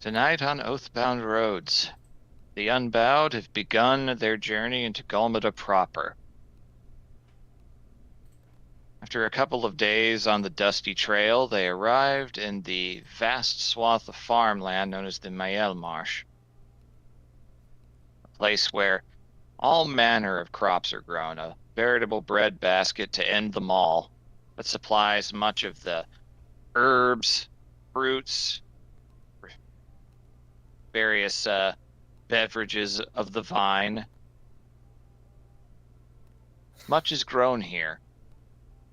Tonight on Oathbound roads, the Unbowed have begun their journey into Galmada proper. After a couple of days on the dusty trail, they arrived in the vast swath of farmland known as the Mael Marsh, a place where all manner of crops are grown, a veritable breadbasket to end them all, that supplies much of the herbs, fruits, various beverages of the vine. Much is grown here,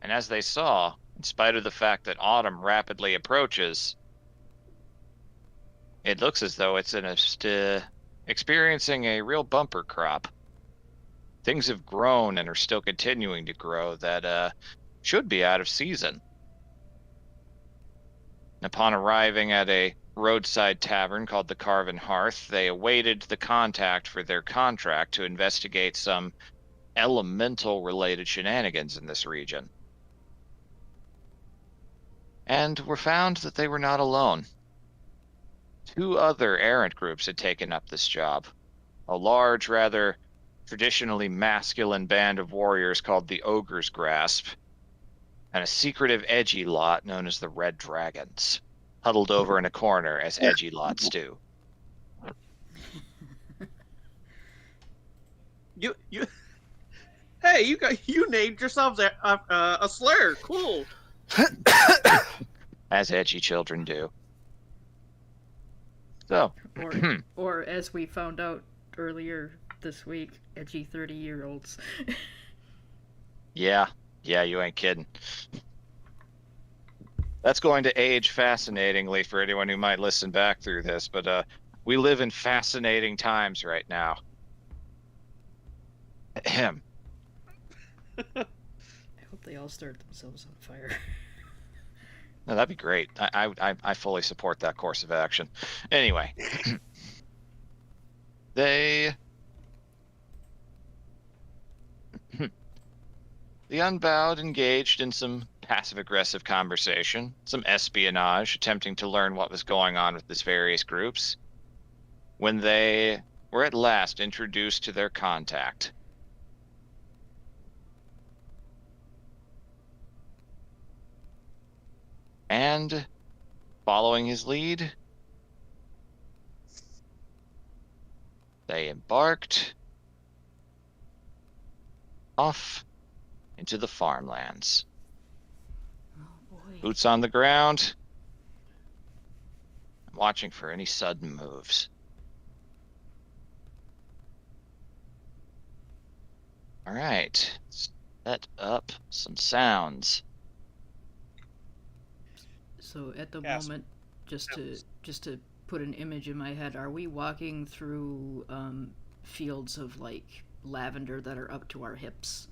and as they saw, in spite of the fact that autumn rapidly approaches, it looks as though it's experiencing a real bumper crop. Things have grown and are still continuing to grow that should be out of season. Upon arriving at a roadside tavern called the Carven Hearth, they awaited the contact for their contract to investigate some elemental-related shenanigans in this region. And were found that they were not alone. Two other errant groups had taken up this job. A large, rather traditionally masculine band of warriors called the Ogre's Grasp, and a secretive edgy lot known as the Red Dragons, huddled over in a corner as edgy lots do. Hey, you named yourselves a slur. Cool. As edgy children do. So, or as we found out earlier this week, edgy 30-year-olds. Yeah, you ain't kidding. That's going to age fascinatingly for anyone who might listen back through this, but we live in fascinating times right now. Ahem. I hope they all start themselves on fire. No, that'd be great. I fully support that course of action. Anyway, the Unbowed engaged in some passive-aggressive conversation, some espionage, attempting to learn what was going on with these various groups, when they were at last introduced to their contact. And, following his lead, they embarked off into the farmlands. Oh boy. Boots on the ground, watching for any sudden moves. All right, set up some sounds. So at the Yes. moment, just to put an image in my head, are we walking through fields of like lavender that are up to our hips?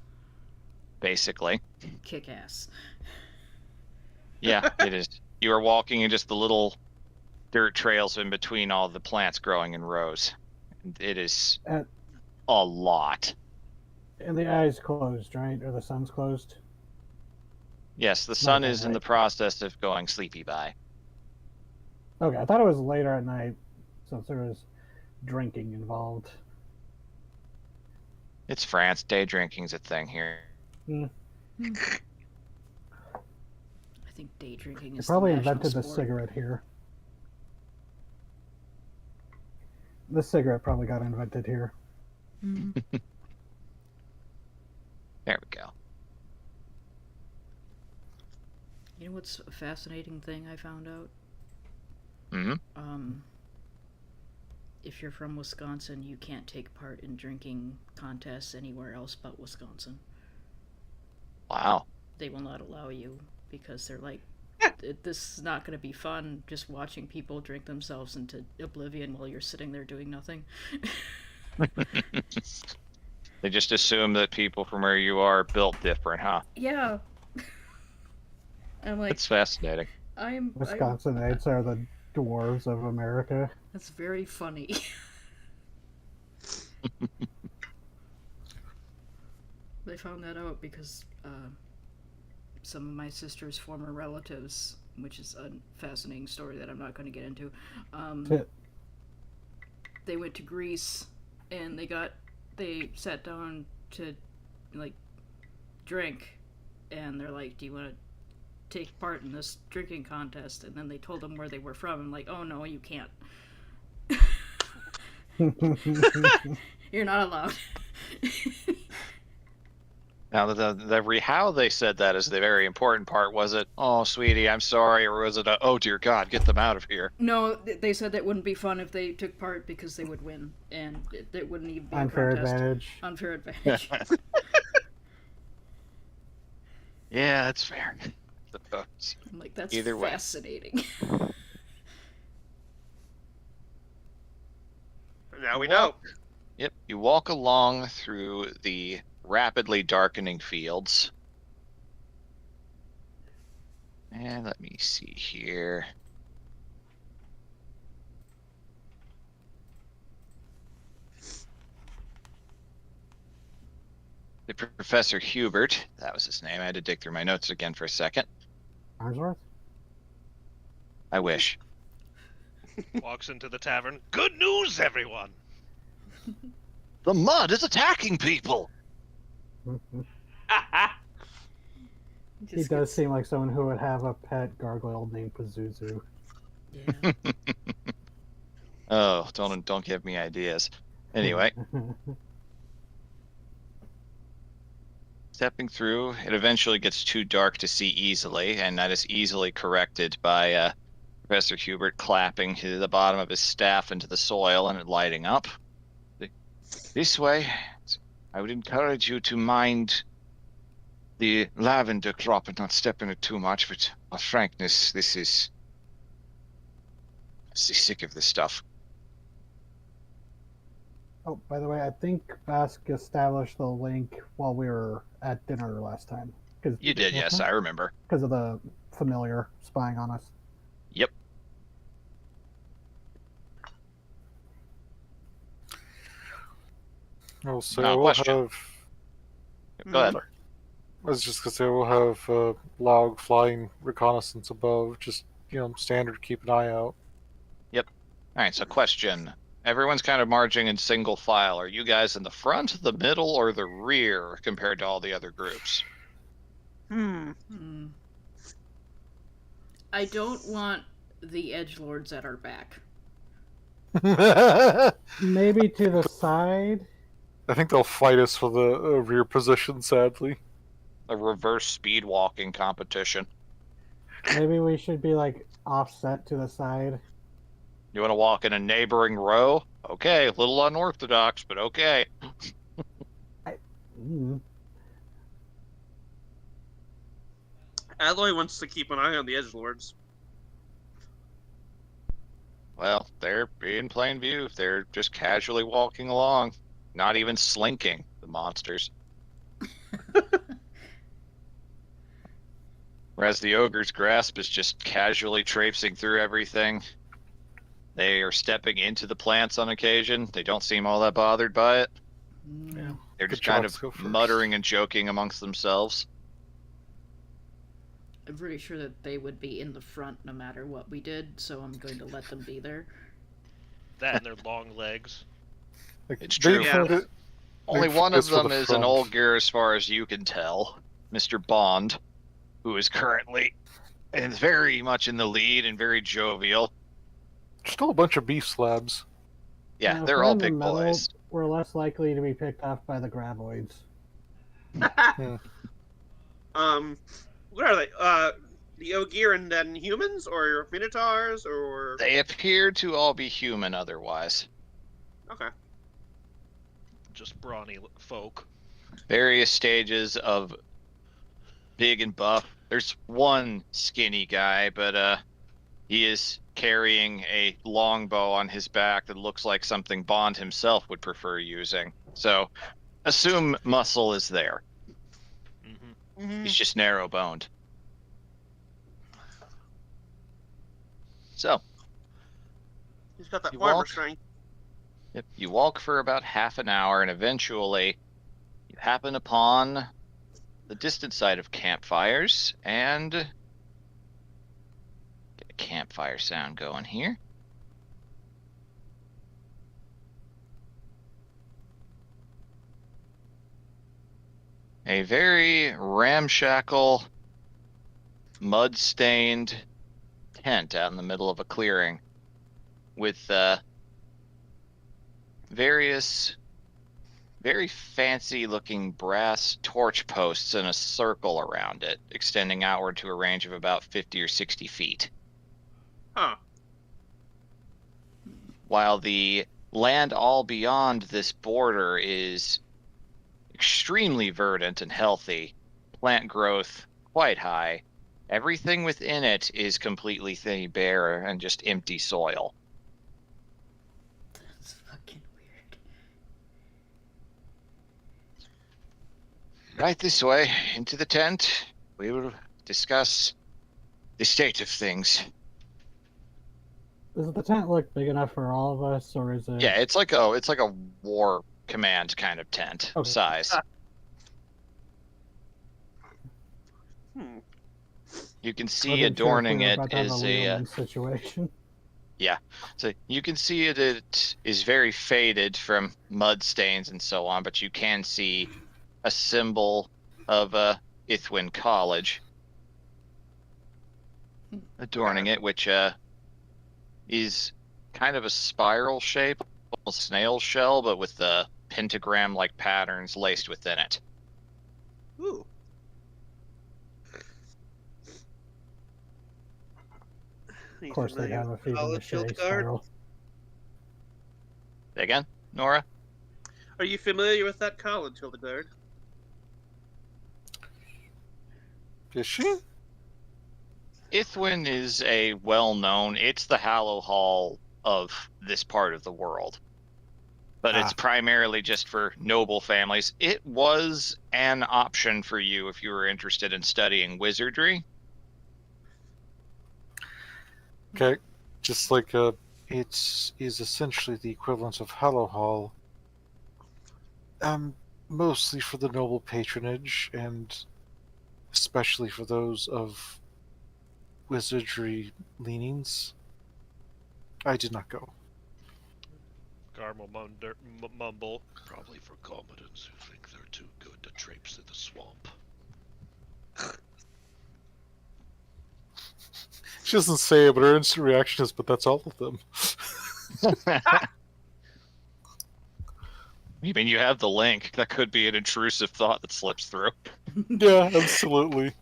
Basically. Kick ass. Yeah, it is. You are walking in just the little dirt trails in between all the plants growing in rows. It is Uh, a lot. And the eye's closed, right? Or the sun's closed? Yes, the sun Okay, is in the right. process of going sleepy by. Okay, I thought it was later at night since there was drinking involved. It's France. Day drinking's a thing here. Mm. I think day drinking They is probably the national invented the sport. cigarette here. The cigarette probably got invented here. Mhm. There we go. You know what's a fascinating thing I found out? Mm-hmm. If you're from Wisconsin, you can't take part in drinking contests anywhere else but Wisconsin. Wow. They will not allow you because they're like, this is not going to be fun just watching people drink themselves into oblivion while you're sitting there doing nothing. They just assume that people from where you are built different, huh? Yeah. I'm like, It's fascinating. I'm Wisconsinites are the dwarves of America. That's very funny. They found that out because some of my sister's former relatives which is a fascinating story that I'm not going to get into. Tit. They went to Greece, and they sat down to, like, drink, and they're like, "Do you want to take part in this drinking contest?" And then they told them where they were from. I'm like, "Oh no, you can't. You're not allowed." Now, how they said that is the very important part. Was it, "Oh, sweetie, I'm sorry," or was it, "Oh, dear God, get them out of here"? No, they said that wouldn't be fun if they took part because they would win, and it wouldn't even be Unfair a contest. advantage. Unfair advantage. Yeah, that's fair. Suppose. I'm like, that's Either way. fascinating. Now we know. Yep, you walk along through the rapidly darkening fields. And let me see here. The Professor Hubert, that was his name. I had to dig through my notes again for a second. Arnsworth? I wish. Walks into the tavern. Good news, everyone! The mud is attacking people! He does seem like someone who would have a pet gargoyle named Pazuzu. Yeah. Oh, don't give me ideas. Anyway, stepping through, it eventually gets too dark to see easily, and that is easily corrected by Professor Hubert clapping the bottom of his staff into the soil and it lighting up. This way, I would encourage you to mind the lavender crop and not step in it too much, but frankness, this is... I'm sick of this stuff. Oh, by the way, I think Bask established the link while we were at dinner last time. You did, yes, I remember. Because of the familiar spying on us. Yep. I'll say No we'll question. have. Go ahead. I was just gonna say we'll have log flying reconnaissance above. Just standard. Keep an eye out. All right, so question. Everyone's kind of marching in single file. Are you guys in the front, the middle, or the rear compared to all the other groups? Hmm. I don't want the edgelords at our back. Maybe to the side. I think they'll fight us for the rear position. Sadly. A reverse speed walking competition. Maybe we should be like offset to the side. You want to walk in a neighboring row? Okay, a little unorthodox, but okay. Alloy wants to keep an eye on the edgelords. Well, they're in plain view. They're just casually walking along, not even slinking, the monsters. Whereas the ogre's grasp is just casually traipsing through everything. They are stepping into the plants on occasion. They don't seem all that bothered by it. Yeah. They're Good just kind chops, go of first. muttering and joking amongst themselves. I'm pretty sure that they would be in the front no matter what we did, so I'm going to let them be there. That and their long legs. It's true. Yeah. Only Big one of focus for them the is an front. Olgir as far as you can tell. Mr. Bond, who is currently and very much in the lead and very jovial. Still a bunch of beef slabs. Yeah, Now, if they're we're all in the big middle, boys. We're less likely to be picked off by the graboids. What are they? The Ogier and then humans, or Minotaurs, or... They appear to all be human otherwise. Okay. Just brawny folk. Various stages of big and buff. There's one skinny guy, but he is carrying a longbow on his back that looks like something Bond himself would prefer using. So, assume muscle is there. Mm-hmm. He's just narrow-boned. So, He's got that You farmer walk? strength. yep, you walk for about half an hour, and eventually you happen upon the distant side of campfires, and campfire sound going here. A very ramshackle, mud-stained tent out in the middle of a clearing with various very fancy-looking brass torch posts in a circle around it, extending outward to a range of about 50 or 60 feet. Huh. While the land all beyond this border is extremely verdant and healthy, plant growth quite high, everything within it is completely bare and just empty soil. That's fucking weird. Right this way, into the tent, we will discuss the state of things. Does the tent look big enough for all of us, or is it? Yeah, it's like a war command kind of tent Okay. size. Hmm. You can I see wasn't sure if we adorning were it about to have is a a win-win situation. so you can see it is very faded from mud stains and so on, but you can see a symbol of Ithwin College adorning it, which is kind of a spiral shape, a snail shell, but with the pentagram-like patterns laced within it. Ooh. Of course, they'd have a fever machete spiral. Say again, Nora? Are you familiar with that college, Hildegard? Is she? Ithwin is a well-known, it's the Hallow Hall of this part of the world. But it's primarily just for noble families. It was an option for you if you were interested in studying wizardry. Okay, just like it is essentially the equivalent of Hallow Hall. Mostly for the noble patronage, and especially for those of wizardry leanings. I did not go. Garm will mumble. Probably for combatants who think they're too good to traipse through the swamp. She doesn't say it, but her instant reaction is, but that's all of them. I mean, you have the link. That could be an intrusive thought that slips through. Yeah, absolutely.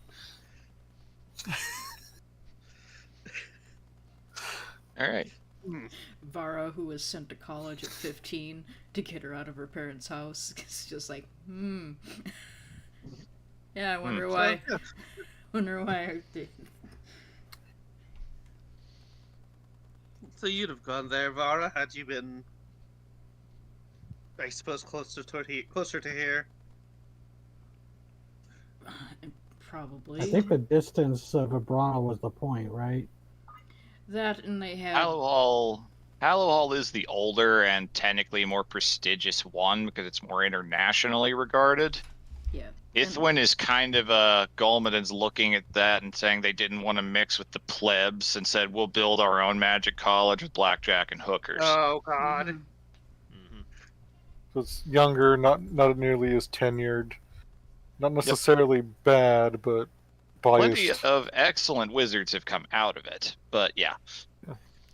All right. Vara, who was sent to college at 15 to get her out of her parents' house, is just like, Yeah, I wonder why. Wonder why. So you'd have gone there, Vara, had you been, I suppose, closer to here. Probably. I think the distance of Abrana was the point, right? That, and they had. Hallow Hall is the older and technically more prestigious one because it's more internationally regarded. Yeah. Ithwin is kind of Golmaden's looking at that and saying they didn't want to mix with the plebs and said we'll build our own magic college with blackjack and hookers. Oh God. Mm-hmm. So it's younger, not nearly as tenured. Not necessarily bad, but biased. Plenty of excellent wizards have come out of it, but yeah.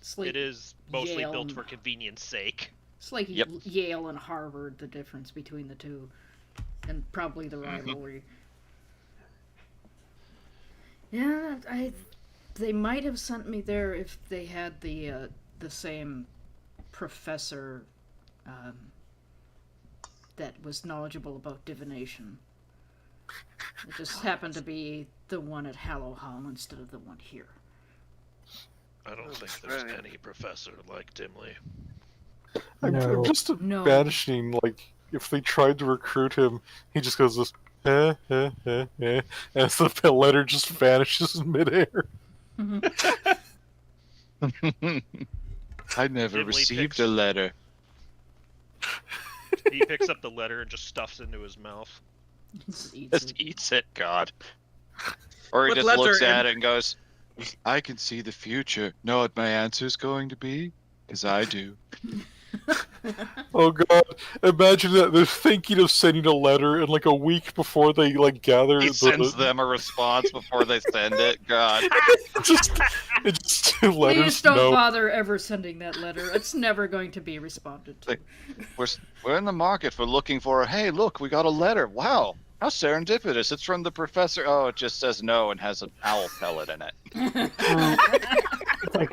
It's like It is mostly Yale built and- for convenience sake. It's like Yep. Yale and Harvard, the difference between the two. And probably the rivalry. Yeah, they might have sent me there if they had the same professor that was knowledgeable about divination. It just happened to be the one at Hallow Hall instead of the one here. I don't think there's Right. any professor like Dimley. I'm No. just No. imagining, like, if they tried to recruit him, he just goes this, as the letter just vanishes in midair. I never Dimly received picks- a letter. He picks up the letter and just stuffs it into his mouth. Just eats Just it. eats it, God. Or he What just letter looks in- at it and goes, I can see the future. Know what my answer's going to be? Because I do. Oh god, imagine that they're thinking of sending a letter, and like a week before they like gather He sends them a response before they send it. God. just letters. Please don't No, bother ever sending that letter. It's never going to be responded to. We're in the market for looking for a, hey, look, we got a letter. Wow. How serendipitous. It's from the professor. Oh, it just says no and has an owl pellet in it. It's like,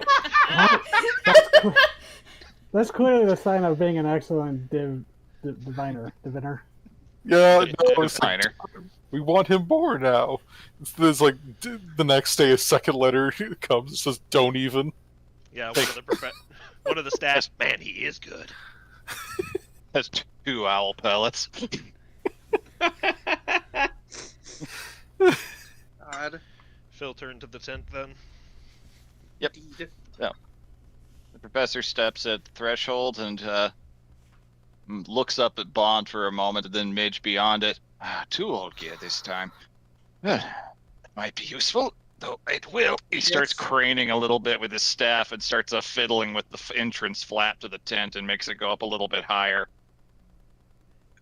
that's clearly the sign of being an excellent diviner. yeah, no, Yeah, it's like, finer. we want him more now. There's like the next day, a second letter comes. It says, "Don't even." Yeah, one of the stats. Man, he is good. Has 2 owl pellets. God. Filter into the tent then. Yep. Indeed. The professor steps at the threshold and looks up at Bond for a moment, and then Midge beyond it. Too old gear this time. It might be useful, though it will. He starts craning a little bit with his staff and starts fiddling with the entrance flap to the tent and makes it go up a little bit higher.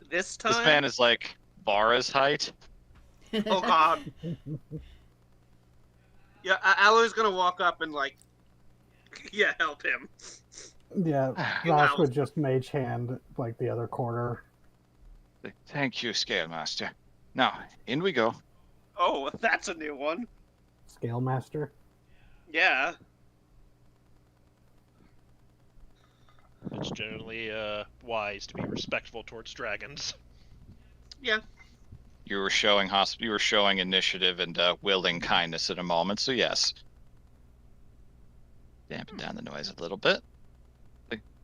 This time? This man is like Vara's height. Oh god. Yeah, Alloy's gonna walk up and like, yeah, help him. Yeah, Ross would just mage hand like the other quarter. Thank you, Scale Master. Now, in we go. Oh, that's a new one. Scale master. Yeah. It's generally wise to be respectful towards dragons. Yeah. You were showing initiative and willing kindness in a moment, so yes. Dampen down the noise a little bit.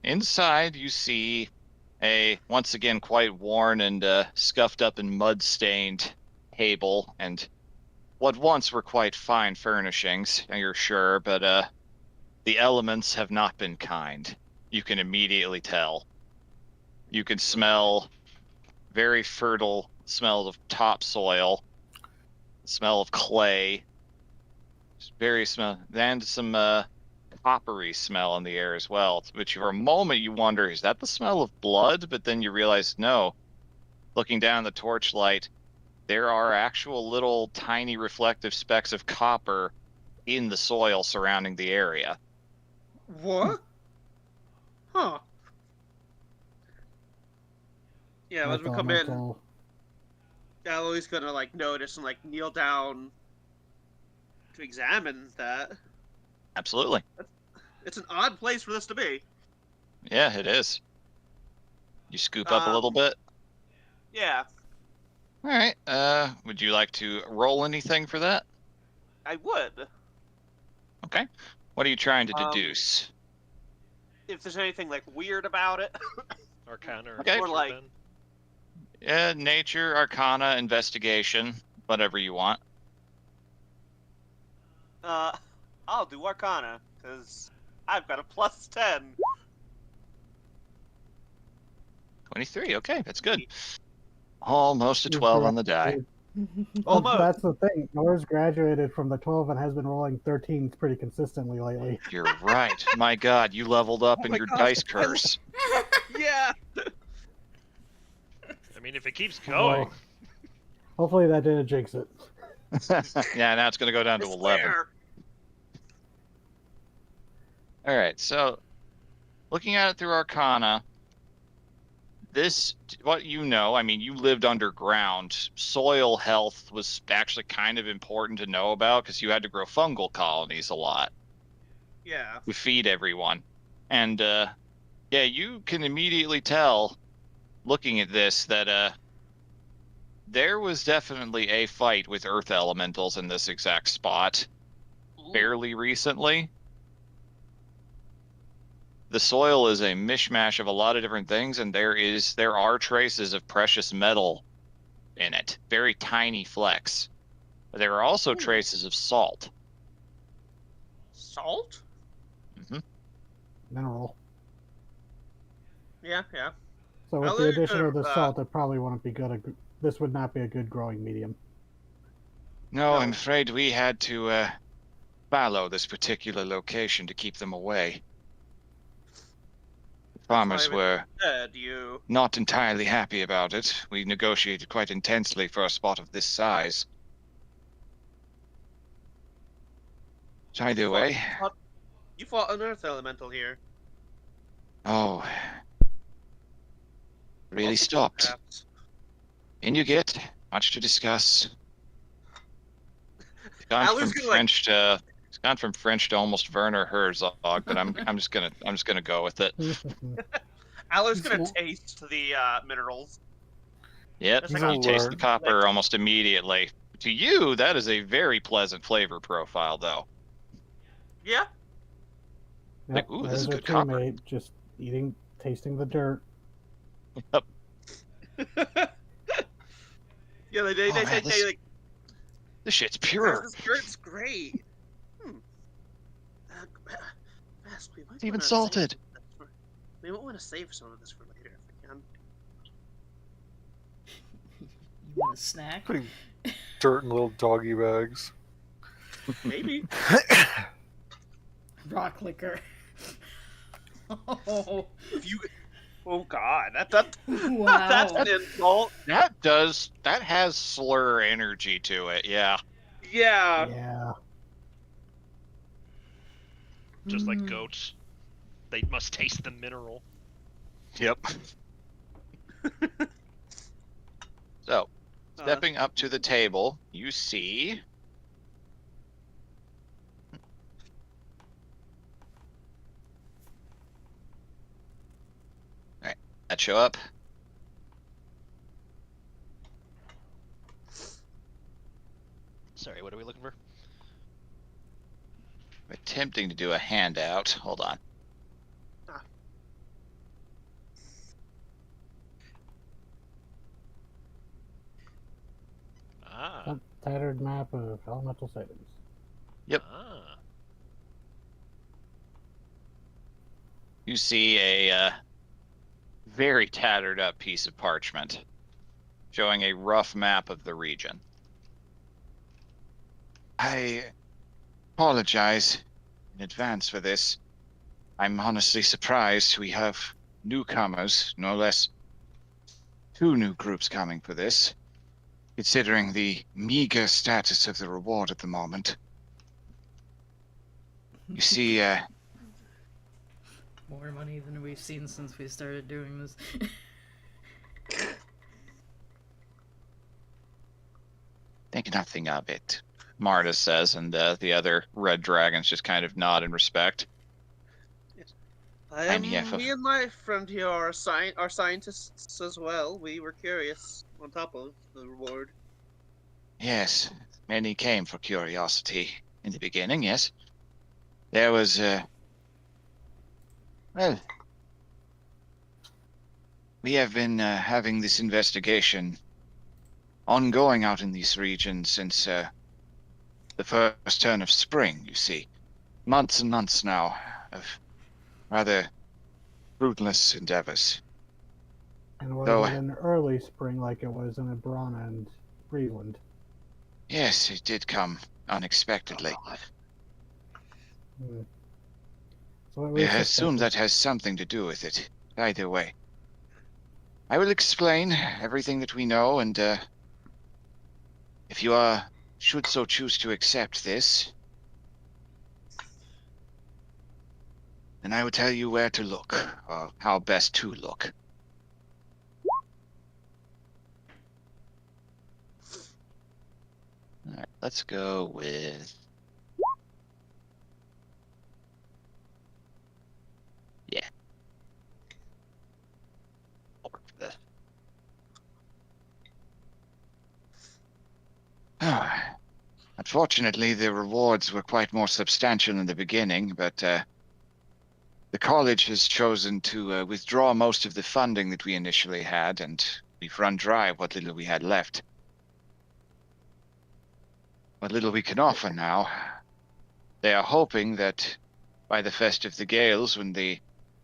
Inside, you see a once again quite worn and scuffed up and mud-stained table, and what once were quite fine furnishings. You're sure, but the elements have not been kind. You can immediately tell. You can smell very fertile smell of topsoil, smell of clay, very smell, and some coppery smell in the air as well. Which for a moment you wonder, is that the smell of blood? But then you realize, no. Looking down the torchlight, there are actual little tiny reflective specks of copper in the soil surrounding the area. What? Huh. Yeah, as we come in, Alloy's gonna like notice and like kneel down to examine that. Absolutely. It's an odd place for this to be. Yeah, it is. You scoop up a little bit. Yeah, All right. Would you like to roll anything for that? I would. Okay. What are you trying to deduce? If there's anything like weird about it. Arcana or Okay. nature, Or, like- then. Yeah, nature, arcana, investigation, whatever you want. I'll do Arcana, because I've got a +10. 23. Okay, that's good. Almost a 12 on the die. Almost. That's the thing. Nora's graduated from the 12 and has been rolling 13s pretty consistently lately. You're right. My God, you leveled up in my your gosh. dice curse. Yeah. I mean, if it keeps going, Well, hopefully that didn't jinx it. Yeah, now it's going to go down to I 11. swear. All right, so looking at it through arcana, this, what you know, I mean, you lived underground. Soil health was actually kind of important to know about because you had to grow fungal colonies a lot Yeah. to feed everyone. And yeah, you can immediately tell, looking at this, that there was definitely a fight with earth elementals in this exact spot fairly recently. The soil is a mishmash of a lot of different things, and there are traces of precious metal in it, very tiny flecks. But there are also traces of salt. Salt? Mineral. Yeah, yeah. So with I'll the let you addition of the go, salt, it probably wouldn't be good. This would not be a good growing medium. No, No. I'm afraid we had to follow this particular location to keep them away. The That's why farmers we were said you. not entirely happy about it. We negotiated quite intensely for a spot of this size. So either way, You fought an Earth Elemental here. oh, really Multiple, stopped. perhaps. In you get, much to discuss. It's gone Alu's from gonna, French to it's gone from French to almost Werner Herzog, but I'm just gonna go with it. Alu's gonna He's- taste the minerals. Yep, It's He's like, you taste the learn. copper almost immediately. To you, that is a very pleasant flavor profile, though. yeah. Like, ooh, this is there's good our copper. teammate just tasting the dirt. Yep. Yeah, they Oh, man, say this- like, This shit's "Guys, pure. this dirt's great. Best, we might It's even wanna salted. We might want to save some of this for later if we can. You want a snack? Putting dirt in little doggy bags. Maybe. Rock liquor. Oh, If you. Oh God, that's wow. an insult. That has slur energy to it, yeah. Yeah. Yeah. Just like Mm. goats. They must taste the mineral. Yep. So, stepping up to the table, you see Alright, that show up. Sorry, what are we looking for? I'm attempting to do a handout. Hold on. Ah. Tattered map of elemental sightings. Yep. Ah. You see a very tattered up piece of parchment showing a rough map of the region. I apologize in advance for this. I'm honestly surprised we have newcomers, no less 2 new groups coming for this, considering the meager status of the reward at the moment. You see, More money than we've seen since we started doing this. think nothing of it, Marta says, and the other red dragons just kind of nod in respect. I'm here for- Me and my friend here are scientists as well. We were curious on top of the reward. Yes, many came for curiosity in the beginning, yes. There was, well, we have been having this investigation ongoing out in these regions since the first turn of spring, you see. Months and months now of rather fruitless endeavors. And was So- it an early spring like it was in Abrana and Breland? Yes, it did come unexpectedly. Hmm. So what We we assume suspected. that has something to do with it. Either way. I will explain everything that we know, and if you should so choose to accept this, then I will tell you where to look, or how best to look. Alright, let's go with... Yeah. I'll work for this. Unfortunately, the rewards were quite more substantial in the beginning, but the college has chosen to withdraw most of the funding that we initially had, and we've run dry what little we had left. What little we can offer now. They are hoping that by the Fest of the Gales, when the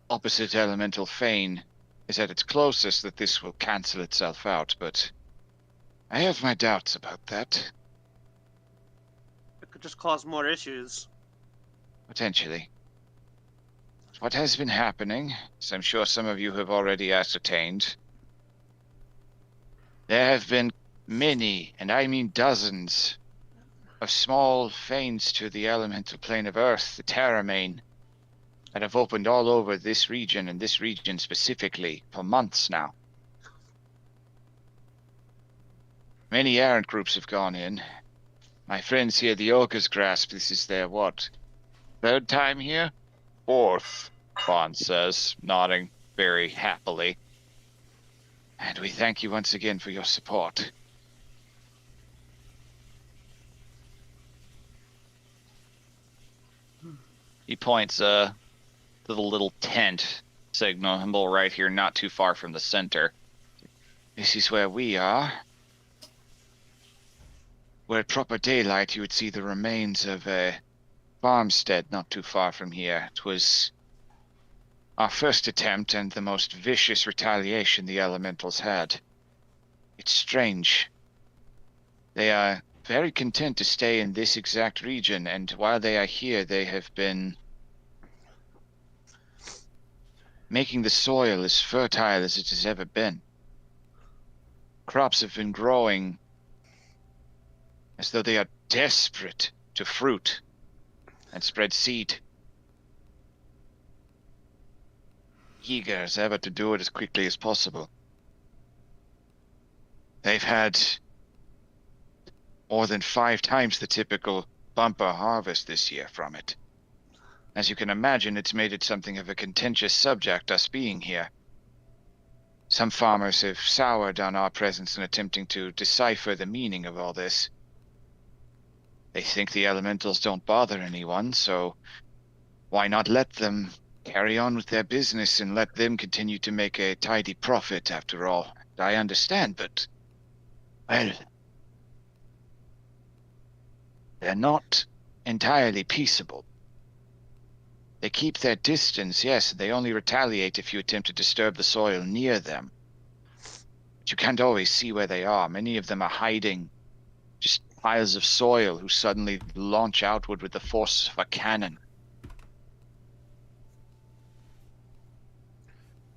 opposite elemental Fane is at its closest, that this will cancel itself out, but I have my doubts about that. It could just cause more issues. Potentially. What has been happening, as I'm sure some of you have already ascertained, there have been many, and I mean dozens, of small fanes to the elemental plane of Earth, the Terramain, that have opened all over this region, and this region specifically, for months now. Many errant groups have gone in. My friends here, the Ogre's Grasp, this is their, what, third time here? Fourth, Bond says, nodding very happily. And we thank you once again for your support. He points to the little tent signal right here, not too far from the center. This is where we are. Where at proper daylight you would see the remains of a farmstead not too far from here. It was our first attempt and the most vicious retaliation the elementals had. It's strange. They are very content to stay in this exact region, and while they are here, they have been making the soil as fertile as it has ever been. Crops have been growing as though they are desperate to fruit and spread seed. Eager as ever to do it as quickly as possible. They've had more than 5 times the typical bumper harvest this year from it. As you can imagine, it's made it something of a contentious subject, us being here. Some farmers have soured on our presence in attempting to decipher the meaning of all this. They think the elementals don't bother anyone, so why not let them carry on with their business and let them continue to make a tidy profit after all? I understand, but, well, they're not entirely peaceable. They keep their distance, yes, they only retaliate if you attempt to disturb the soil near them. But you can't always see where they are. Many of them are hiding just piles of soil who suddenly launch outward with the force of a cannon.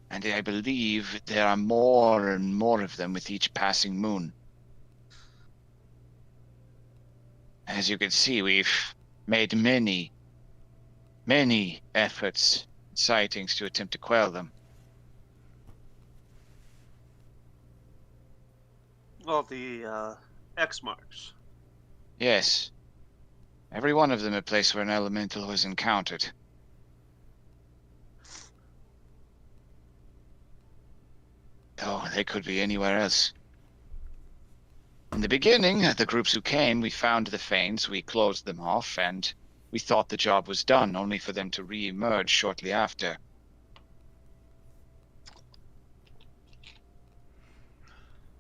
And I believe there are more and more of them with each passing moon. As you can see, we've made many efforts, sightings to attempt to quell them. Well, the X marks. Yes. Every one of them a place where an elemental was encountered. Oh, they could be anywhere else. In the beginning, the groups who came, we found the Fanes, we closed them off, and we thought the job was done, only for them to re-emerge shortly after.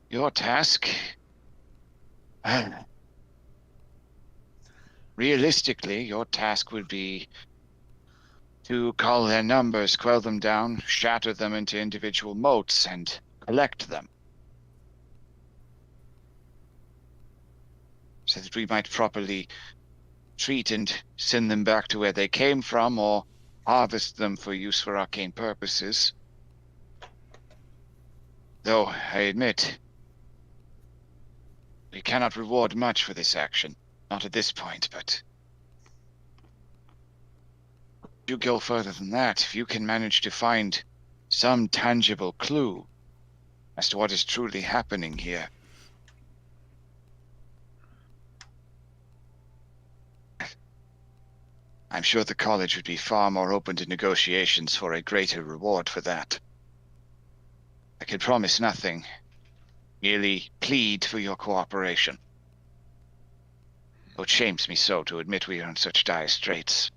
Your task? Realistically, your task would be to cull their numbers, quell them down, shatter them into individual motes, and collect them. So that we might properly treat and send them back to where they came from, or harvest them for use for arcane purposes. Though, I admit, we cannot reward much for this action. Not at this point, but if you go further than that, if you can manage to find some tangible clue as to what is truly happening here, I'm sure the college would be far more open to negotiations for a greater reward for that. I can promise nothing, merely plead for your cooperation. Though it shames me so to admit we are in such dire straits.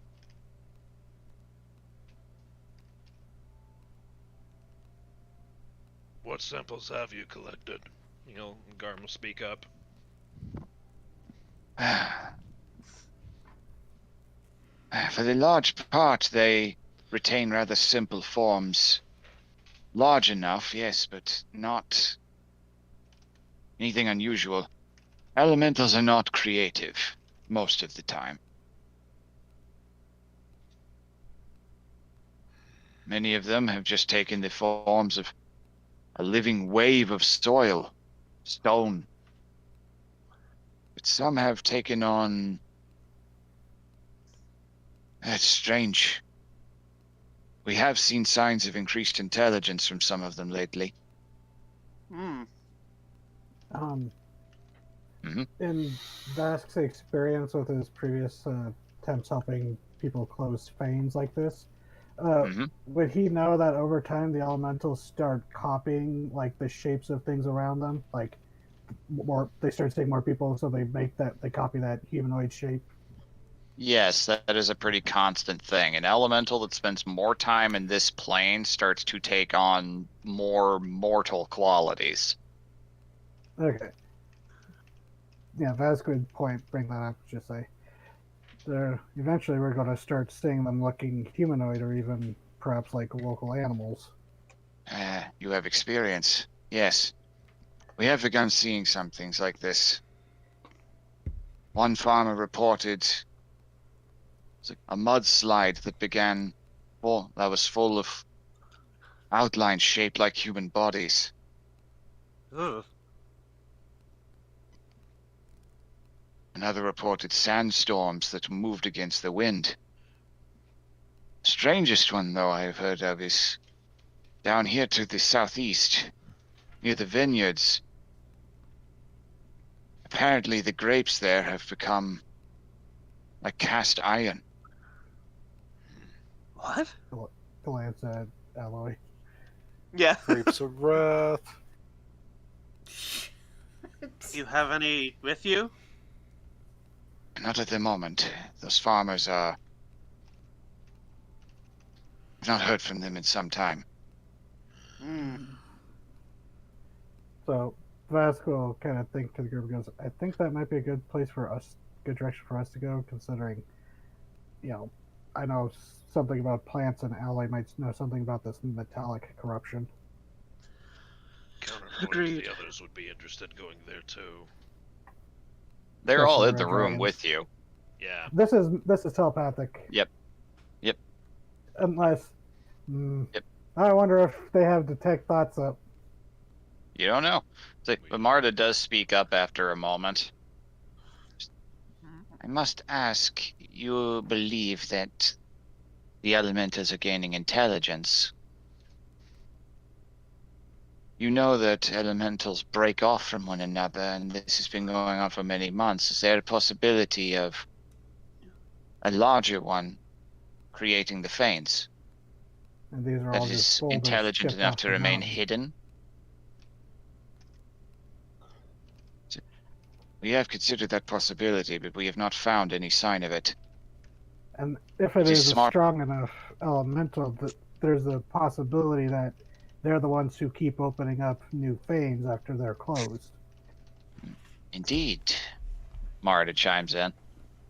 What samples have you collected? Garm will speak up. For the large part, they retain rather simple forms. Large enough, yes, but not anything unusual. Elementals are not creative, most of the time. Many of them have just taken the forms of a living wave of soil, stone. But some have taken on... That's strange. We have seen signs of increased intelligence from some of them lately. Hmm. In Vask's experience with his previous attempts helping people close veins like this, would he know that over time the elementals start copying like the shapes of things around them? Like they start seeing more people, so they copy that humanoid shape. Yes, that is a pretty constant thing. An elemental that spends more time in this plane starts to take on more mortal qualities. Okay. Yeah, that's a good point. Bring that up. Just say, eventually we're going to start seeing them looking humanoid, or even perhaps like local animals. You have experience. Yes, we have begun seeing some things like this. One farmer reported a mudslide that began, that was full of outlines shaped like human bodies. Ugh. Another reported sandstorms that moved against the wind. Strangest one, though, I've heard of is down here to the southeast, near the vineyards. Apparently the grapes there have become like cast iron. What? Glance at Alloy. Yeah. Grapes of wrath. Do you have any with you? Not at the moment. Those farmers are... I've not heard from them in some time. Hmm. So Vask will kind of think to the group and goes, I think that might be a good place for us, good direction for us to go, considering, I know something about plants, and Alloy might know something about this metallic corruption. Counterpoint, Agreed. the others would be interested going there too. They're all Especially in the red room dragons. with you. Yeah. This is telepathic. Yep. Unless, Yep. I wonder if they have detect thoughts up. You don't know. But Marta does speak up after a moment. I must ask, you believe that the elementals are gaining intelligence? You know that elementals break off from one another, and this has been going on for many months. Is there a possibility of a larger one creating the Fanes And these are that all just is boulders intelligent chipped enough off to the remain mountain. hidden? We have considered that possibility, but we have not found any sign of it. And if it It is is a smart. strong enough elemental, there's a possibility that they're the ones who keep opening up new fanes after they're closed. Indeed, Marta chimes in,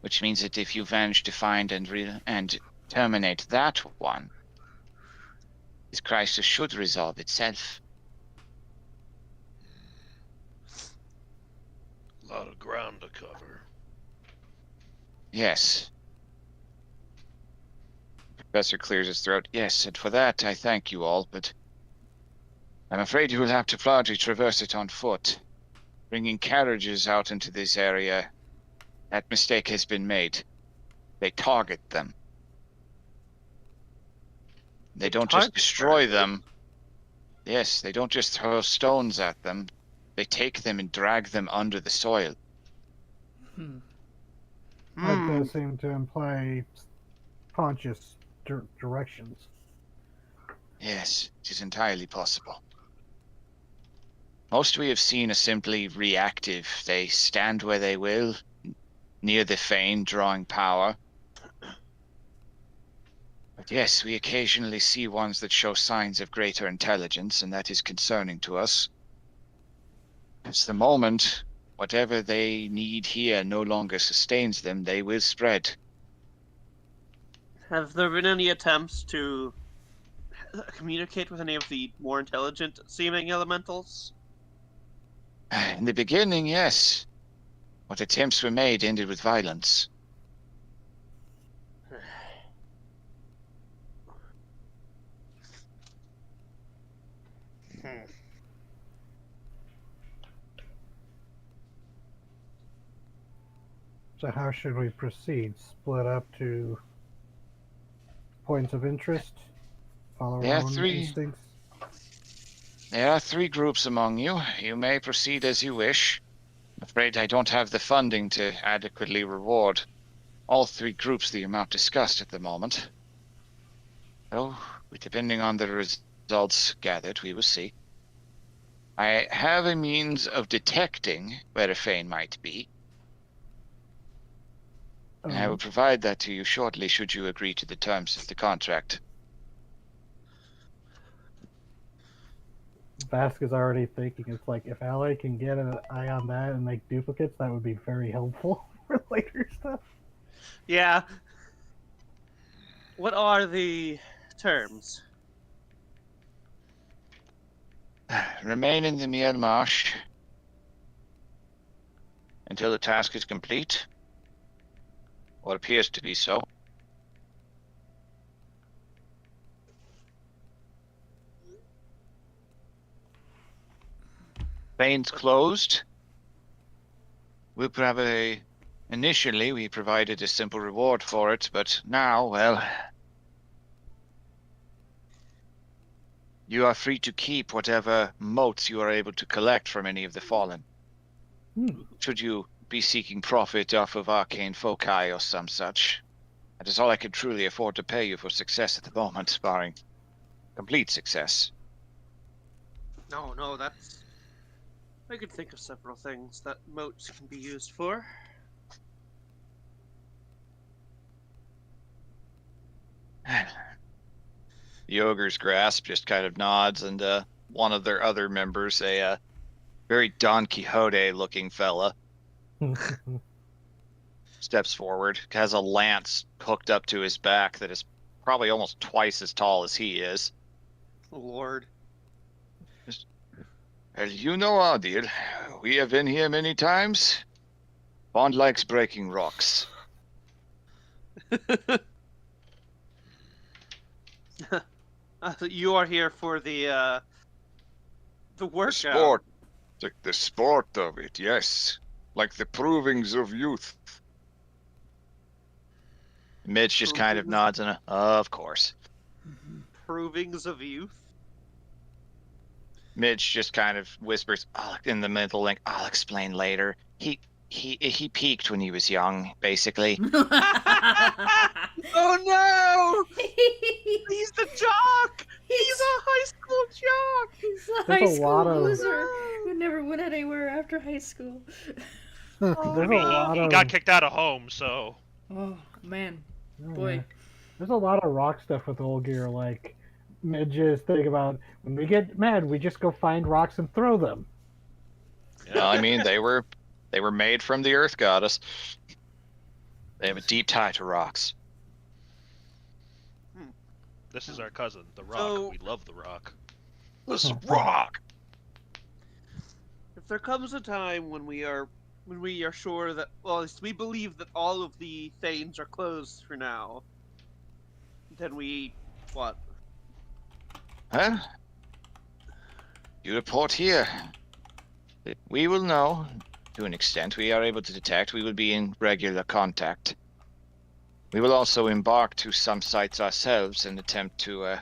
which means that if you manage to find and terminate that one, this crisis should resolve itself. A lot of ground to cover. Yes. The professor clears his throat. Yes, and for that I thank you all, but I'm afraid you will have to largely traverse it on foot. Bringing carriages out into this area, that mistake has been made. They target them. They don't just destroy them. Yes, they don't just throw stones at them. They take them and drag them under the soil. That does seem to imply conscious directions. Yes, it is entirely possible. Most we have seen are simply reactive. They stand where they will, near the fane, drawing power. But yes, we occasionally see ones that show signs of greater intelligence, and that is concerning to us. It's the moment, whatever they need here no longer sustains them, they will spread. Have there been any attempts to communicate with any of the more intelligent-seeming elementals? In the beginning, yes. What attempts were made ended with violence. So how should we proceed? Split up to points of interest? Follow our own instincts? There are 3 groups among you. You may proceed as you wish. I'm afraid I don't have the funding to adequately reward all 3 groups the amount discussed at the moment. So, depending on the results gathered, we will see. I have a means of detecting where a Fane might be. And I will provide that to you shortly should you agree to the terms of the contract. Bask is already thinking, it's like, if Ally can get an eye on that and make duplicates, that would be very helpful for later stuff. Yeah. What are the terms? Remain in the Miel Marsh until the task is complete, or appears to be so. Fane's closed. Initially, we provided a simple reward for it, but now, well, you are free to keep whatever motes you are able to collect from any of the fallen. Should you be seeking profit off of arcane foci or some such. That is all I can truly afford to pay you for success at the moment, barring complete success. No, that's... I could think of several things that moats can be used for. The ogre's grasp just kind of nods, and one of their other members, a very Don Quixote-looking fella, steps forward, has a lance hooked up to his back that is probably almost twice as tall as he is. Lord. Well, you know our deal. We have been here many times. Bond likes breaking rocks. You are here for the workout. Sport. The sport of it, yes. Like the provings of youth. Mitch just kind of nods and of course. Provings of youth? Mitch just kind of whispers in the mental link, I'll explain later. He peaked when he was young, basically. Oh no! He's the jock! He's a high school jock! He's a high school loser who never went anywhere after high school. He got kicked out of home, so... Oh, man. Boy. There's a lot of rock stuff with old gear, like... Midges think about, when we get mad, we just go find rocks and throw them. Yeah, I mean, they were made from the Earth Goddess. They have a deep tie to rocks. This is our cousin, the Rock. We love the Rock. Let's rock! If there comes a time when we are sure that, well, at least we believe that all of the Thanes are closed for now, then we, what? Huh? You report here. We will know, to an extent. We are able to detect. We will be in regular contact. We will also embark to some sites ourselves and attempt to,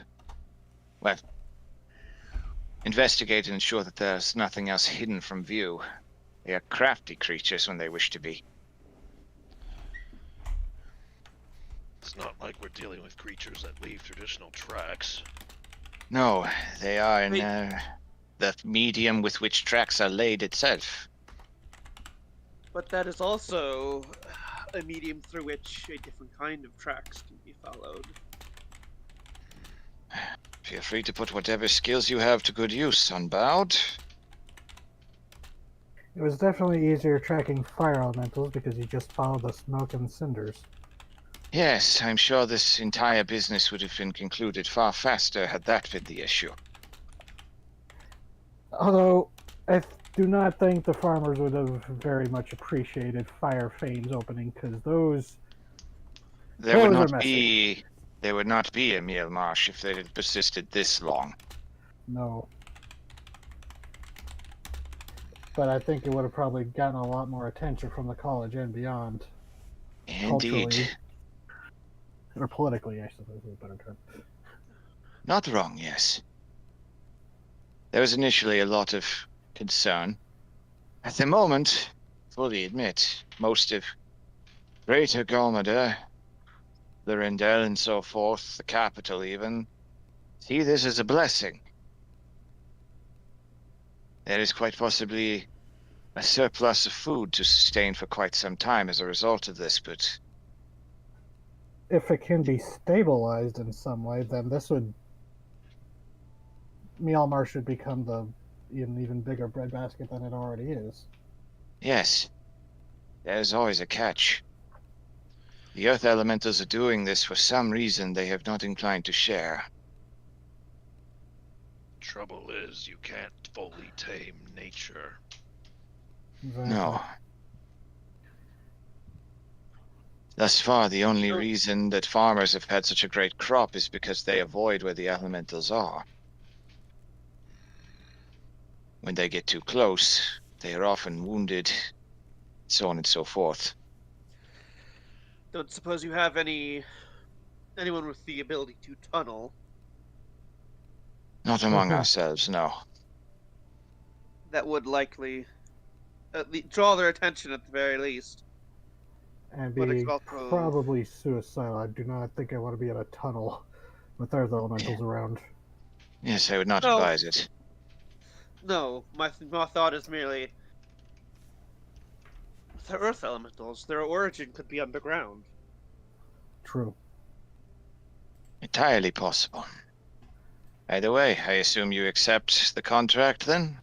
investigate and ensure that there's nothing else hidden from view. They are crafty creatures when they wish to be. It's not like we're dealing with creatures that leave traditional tracks. No, they are in the medium with which tracks are laid itself. But that is also a medium through which a different kind of tracks can be followed. Feel free to put whatever skills you have to good use, Unbowed. It was definitely easier tracking fire elementals because you just follow the smoke and cinders. Yes, I'm sure this entire business would have been concluded far faster had that been the issue. Although, I do not think the farmers would have very much appreciated Fire Fane's opening, because those... There would not be a Miel Marsh if they had persisted this long. No. But I think it would have probably gotten a lot more attention from the college and beyond. Indeed. culturally or politically, I suppose is a better term. Not wrong, yes. There was initially a lot of concern. At the moment, fully admit, most of Greater Galmada, the Rendell and so forth, the capital even, see this as a blessing. There is quite possibly a surplus of food to sustain for quite some time as a result of this, but If it can be stabilized in some way, then this would Myanmar should become an even bigger breadbasket than it already is. yes, there's always a catch. The Earth Elementals are doing this for some reason they have not inclined to share. Trouble is, you can't fully tame nature. Exactly. No. Thus far, the only reason that farmers have had such a great crop is because they avoid where the elementals are. When they get too close, they are often wounded, so on and so forth. Don't suppose you have anyone with the ability to tunnel. Not among ourselves, no. That would likely draw their attention at the very least. And But it's be also- probably suicidal. I do not think I want to be in a tunnel with Earth Elementals around. Yes, I would not No. advise it. No, my thought is merely the Earth Elementals. Their origin could be underground. True. Entirely possible. Either way, I assume you accept the contract then?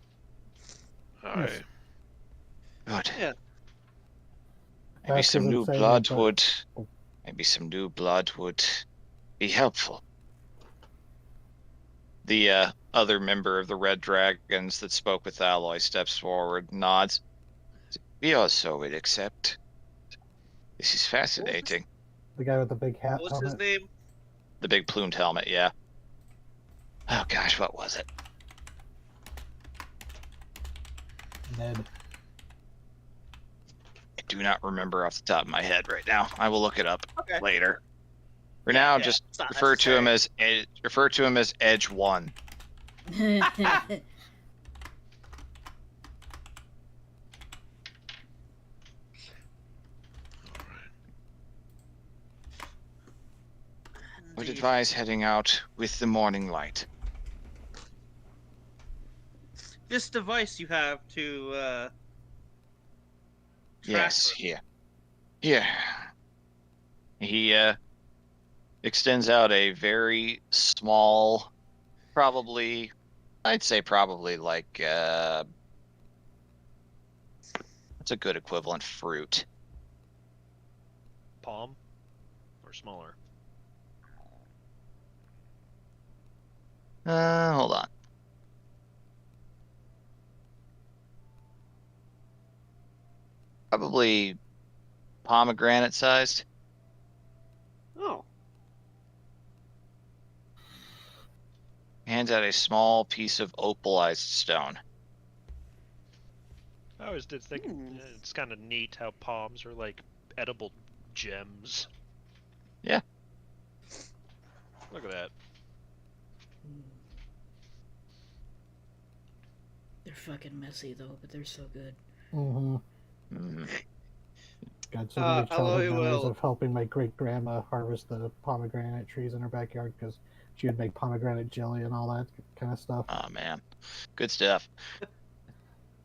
Aye. Yes. Good. Yeah. Maybe That's some what I'm new saying, blood but- would. Maybe some new blood would be helpful. The other member of the Red Dragons that spoke with Alloy steps forward, nods. We also would accept. This is fascinating. The guy with the big hat What was on his it. name? The big plumed helmet, yeah. Oh gosh, what was it? Ned. I do not remember off the top of my head right now. I will look it up Okay. later. For now, yeah, just it's not refer to him as Edge 1. Would Indeed. advise heading out with the morning light. This device you have to track Yes, her. here. Here. He extends out a very small, probably, I'd say probably like, what's a good equivalent fruit? Palm? Or smaller? Hold on. Probably pomegranate sized. Oh, Hands out a small piece of opalized stone. I always did think it's kind of neat how palms are like edible gems. Yeah. Look at that. They're fucking messy though, but they're so good. Mm-hmm. Mm. Got so many childhood Alloy memories will- of helping my great grandma harvest the pomegranate trees in her backyard because she would make pomegranate jelly and all that kind of stuff. Oh man, good stuff.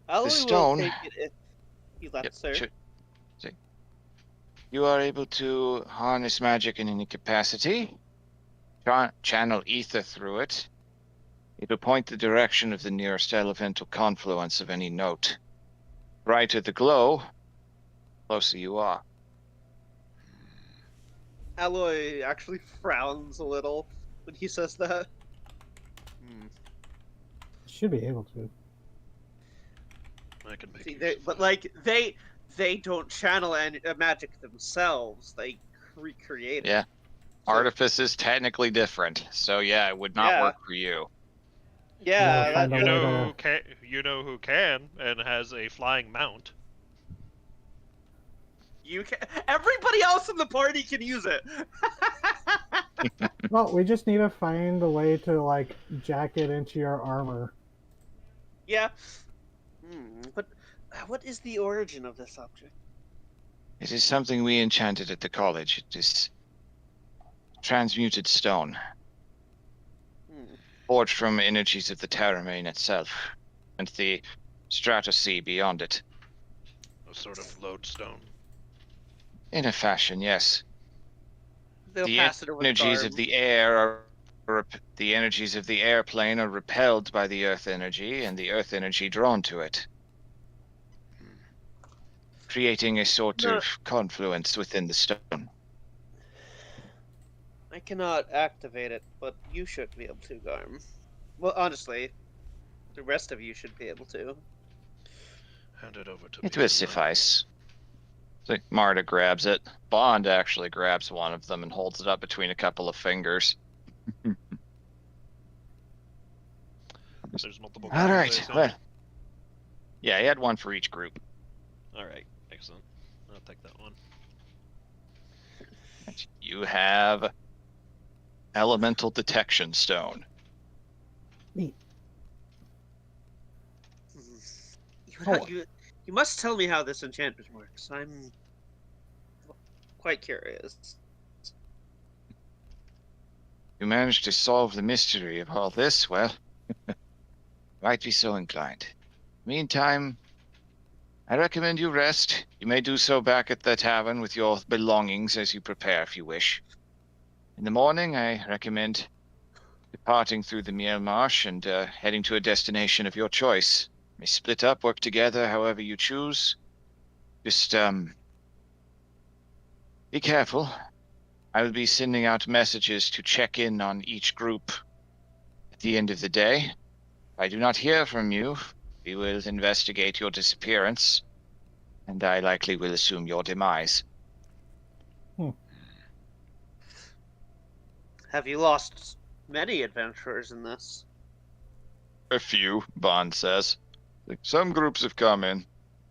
Alloy stone- will take it if you let, Yep, sir. sure. See. You are able to harness magic in any capacity, channel ether through it. It will point the direction of the nearest elemental confluence of any note. Brighter the glow, closer you are. Alloy actually frowns a little when he says that. Should be able to. I can make See, use they, of but that. like they don't channel any magic themselves. They recreate it. Yeah. So- Artifice is technically different, so yeah, it would not Yeah. work for you. Yeah, Well, find a You way know to- who can? You know who can and has a flying mount. You can. Everybody else in the party can use it. Well, we just need to find a way to like jack it into your armor. Yeah. But what is the origin of this object? It is something we enchanted at the college. It is transmuted stone, forged from energies of the Terramain itself, and the stratosea beyond it. A sort of lodestone. In a fashion, yes. They'll The pass it over energies to of the air the energies of the airplane are repelled by the earth energy, and the earth energy drawn to it, creating a sort of confluence within the stone. I cannot activate it, but you should be able to, Garm. Well, honestly, the rest of you should be able to. Hand it over to It me. will suffice. So Marta grabs it. Bond actually grabs one of them and holds it up between a couple of fingers. There's multiple All copies, I right. assume? Well, yeah, he had one for each group. Alright, excellent. I'll take that one. And you have elemental detection stone. You must tell me how this enchantment works. I'm quite curious. You managed to solve the mystery of all this, well, might be so inclined. Meantime, I recommend you rest. You may do so back at the tavern with your belongings as you prepare if you wish. In the morning, I recommend departing through the Miel Marsh and heading to a destination of your choice. You may split up, work together, however you choose. Just, be careful. I will be sending out messages to check in on each group at the end of the day. If I do not hear from you, we will investigate your disappearance, and I likely will assume your demise. Have you lost many adventurers in this? A few, Bond says. Some groups have come in.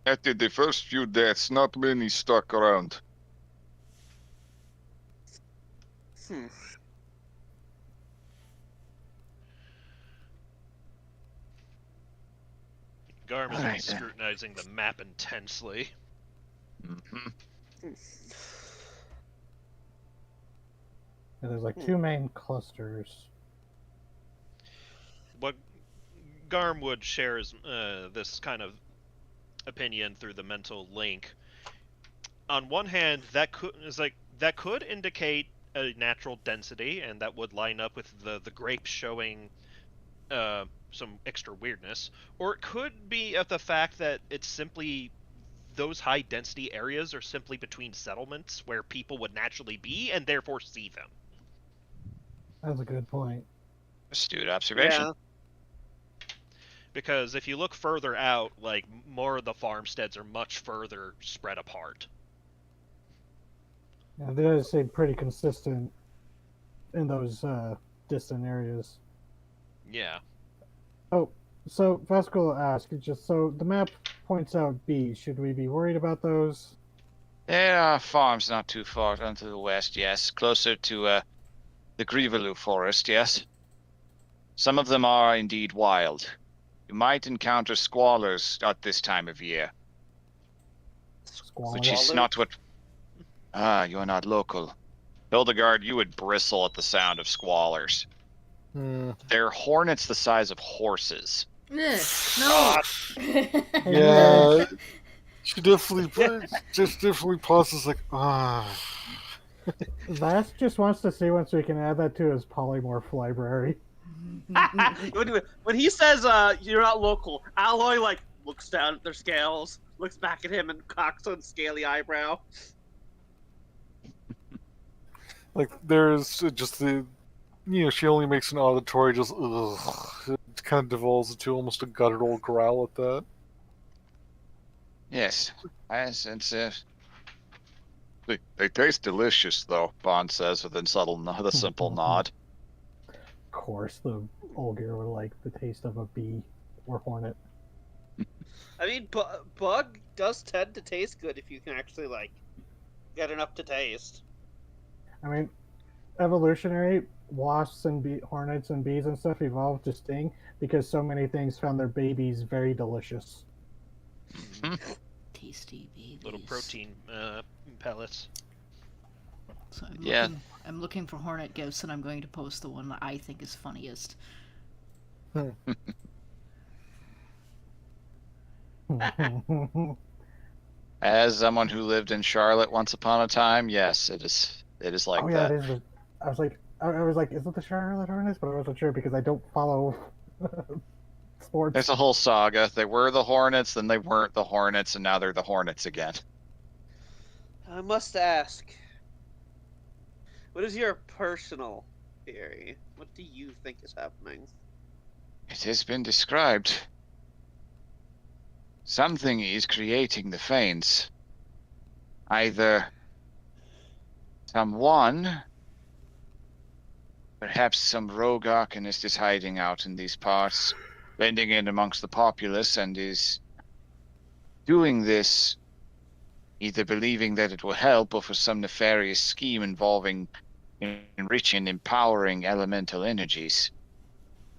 After the first few deaths, not many stuck around. Garm is Alright, scrutinizing the map intensely. Mm-hmm. Yeah, there's like two main clusters. What Garm would share is this kind of opinion through the mental link. On one hand, that could indicate a natural density, and that would line up with the grapes showing some extra weirdness. Or it could be of the fact that it's simply those high density areas are simply between settlements where people would naturally be and therefore see them. That's a good point. Astute observation. Yeah. Because if you look further out, like, more of the farmsteads are much further spread apart. Yeah, they does seem pretty consistent in those distant areas. Yeah. Oh, so Vasco asked, just so the map points out bees. Should we be worried about those? There are farms not too far down to the west, yes. Closer to the Grievaloo forest, yes. Some of them are indeed wild. You might encounter squallers at this time of year. Squall. Which is not what... Ah, you are not local. Hildegard, you would bristle at the sound of squallers. They're hornets the size of horses. No. Yeah, she definitely pauses like, Vask just wants to see once we can add that to his polymorph library. When he says you're not local, Alloy like looks down at their scales, looks back at him, and cocks one scaly eyebrow. like there's just the, she only makes an auditory just, ugh. It kind of devolves into almost a guttural growl at that. Yes, they taste delicious, though, Bond says with a simple nod. Of course, the Olgir would like the taste of a bee or hornet. I mean, bug does tend to taste good if you can actually like getting up to taste. I mean, evolutionary wasps and hornets and bees and stuff evolved to sting because so many things found their babies very delicious. Tasty babies. Little protein pellets. So Yeah. I'm looking for hornet gifts, and I'm going to post the one that I think is funniest. As someone who lived in Charlotte once upon a time, yes, it is like Oh yeah, that. it is. I was like, is it the Charlotte Hornets? But I wasn't sure because I don't follow sports. There's a whole saga. They were the Hornets, then they weren't the Hornets, and now they're the Hornets again. I must ask, what is your personal theory? What do you think is happening? It has been described. Something is creating the Fanes. Either someone, perhaps some rogue arcanist, is hiding out in these parts, blending in amongst the populace, and is doing this either believing that it will help or for some nefarious scheme involving enriching, empowering elemental energies.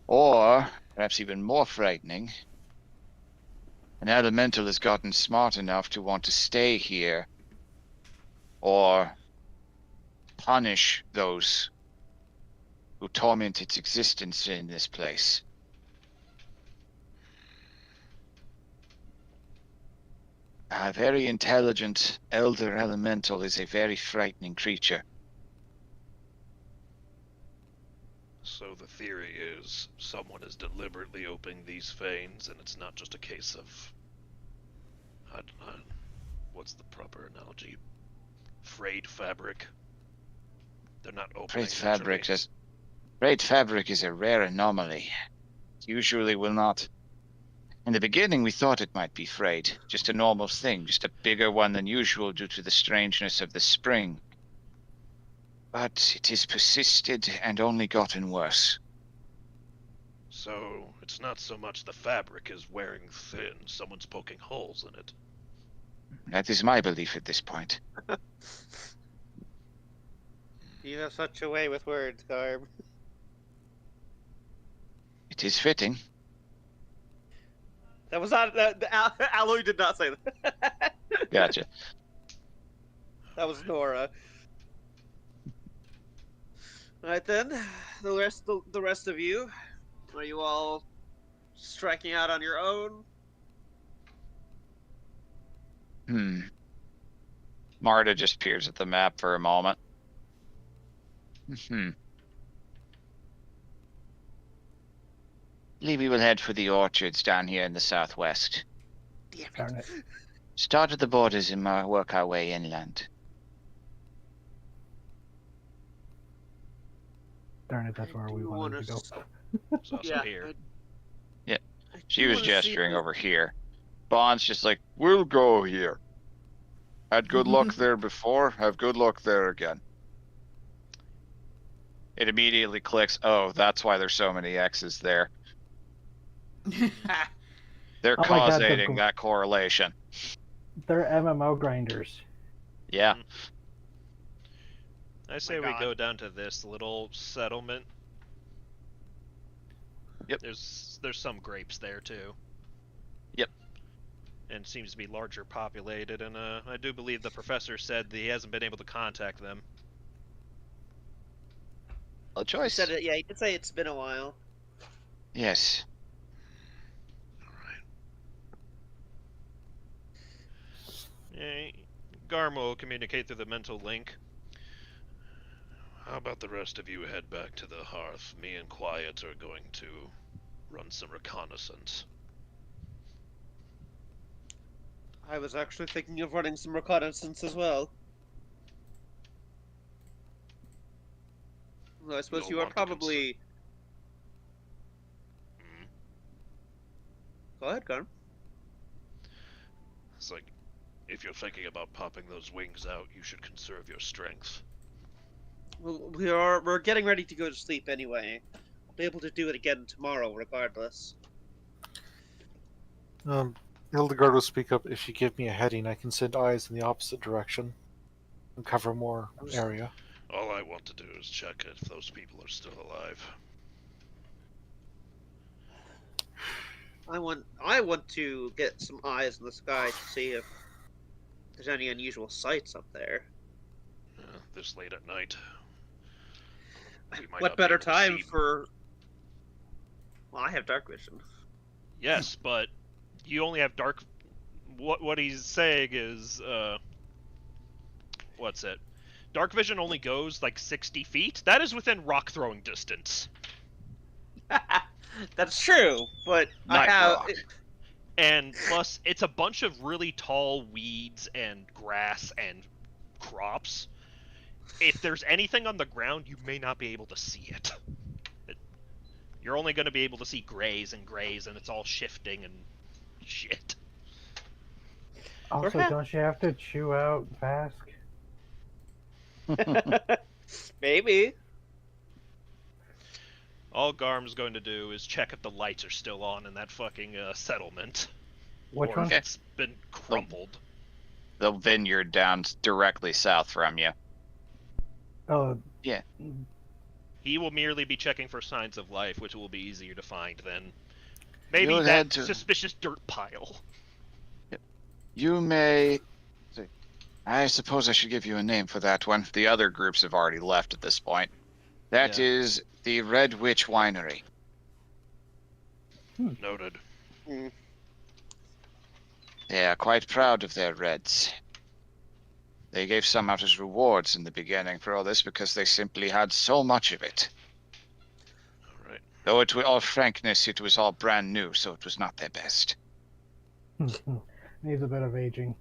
Or, perhaps even more frightening, an elemental has gotten smart enough to want to stay here or punish those who torment its existence in this place. A very intelligent elder elemental is a very frightening creature. So the theory is someone is deliberately opening these veins, and it's not just a case of what's the proper analogy? Frayed fabric. They're not opening. Frayed fabric is a rare anomaly. It usually will not. In the beginning, we thought it might be frayed, just a normal thing, just a bigger one than usual due to the strangeness of the spring. But it has persisted and only gotten worse. So it's not so much the fabric is wearing thin, someone's poking holes in it. That is my belief at this point. You have such a way with words, Garb. It is fitting. That was not. Alloy did not say that. Gotcha. That was Nora. All right then, the rest of you, are you all striking out on your own? Marta just peers at the map for a moment. Believe we will head for the orchards down here in the southwest. Damn it. Start at the borders and work our way inland. Darn it, that's where we wanted to go. It's also here. She was gesturing over here. Bond's just like, we'll go here. Had good luck there before, have good luck there again. It immediately clicks, oh, that's why there's so many X's there. They're Oh my God, causating that correlation. They're MMO grinders. Yeah. I say we go down to this little settlement. Yep. There's some grapes there too. Yep. And seems to be larger populated, and I do believe the professor said that he hasn't been able to contact them. A choice. He said it, yeah, he did say it's been a while. Yes. Yeah, Garm will communicate through the mental link. How about the rest of you head back to the hearth? Me and Quiet are going to run some reconnaissance. I was actually thinking of running some reconnaissance as well. Well, I suppose You'll you are want to probably... Hmm? Go ahead, Garm. It's like, if you're thinking about popping those wings out, you should conserve your strength. Well, we're getting ready to go to sleep anyway. I'll be able to do it again tomorrow, regardless. Hildegard will speak up. If you give me a heading, I can send eyes in the opposite direction. and cover more area. All I want to do is check if those people are still alive. I want to get some eyes in the sky to see if there's any unusual sights up there. This late at night. We might What not be better able to time see- for? Well, I have dark vision. Yes, but you only have dark. What he's saying is, what's it? Dark vision only goes like 60 feet. That is within rock throwing distance. That's true, but Night I have. rock. And plus, it's a bunch of really tall weeds and grass and crops. If there's anything on the ground, you may not be able to see it. You're only going to be able to see grays, and it's all shifting and shit. Also, Perhaps- don't you have to chew out Vask? Maybe. All Garm's going to do is check if the lights are still on in that fucking settlement. Which or one? if it's been crumpled. The vineyard down directly south from you. Oh, He will merely be checking for signs of life, which will be easier to find than maybe You'll that head to- suspicious dirt pile. You may... I suppose I should give you a name for that one. The other groups have already left at this point. That Yeah. is the Red Witch Winery. Noted. They are quite proud of their reds. They gave some out as rewards in the beginning for all this because they simply had so much of it. Alright. Though it, with all frankness, it was all brand new, so it was not their best. needs a bit of aging.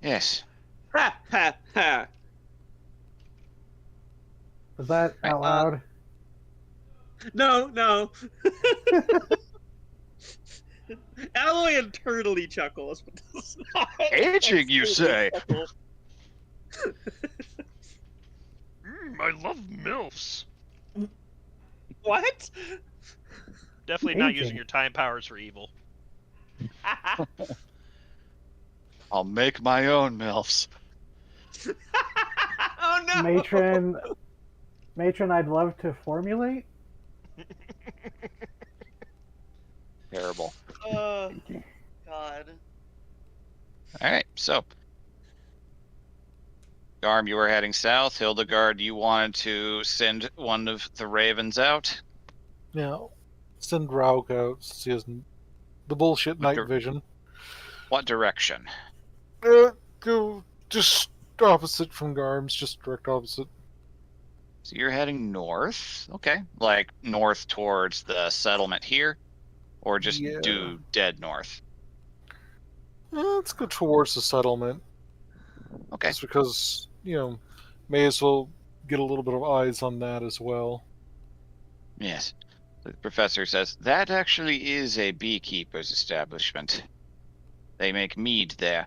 Yes. Ha ha ha. Was that out loud? No. Alloy internally chuckles. But does not Aging, you say? chuckle. I love MILFs. What? Definitely not Aging. using your time powers for evil. I'll make my own MILFs. Oh no! Matron, I'd love to formulate. Terrible. Oh, God. Alright, so. Garm, you were heading south. Hildegard, you wanted to send one of the ravens out. Now, send Rauk out so he hasn't the bullshit night vision. What direction? Go just opposite from Garm's, just direct opposite. So you're heading north. Okay. Like north towards the settlement here? Or just Yeah. due dead north? Let's go towards the settlement. Okay. Just because, may as well get a little bit of eyes on that as well. Yes. The professor says, that actually is a beekeeper's establishment. They make mead there.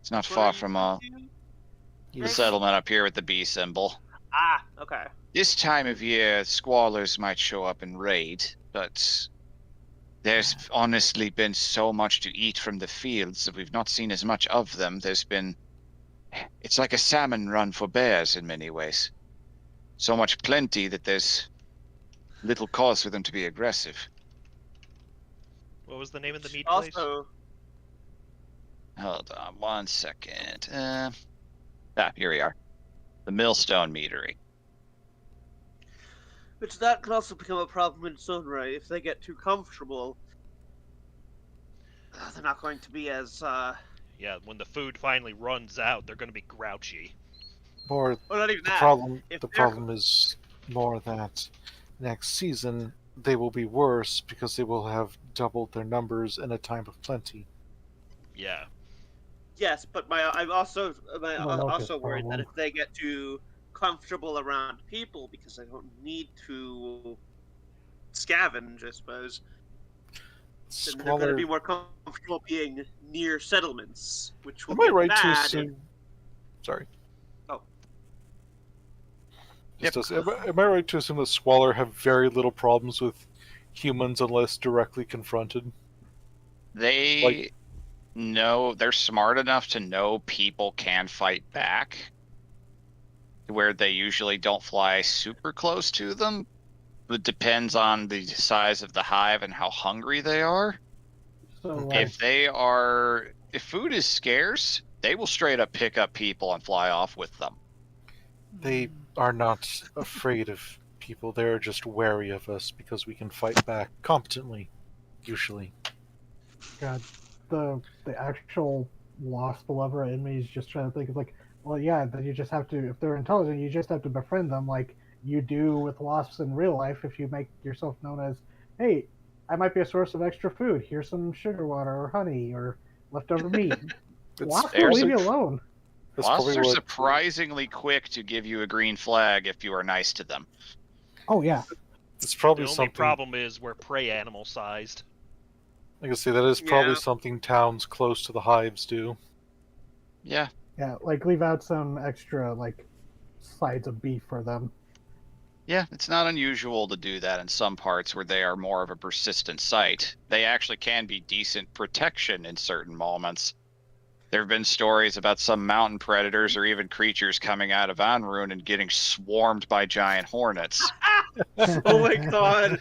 It's not far from the settlement up here with the bee symbol. Ah, okay. This time of year, squallers might show up and raid, but there's honestly been so much to eat from the fields that we've not seen as much of them. It's like a salmon run for bears in many ways. So much plenty that there's little cause for them to be aggressive. What was the name of the meat place? Also, Hold on 1 second. Here we are. The Millstone Meadery. which that could also become a problem in its own right if they get too comfortable. They're not going to be as. Yeah, when the food finally runs out, they're going to be grouchy. Or Well, not even the that. problem If the they're- problem is more that next season they will be worse because they will have doubled their numbers in a time of plenty. Yeah. Yes, but I'm also locust worried that problem. if they get too comfortable around people because they don't need to scavenge, I suppose, then they're going to Squalor, be more comfortable being near settlements, which will am I be right to bad. assume? Sorry. Oh. Yep. Am I right to assume that Squalor have very little problems with humans unless directly confronted? They Like- know they're smart enough to know people can fight back, where they usually don't fly super close to them. It depends on the size of the hive and how hungry they are. So like, If food is scarce, they will straight up pick up people and fly off with them. They are not afraid of people. They're just wary of us because we can fight back competently, usually. God, the actual wasp lover in me is just trying to think of like, well, yeah, then you just have to, if they're intelligent, you just have to befriend them like you do with wasps in real life. If you make yourself known as, hey, I might be a source of extra food. Here's some sugar water or honey or leftover meat. Wasps will leave you alone. Wasps are surprisingly quick to give you a green flag if you are nice to them. Oh yeah. It's probably the only something. problem is we're prey animal sized. Like I say, that is probably Yeah. something towns close to the hives do. Yeah. Yeah, like leave out some extra like sides of beef for them. Yeah, it's not unusual to do that in some parts where they are more of a persistent site. They actually can be decent protection in certain moments. There have been stories about some mountain predators or even creatures coming out of Anrun and getting swarmed by giant hornets. Oh my god.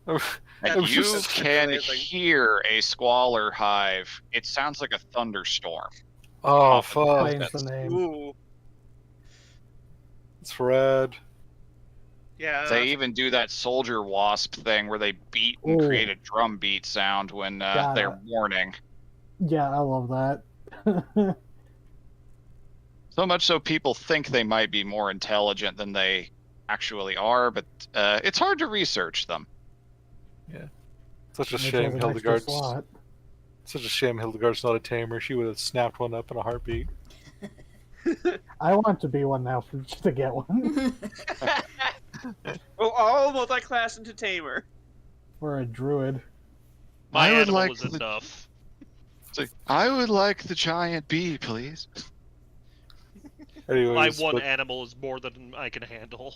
And That's you just can amazing. hear a squalor hive. It sounds like a thunderstorm. Oh, Off in the fuck. Explains the distance. name. Ooh. It's rad. Yeah. They even do that soldier wasp thing where they beat and Ooh. create a drum beat sound when Got they're it. warning. Yeah, I love that. So much so people think they might be more intelligent than they actually are, but it's hard to research them. Such a Which has shame an extra Hildegard's. slot. Such a shame Hildegard's not a tamer. She would have snapped one up in a heartbeat. I want to be one now for, just to get one Oh, all multi-class into tamer. for a druid. My I would animal like was the- enough. It's like, I would like the giant bee, please. Anyways, My one but, animal is more than I can handle.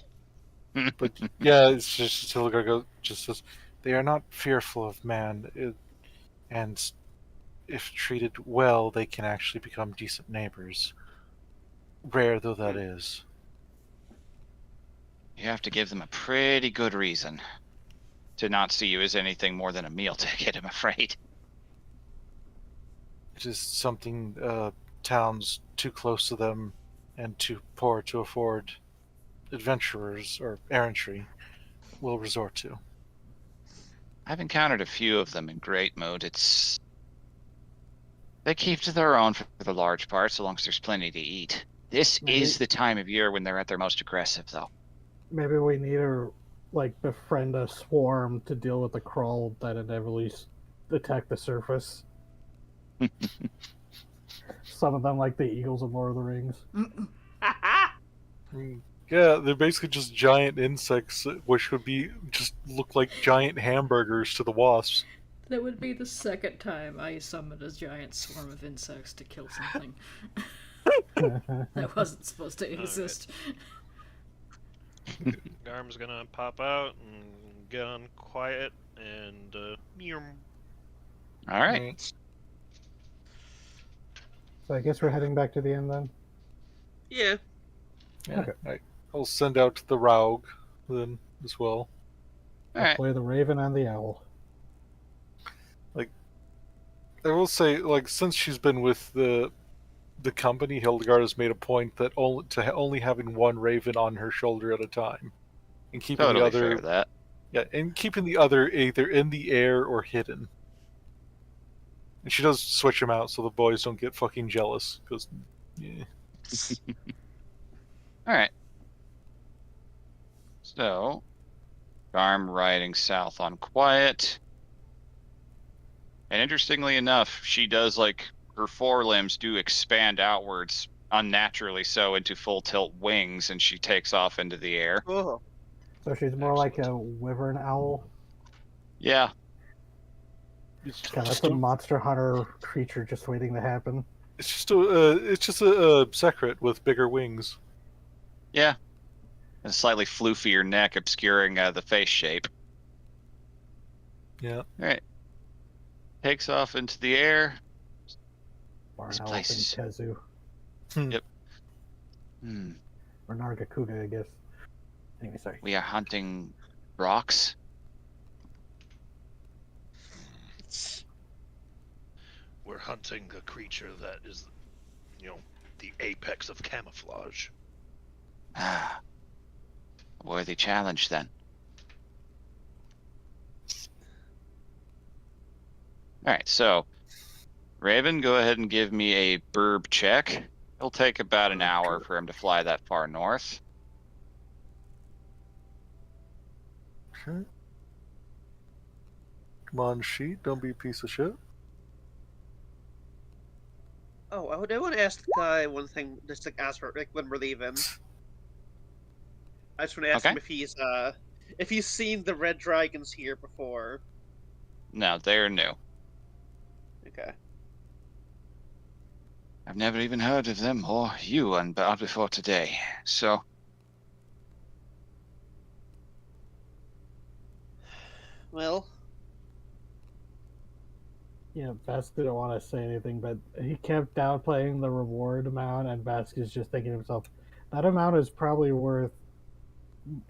but yeah, it's just Hildegard just says they are not fearful of man, and if treated well, they can actually become decent neighbors. Rare though that is. You have to give them a pretty good reason to not see you as anything more than a meal ticket, I'm afraid. It is something towns too close to them and too poor to afford adventurers or errantry will resort to. I've encountered a few of them in Great Mood. They keep to their own for the large part, so long as there's plenty to eat. This Maybe- is the time of year when they're at their most aggressive, though. Maybe we need to like befriend a swarm to deal with the crawl that inevitably attack the surface. Some of them like the eagles of Lord of the Rings. Yeah, they're basically just giant insects, which would be just look like giant hamburgers to the wasps. That would be the second time I summoned a giant swarm of insects to kill something that wasn't supposed to exist. Garm's gonna pop out and get on quiet and meow. All right. So I guess we're heading back to the inn then. Yeah. Yeah, Okay. I'll send out the Raug then as well. All right. Play the raven and the owl. I will say, like, since she's been with the company, Hildegard has made a point that only having one raven on her shoulder at a time, and keeping Totally the other fair, that. and keeping the other either in the air or hidden. And she does switch them out so the boys don't get fucking jealous, because yeah. All right. So, Garm riding south on quiet. And interestingly enough, she does like her forelimbs do expand outwards, unnaturally so, into full tilt wings, and she takes off into the air. Oh. So she's more like a wyvern owl. Yeah. God, that's a monster hunter creature just waiting to happen. It's just a secret with bigger wings. Yeah. A slightly floofier neck obscuring the face shape. Yeah. All right. Takes off into the air. Barn This Elf place and is... Tezu. Yep. Hmm. Or Nargacuga, I guess. Anyway, sorry. We are hunting rocks. We're hunting a creature that is, the apex of camouflage. Ah, a worthy challenge then. All right, so Raven, go ahead and give me a burb check. It'll take about an hour for him to fly that far north. Okay. Come on, sheet. Don't be a piece of shit. Oh, I want to ask the guy one thing, just like ask for when we're leaving. I just want to ask Okay. him if he's seen the red dragons here before. No, they're new. Okay. I've never even heard of them or you unbound before today. So, Well, Yeah, Vask didn't want to say anything, but he kept downplaying the reward amount, and Vask is just thinking to himself, that amount is probably worth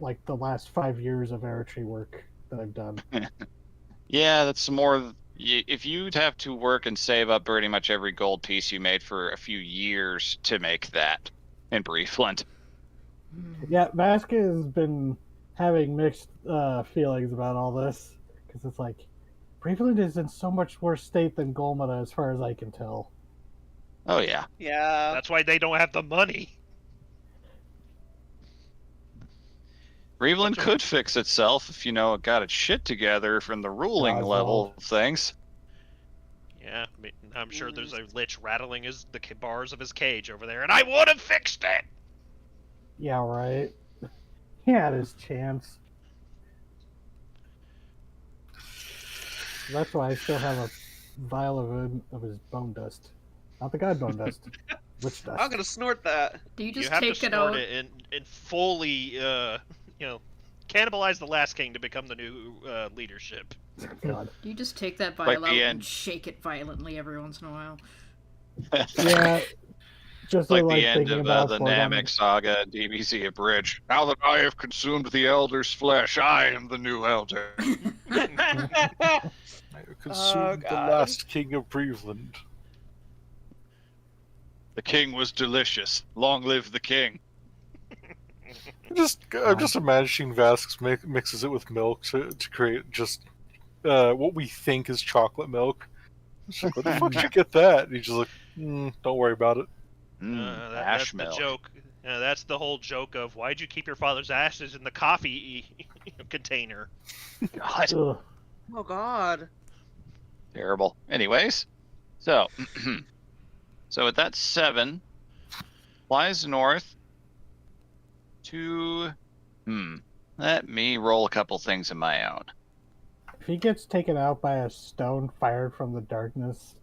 like the last 5 years of Eritrea work that I've done. yeah, that's more. If you'd have to work and save up pretty much every gold piece you made for a few years to make that in Briefland. Yeah, Vask has been having mixed feelings about all this, because it's like, Breveland is in so much worse state than Golmada, as far as I can tell. Oh, yeah. yeah. That's why they don't have the money. Briefland Bunch of- could fix itself if, it got its shit together from the ruling Oswald. level of things. Yeah, I'm sure there's a lich rattling the bars of his cage over there, and I would have fixed it! Yeah, right. He had his chance. That's why I still have a vial of his bone dust. Not the god bone dust. Witch dust. I'm gonna snort that. Do you You just have to take it snort out? it and fully, cannibalize the last king to become the new leadership. God. Do you just take that Like vial the out end. and shake it violently every once in a while? Yeah, just Like like the end thinking of about the foregone- Namek saga, DBZ Abridged. Now that I have consumed the Elder's flesh, I am the new Elder. I consumed the God. last king of Breveland. The king was delicious. Long live the king. I'm just imagining Vask mixes it with milk to create just what we think is chocolate milk. It's like, where the fuck did you get that? And he's just like, don't worry about it. That's Ash the milk. joke. That's the whole joke of why'd you keep your father's ashes in the coffee container? God, Ugh. Oh God. terrible. Anyways, so so with that 7, flies north to let me roll a couple things of my own. If he gets taken out by a stone fired from the darkness,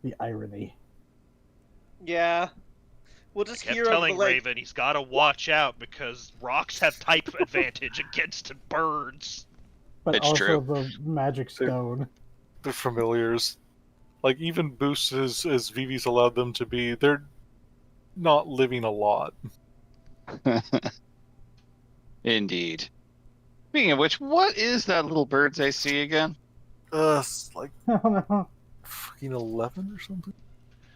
the irony. Yeah. We'll just Kept hear telling of the, Raven he's got to watch out because rocks have type advantage against birds. But It's also true. the magic stone. They're familiars. Like, even boosts as Vivi's allowed them to be, they're not living a lot. Indeed. Speaking of which, what is that little bird's AC again? It's like Oh no. fucking 11 or something.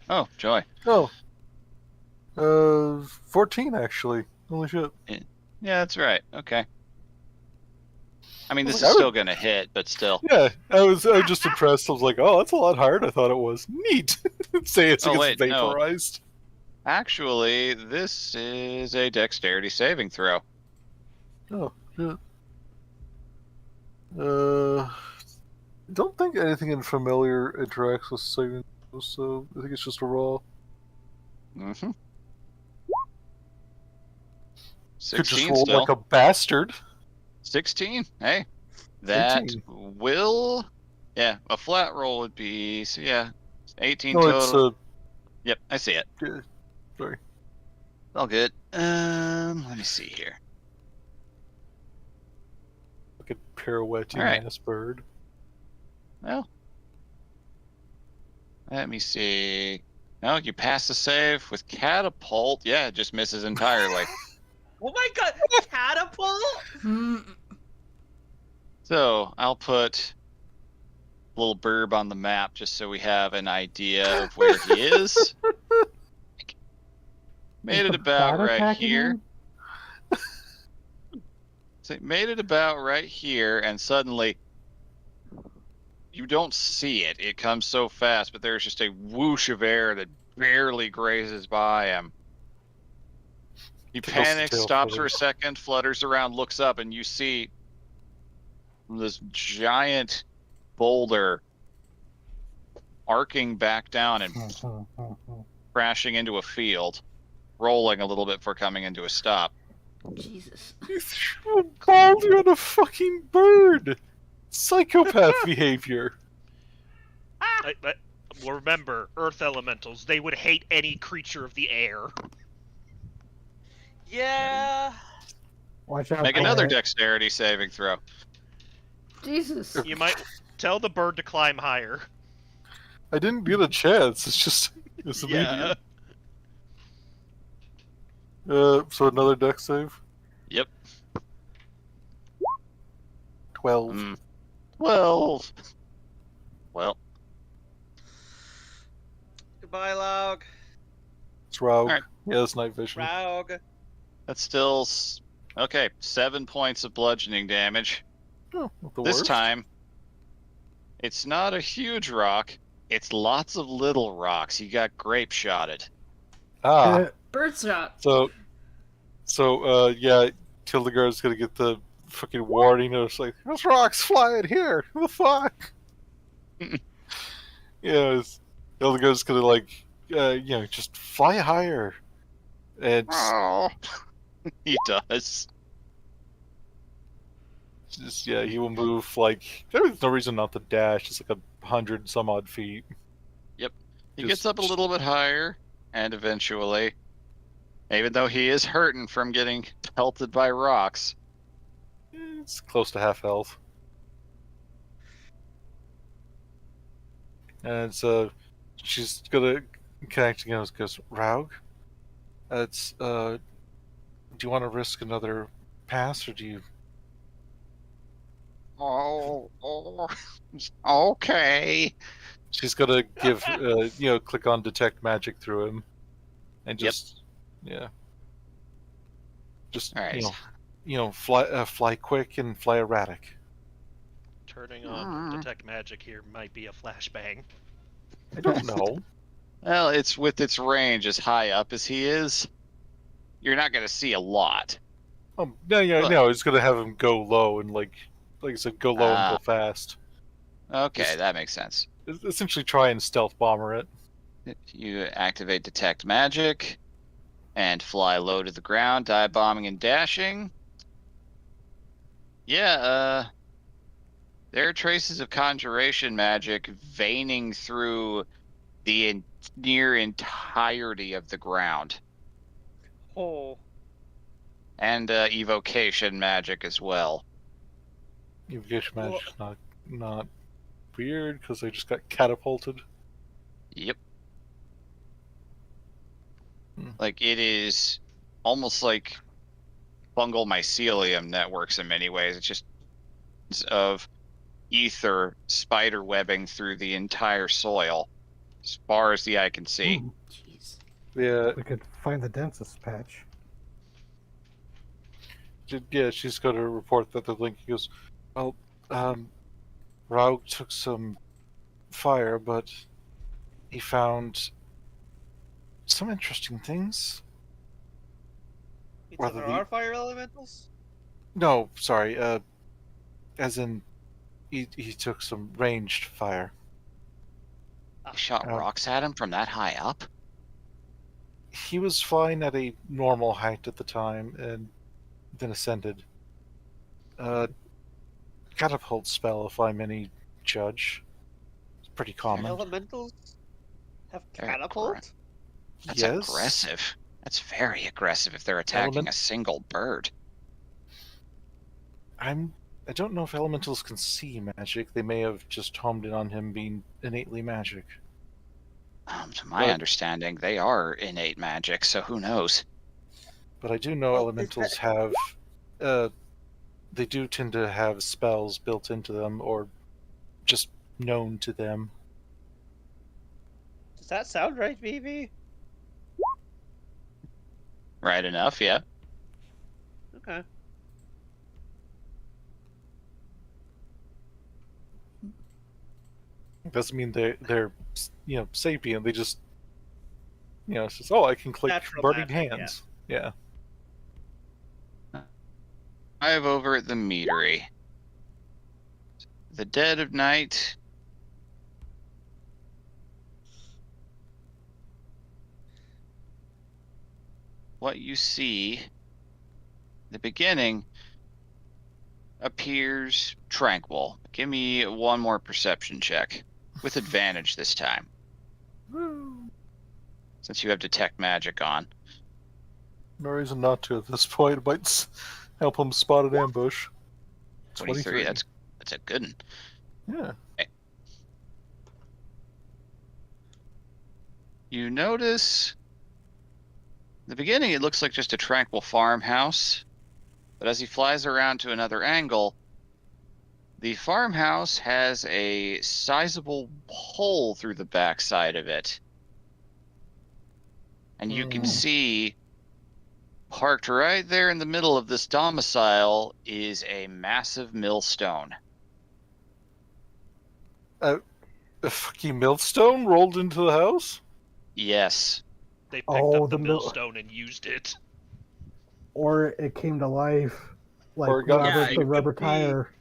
Oh, joy. Oh. 14 actually. Holy shit. Yeah, that's right. Okay. I mean, this I is would- still going to hit, but still. Yeah, I was just impressed. I was like, oh, that's a lot harder I thought it was. Neat. Say it's Oh, gets wait, no. vaporized. Actually, this is a dexterity saving throw. Oh, shit. I don't think anything in familiar interacts with saving throws, so I think it's just a roll. Mm-hmm. Could just 16 roll still. like a bastard. 16? Hey. That 18. will... Yeah, a flat roll would be... So yeah, 18 No, total. it's Yep, I see it. sorry. All good. Let me see here. Like a pirouetting All right. ass bird. Well, Let me see. No, you pass the save with catapult. Yeah, it just misses entirely. Oh my god, catapult? Mm, So I'll put a little burb on the map just so we have an idea of where he is. Made it the about bat right attacking here. him? So it made it about right here, and suddenly you don't see it. It comes so fast, but there's just a whoosh of air that barely grazes by him. He Tickles the panics, tail stops feather. for a second, flutters around, looks up, and you see this giant boulder arcing back down and crashing into a field, rolling a little bit before coming into a stop. Jesus. You threw a boulder at a fucking bird! Psychopath behavior. Well, remember, earth elementals, they would hate any creature of the air. Yeah. Watch out. Make another Quiet. dexterity saving throw. Jesus. You might tell the bird to climb higher. I didn't get a chance. It's Yeah. immediate. So another dex save. Yep. 12. 12. Well, Goodbye, Laug. It's Rogue. Alright. Yeah, it's night vision. Raug. that's still okay. 7 points of bludgeoning damage. Oh, not the This worst. time, it's not a huge rock. It's lots of little rocks. He got grape shotted. Ah, Bird shot. yeah, Kildegar's gonna get the fucking warning. It's like, there's rocks flying here. What the fuck? Yeah, Kildegar's gonna just fly higher. And Oh, he does. he will move like there's no reason not to dash. It's like 100 some odd feet. He gets up a little bit higher, and eventually, even though he is hurting from getting pelted by rocks, It's close to half health. And so she's gonna connect again. Goes, Raug, it's do you want to risk another pass, or do you? oh, okay. She's gonna give click on detect magic through him, and just All right. fly quick and fly erratic. Turning on detect magic here might be a flashbang. I don't know. Well, it's with its range as high up as he is, you're not going to see a lot. No. It's gonna have him go low and like I said, go low and go fast. Okay, Just- that makes sense. Essentially, try and stealth bomber it. You activate detect magic and fly low to the ground, dive bombing and dashing. Yeah, there are traces of conjuration magic veining through the near entirety of the ground, Oh. and evocation magic as well. Evocation magic's not weird because they just got catapulted. Yep. Hmm. Like it is almost like fungal mycelium networks in many ways. It's just of ether spider webbing through the entire soil as far as the eye can see. Ooh, Jeez. Yeah, we could find the densest patch. she's going to report that the link goes, well, Raug took some fire, but he found some interesting things. You Whether there the- are fire elementals? No, sorry, as in, he took some ranged fire. He shot rocks at him from that high up. He was flying at a normal height at the time, and then ascended. Catapult spell, if I'm any judge. It's pretty common. Elementals have They're catapult? That's Yes. aggressive. That's very aggressive if they're attacking a single bird. I don't know if elementals can see magic. They may have just homed in on him being innately magic. To my But- understanding, they are innate magic, so who knows? But I do know Well, is elementals that- have, they do tend to have spells built into them, or just known to them. Does that sound right, BB? Right enough, yeah. Okay. Doesn't mean they're sapient. They just it's just, oh, I can click Natural burning magic, yeah. hands. Yeah. I have over at the meadery. The dead of night. What you see, the beginning appears tranquil. Give me one more perception check with advantage this time, since you have detect magic on. No reason not to at this point. It might help him spot an ambush. 23. That's a good one. Yeah. You notice in the beginning it looks like just a tranquil farmhouse, but as he flies around to another angle, the farmhouse has a sizable hole through the backside of it. And you can see parked right there in the middle of this domicile is a massive millstone. A fucking millstone rolled into the house? Yes. They picked Oh, up the the mill- millstone and used it. Or it came to life, like Or it got- Robert Yeah, the it rubber could be- tire.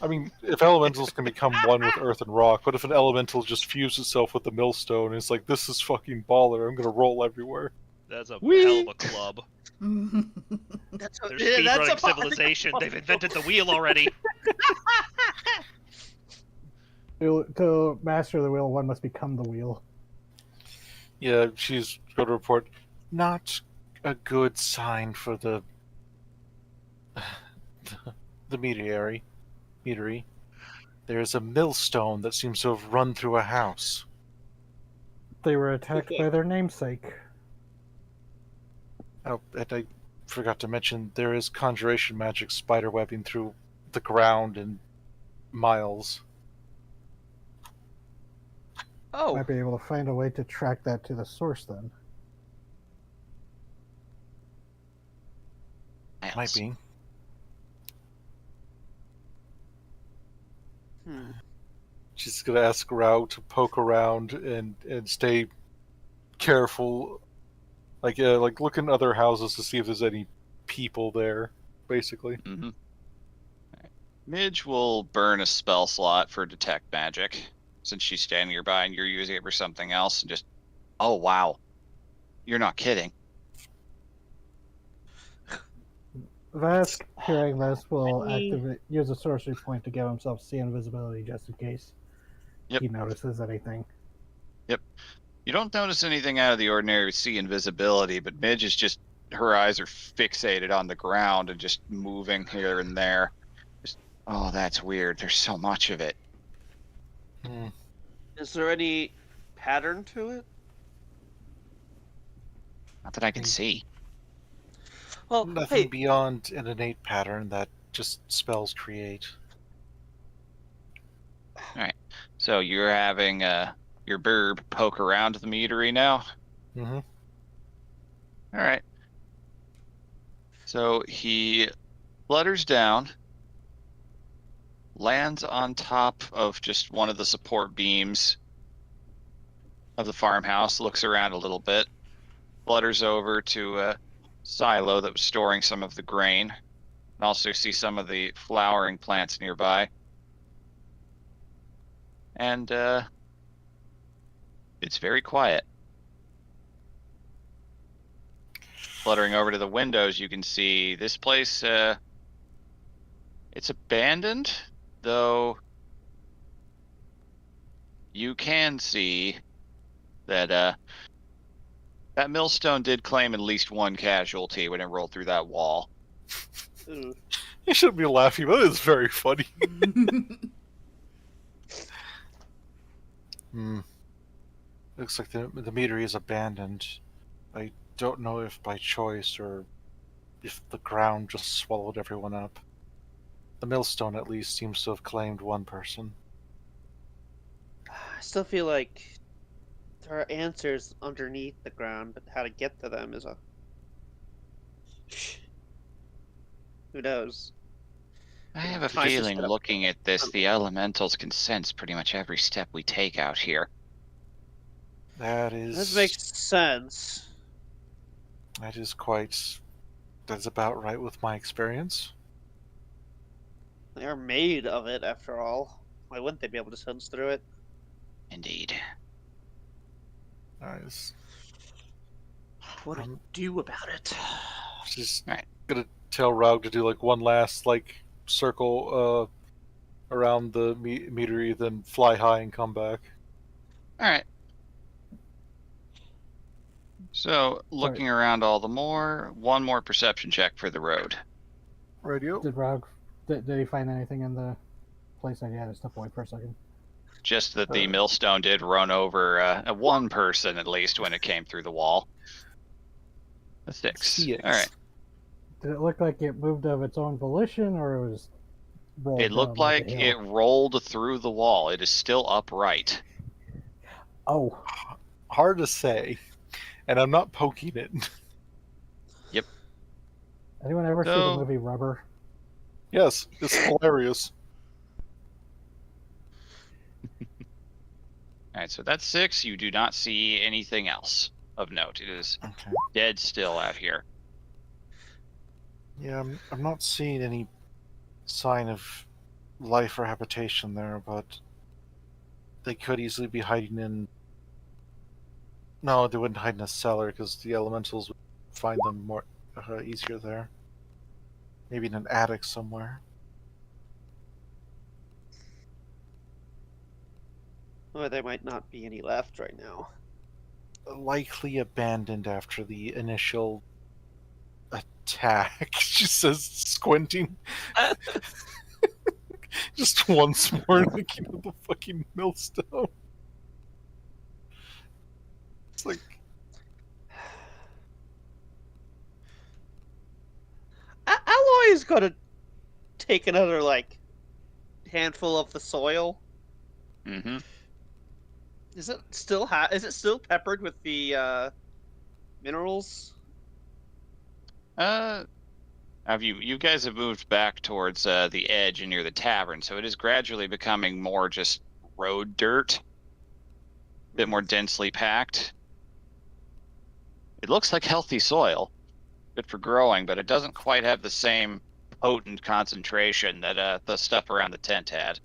I mean, if elementals can become one with earth and rock, what if an elemental just fused itself with the millstone and it's like, this is fucking baller, I'm gonna roll everywhere? That's a Whee! hell of a club. That's They're that's speedrunning civilization. They've invented the wheel already. To master the wheel, one must become the wheel. Yeah, she's going to report, not a good sign for the meadery. There's a millstone that seems to have run through a house. They were attacked by their namesake. Oh, and I forgot to mention, there is conjuration magic spiderwebbing through the ground and miles. Oh, Might be able to find a way to track that to the source then. Might be. She's gonna ask Rao to poke around and stay careful, like look in other houses to see if there's any people there, basically. Mm-hmm. Right. Midge will burn a spell slot for detect magic, since she's standing nearby and you're using it for something else, and just, oh wow, you're not kidding. Vask, hearing this, will I- use a sorcery point to give himself see invisibility just in case Yep. he notices anything. You don't notice anything out of the ordinary with see invisibility, but Midge is just, her eyes are fixated on the ground and just moving here and there. Just, oh, that's weird. There's so much of it. is there any pattern to it? Not that I can see. Well, Nothing hey, beyond an innate pattern that just spells create. So you're having your burb poke around the meadery now? Mm-hmm. All right. So he flutters down, lands on top of just one of the support beams of the farmhouse, looks around a little bit, flutters over to a silo that was storing some of the grain, and also see some of the flowering plants nearby. And it's very quiet. Fluttering over to the windows, you can see this place, it's abandoned, though you can see that that millstone did claim at least one casualty when it rolled through that wall. ooh, You shouldn't be laughing, but it's very funny. Looks like the meadery is abandoned. I don't know if by choice or if the ground just swallowed everyone up. The millstone, at least, seems to have claimed one person. I still feel like there are answers underneath the ground, but how to get to them is a. Who knows? I have a Tries to feeling set up- looking at this, the elementals can sense pretty much every step we take out here. That This makes sense. that is quite. That's about right with my experience. They are made of it, after all. Why wouldn't they be able to sense through it? Indeed. Nice. What do we do about it? Just Right. gonna tell Raug to do like one last circle around the meadery, then fly high and come back. All right. So, looking around all the more, one more perception check for the road. Radio. Did Rog, did he find anything in the place that he had to step away for a second? Just that the millstone did run over one person at least when it came through the wall. A 6. Yes. All right. Did it look like it moved of its own volition, or it was rolled It looked down like like a it hill? rolled through the wall. It is still upright. Oh, Hard to say, and I'm not poking it. anyone ever see the So- movie Rubber? Yes, it's hilarious. All right, so that's 6. You do not see anything else of note. It is Okay. dead still out here. Yeah, I'm not seeing any sign of life or habitation there, but they could easily be hiding in. No, they wouldn't hide in a cellar because the elementals would find them more easier there. Maybe in an attic somewhere. Or there might not be any left right now. Likely abandoned after the initial attack. She says, squinting. Just once more looking at the fucking millstone. It's like, Alloy is gonna take another handful of the soil. Mm-hmm. Is it still peppered with the minerals? You guys have moved back towards the edge and near the tavern, so it is gradually becoming more just road dirt, a bit more densely packed. It looks like healthy soil, good for growing, but it doesn't quite have the same potent concentration that the stuff around the tent had.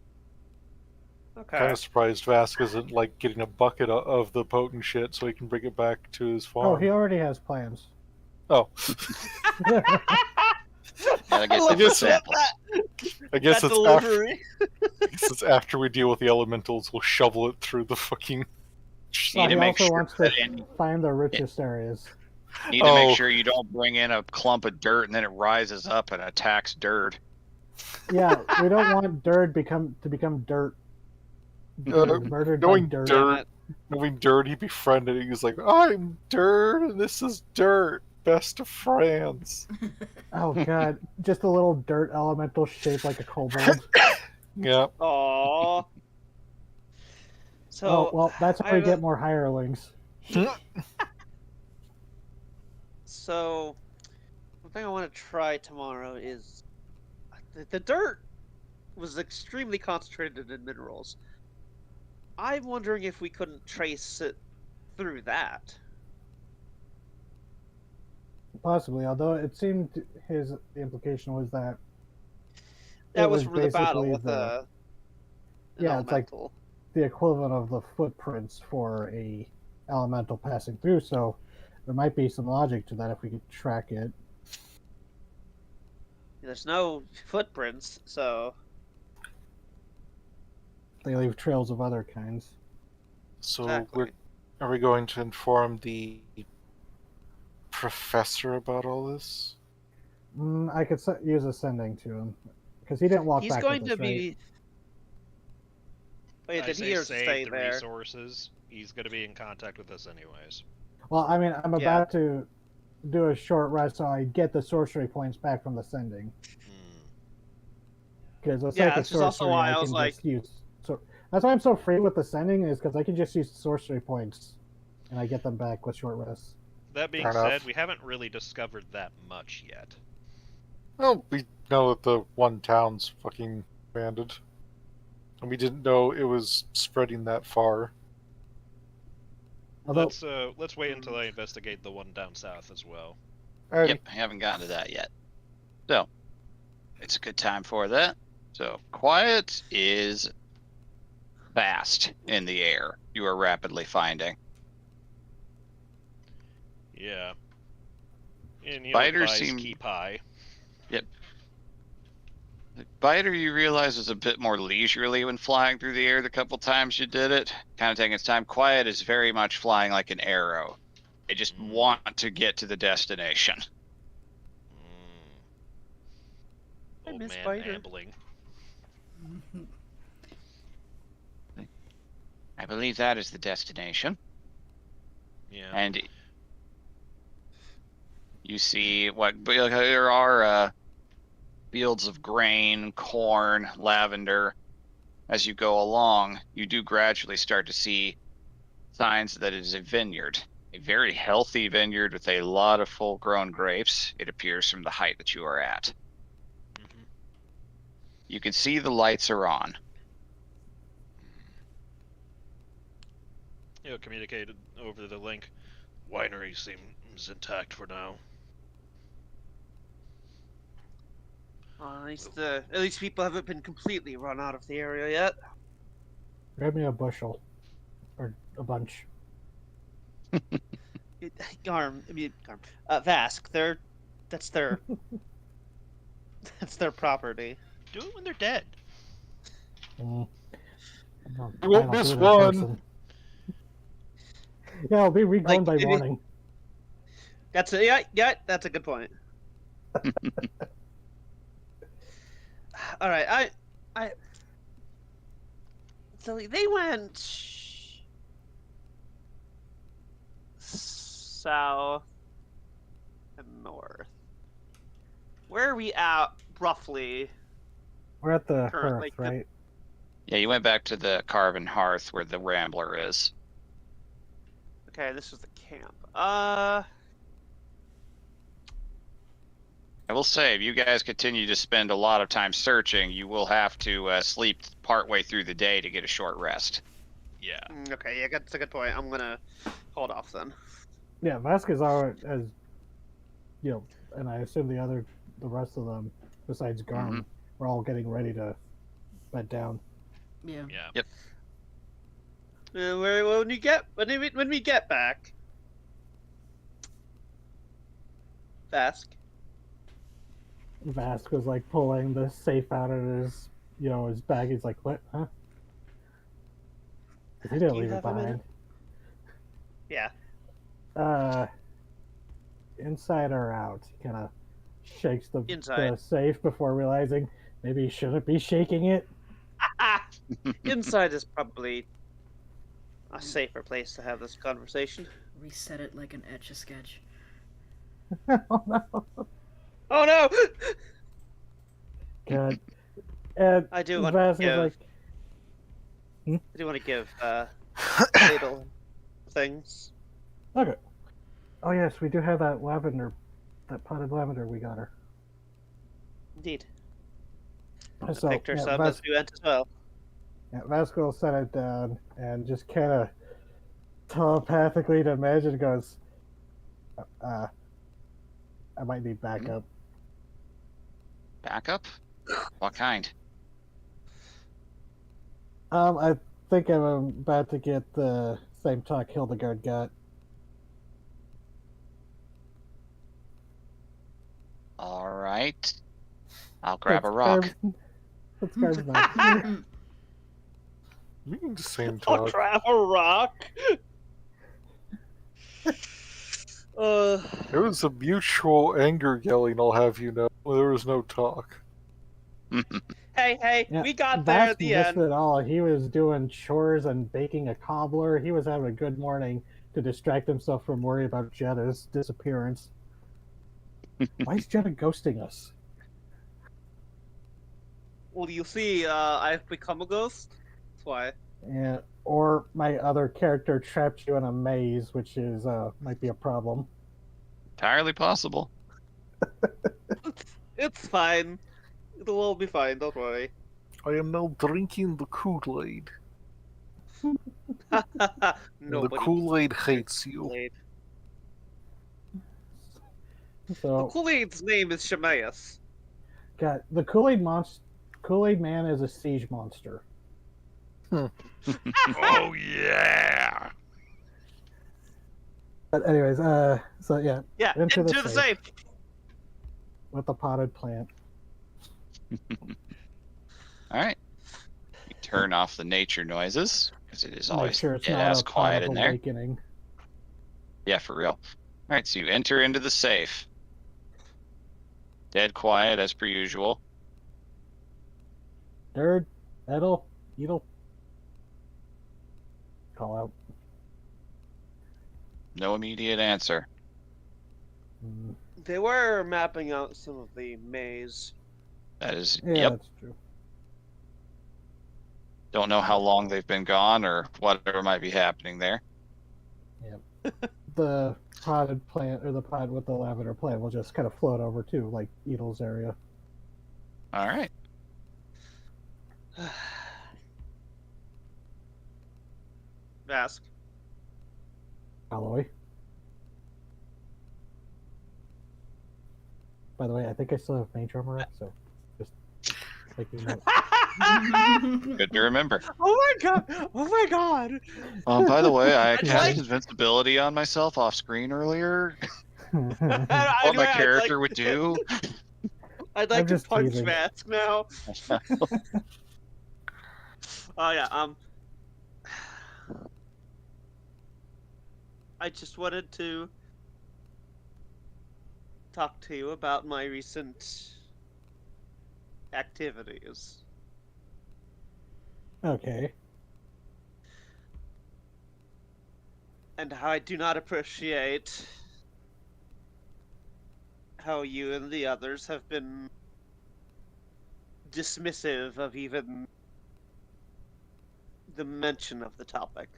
Okay. kind of surprised Vask isn't getting a bucket of the potent shit so he can bring it back to his farm. Oh, he already has plans. Oh. Yeah, I guess love it's that- samples. I guess that it's after, delivery. I guess it's after we deal with the elementals, we'll shovel it through the fucking. Need to he make also sure wants that to find the richest areas. Need to make sure you don't bring in a clump of dirt and then it rises up and attacks dirt. Yeah, we don't want dirt to become dirt. Murdered by knowing dirt. dirt. Knowing Dirt, he befriended it. He's like, I'm Dirt, and this is Dirt. Best of friends. Oh god, just a little dirt elemental shaped like a kobold. Yeah. Aww. So Oh well, that's how I we have a- get more hirelings. So, one thing I want to try tomorrow is the dirt was extremely concentrated in minerals. I'm wondering if we couldn't trace it through that. Possibly, although it seemed the implication was that That It was was from the battle basically with the- an Yeah, it's like- elemental. the equivalent of the footprints for a elemental passing through, so there might be some logic to that if we could track it. There's no footprints, so They leave trails of other kinds. So exactly. are we going to inform the professor about all this? I could use a sending to him because he didn't walk He's back going with to us, right? be. Wait, I did he say or save stay the there? resources. He's going to be in contact with us anyways. Well, I mean, I'm Yeah. about to do a short rest so I get the sorcery points back from the sending. Hmm. Because the Yeah, psychic this is also sorcery why I I was can like- just use. So that's why I'm so free with the sending, is because I can just use sorcery points, and I get them back with short rests. That being Fair said, enough. we haven't really discovered that much yet. Well, we know that the one town's fucking abandoned. And we didn't know it was spreading that far. Although, Let's wait until I investigate the one down south as well. Alrighty. Yep, I haven't gotten to that yet. So, it's a good time for that. So, quiet is fast in the air. You are rapidly finding. Yeah. And he'll Spider advise seem- keep high. The Biter, you realize, is a bit more leisurely when flying through the air the couple times you did it. Kind of taking its time. Quiet is very much flying like an arrow. They just want to get to the destination. I Old miss man Spider. ambling. I believe that is the destination. Yeah. And you see there are fields of grain, corn, lavender. As you go along, you do gradually start to see signs that it is a vineyard. A very healthy vineyard with a lot of full-grown grapes, it appears from the height that you are at. Mhm. You can see the lights are on. He'll communicate over the link. Winery seems intact for now. At least people haven't been completely run out of the area yet. grab me a bushel. Or a bunch. Garm. Vask. That's their property. Do it when they're dead. Mm. Well, You won't I'll miss do it in one. person. Yeah, it'll be regrown Like, by maybe- morning. That's that's a good point. All right, so they went south and north. Where are we at roughly? We're at the Currently, hearth, right? Yeah, you went back to the carven hearth where the Rambler is. Okay, this is the camp. I will say, if you guys continue to spend a lot of time searching, you will have to sleep partway through the day to get a short rest. Yeah. Okay, yeah, that's a good point. I'm gonna hold off then. Yeah, Vasquez are as and I assume the rest of them, besides Garm, we're all getting ready to bed down. Yeah. Yeah. When we get back, Vask. Vask was like pulling the safe out of his, his bag. He's like, "What? Huh?" 'Cause he didn't Do you leave it have a minute? behind. Yeah. Inside or out? He kind of shakes the Inside. safe before realizing maybe he shouldn't be shaking it. Inside is probably a safer place to have this conversation. Reset it like an Etch-a-Sketch. Oh no! Oh no! God. And I do want Vask to is like, give fatal things. okay. Oh yes, we do have that lavender, that potted lavender we got her. Indeed. So, Picked her yeah, some as we went as well. Yeah, Vasco will set it down and just kind of telepathically to Imagine goes, I might need backup. Backup? What kind? I think I'm about to get the same talk Hildegard got. All right. I'll grab a rock. That's Garm's back. We need the same I'll talk. grab a rock. It was a mutual anger yelling, I'll have you know. There was no talk. Hey, Yeah, we got there at Vask the missed end. it all. He was doing chores and baking a cobbler. He was having a good morning to distract himself from worry about Jetta's disappearance. Why is Jetta ghosting us? Well, you see, I've become a ghost. That's why. Yeah, or my other character trapped you in a maze, which is might be a problem. Entirely possible. It's fine. It'll all be fine. Don't worry. I am now drinking the Kool-Aid. And the Nobody. Kool-Aid hates you. Kool-Aid. The So, Kool-Aid's name is Shemaeus. God, the Kool-Aid Man is a siege monster. Oh yeah. But anyways, so yeah, Yeah, into into the the safe. safe. With the potted plant. All right. You turn off the nature noises because it is Make always sure it's dead not ass a pot quiet of in there. awakening. Yeah, for real. All right, so you enter into the safe. Dead quiet as per usual. Nerd, Edel, Edel. Call out. No immediate answer. Mm, They were mapping out some of the maze. That is, yeah, yep. that's true. Don't know how long they've been gone or whatever might be happening there. The potted plant, or the pod with the lavender plant, will just kind of float over too, like Edel's area. All right. Vask. Alloy. By the way, I think I still have mage armor up, so just making note. Good to remember. Oh my god! Oh my god! By the way, I I'd cast like- invincibility on myself off screen earlier. What I'd my like- character would do. I'd like I'm to just punch teasing. Vask now. Oh yeah. I just wanted to talk to you about my recent activities. Okay. And how I do not appreciate how you and the others have been dismissive of even the mention of the topic.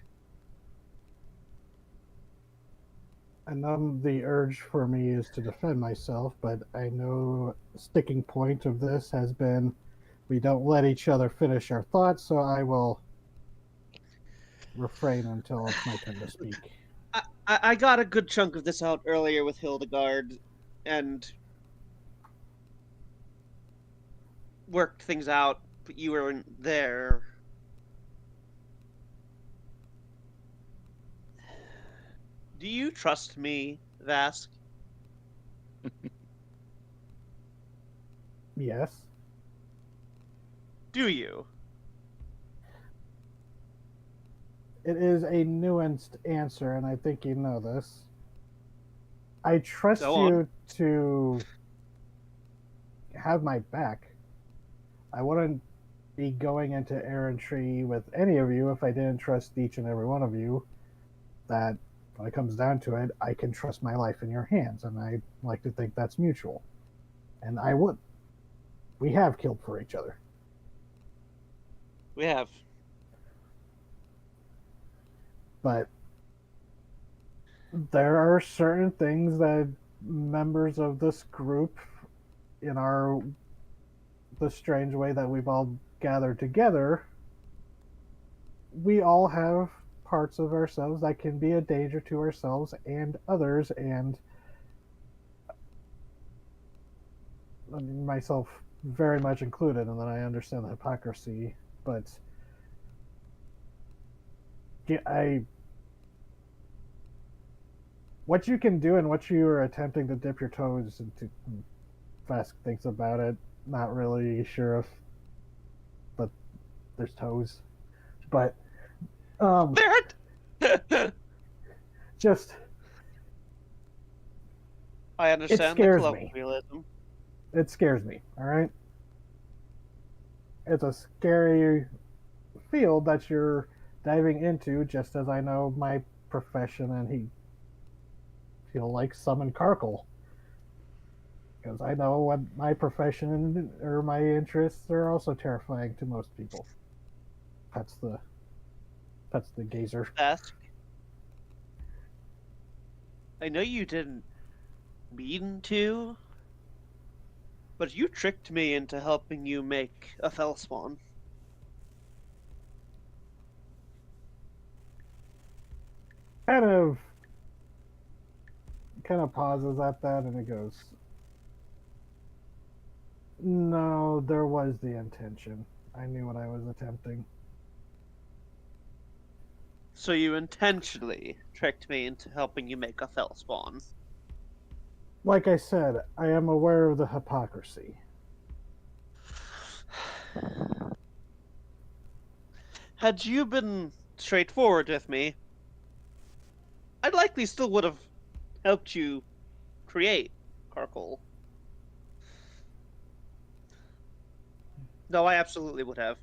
I know the urge for me is to defend myself, but I know sticking point of this has been we don't let each other finish our thoughts, so I will refrain until it's my turn to speak. I got a good chunk of this out earlier with Hildegard and worked things out, but you weren't there. Do you trust me, Vask? Yes. Do you? It is a nuanced answer, and I think you know this. I trust Go on. you to have my back. I wouldn't be going into errantry with any of you if I didn't trust each and every one of you that when it comes down to it, I can trust my life in your hands, and I like to think that's mutual. And I would. We have killed for each other. We have. But there are certain things that members of this group, in the strange way that we've all gathered together, we all have parts of ourselves that can be a danger to ourselves and others, and myself very much included, and then I understand the hypocrisy, but what you can do and what you are attempting to dip your toes into. Vask thinks about it, not really sure if, but there's toes, but just I understand the scares me. colloquialism. it scares me. All right. it's a scary field that you're diving into, just as I know my profession and he feel like summon Karkle. Because I know what my profession or my interests are also terrifying to most people. That's the gazer. Ask. I know you didn't mean to, but you tricked me into helping you make a Fellspawn. Kind of pauses at that and it goes, no, there was the intention. I knew what I was attempting. So you intentionally tricked me into helping you make a Fellspawn. Like I said, I am aware of the hypocrisy. Had you been straightforward with me, I likely still would have helped you create Karkle. No, I absolutely would have.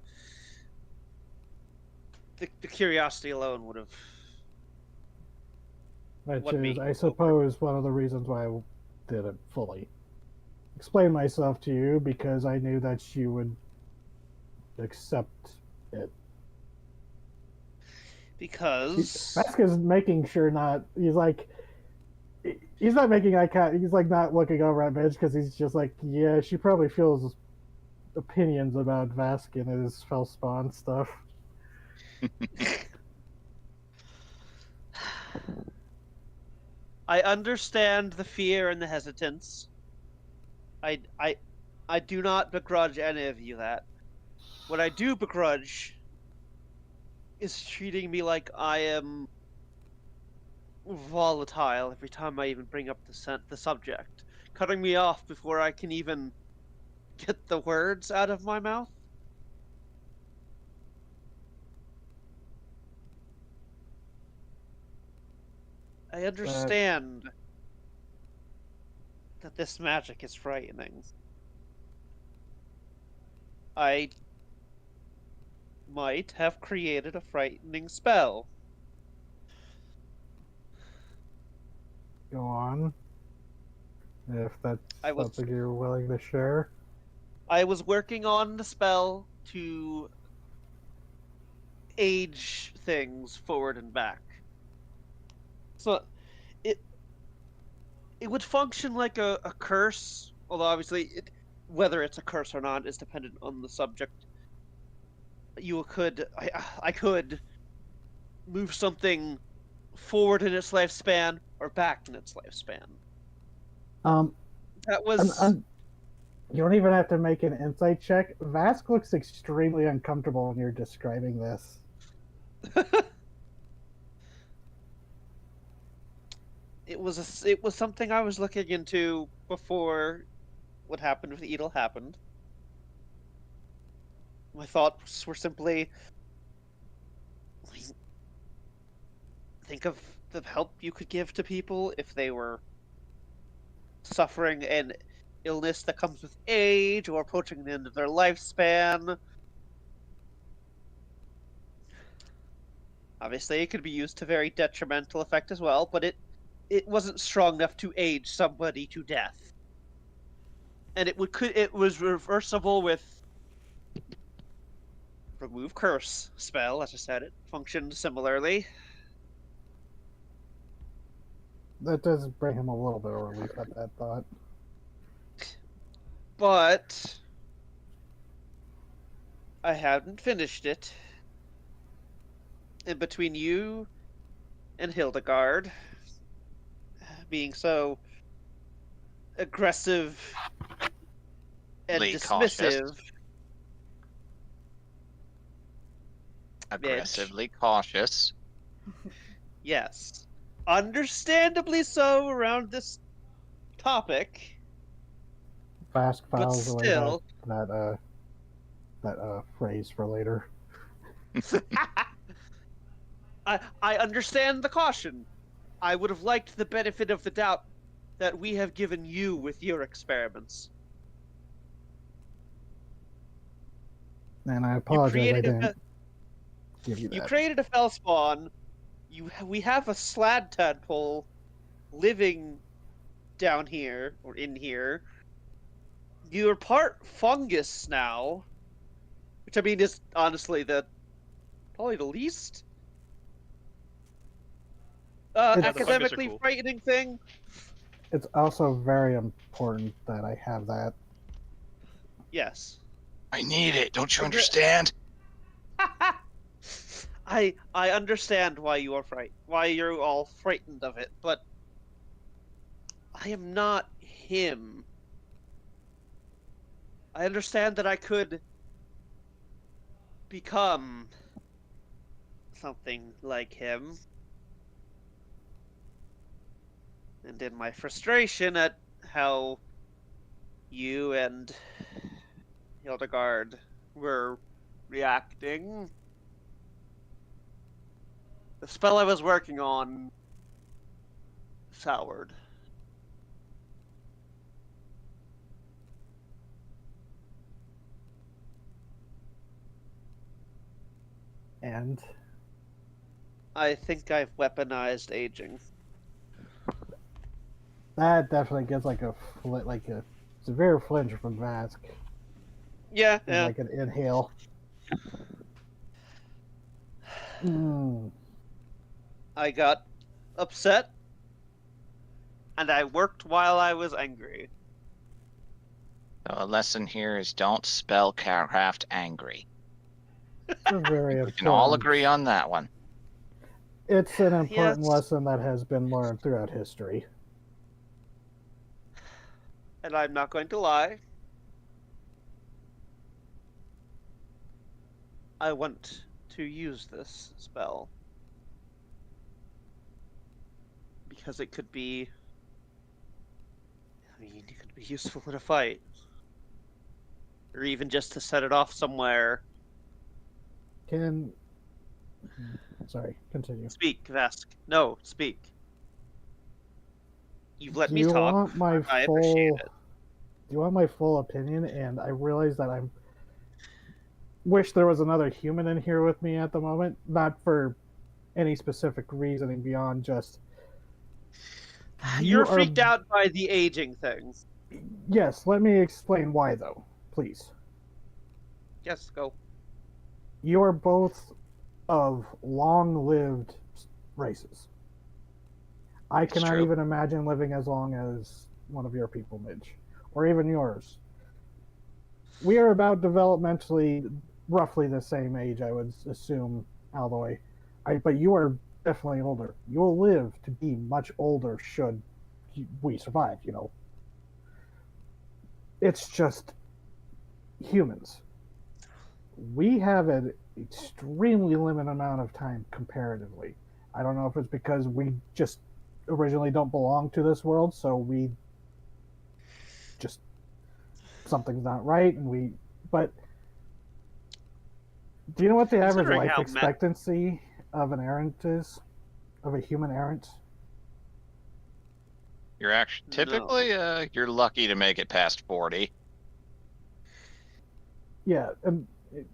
The curiosity alone would have. Which What is, made I you go for it? suppose, one of the reasons why I didn't fully explain myself to you, because I knew that you would accept it. Because Vasquez is making sure not. He's not making eye contact. He's like not looking over at Midge because he's just like, yeah, she probably feels opinions about Vasquez and his Fellspawn stuff. I understand the fear and the hesitance. I do not begrudge any of you that. What I do begrudge is treating me like I am volatile every time I even bring up the subject, cutting me off before I can even get the words out of my mouth. I understand that this magic is frightening. I might have created a frightening spell. Go on. If that's I was something you're willing to share. I was working on the spell to age things forward and back. So it would function like a curse, although obviously whether it's a curse or not is dependent on the subject. I could move something forward in its lifespan or back in its lifespan. Um, That was you don't even have to make an insight check. Vask looks extremely uncomfortable when you're describing this. it was something I was looking into before what happened with Edel happened. My thoughts were simply think of the help you could give to people if they were suffering an illness that comes with age or approaching the end of their lifespan. Obviously, it could be used to very detrimental effect as well, but it wasn't strong enough to age somebody to death. And it was reversible with remove curse spell. As I said, it functioned similarly. That does bring him a little bit of relief at that thought. But I hadn't finished it. And between you and Hildegard being so aggressive and dismissive, aggressively cautious. Yes, understandably so around this topic. Vask But files away still, that phrase for later. I understand the caution. I would have liked the benefit of the doubt that we have given you with your experiments. And I You apologize, I created a didn't give you you that. created a Fellspawn. We have a slad tadpole living down here or in here. You're part fungus now, which I mean is honestly probably the least It's- Yeah, the fungus are academically cool. frightening thing. It's also very important that I have that. Yes. I need it. Don't you The- understand? I understand why why you're all frightened of it, but I am not him. I understand that I could become something like him. And in my frustration at how you and Hildegard were reacting, the spell I was working on soured. And I think I've weaponized aging. that definitely gives like a severe flinch from Vask. Yeah, And yeah. like an inhale. Mm. I got upset, and I worked while I was angry. So a lesson here is don't spell craft angry. It's a very important. We can all agree on that one. It's an important Yes. lesson that has been learned throughout history. And I'm not going to lie. I want to use this spell. Because it could be... I mean, it could be useful in a fight. Or even just to set it off somewhere. Sorry, continue. Speak, Vask. No, speak. You've let Do me you talk. want my I full? appreciate it. Do you want my full opinion? And I realize that I wish there was another human in here with me at the moment, not for any specific reasoning beyond just You're you are. freaked out by the aging thing. Yes, let me explain why, though, please. Yes, go. You are both of long-lived races. I It's cannot true. even imagine living as long as one of your people, Midge, or even yours. We are about developmentally roughly the same age, I would assume, Alloy. But you are definitely older. You'll live to be much older should we survive, you know. It's just humans. We have an extremely limited amount of time comparatively. I don't know if it's because we just originally don't belong to this world, so we just something's not right, but do you know what the average Considering life how expectancy of an errant is? Of a human errant? You're actually No. typically you're lucky to make it past 40. Yeah, and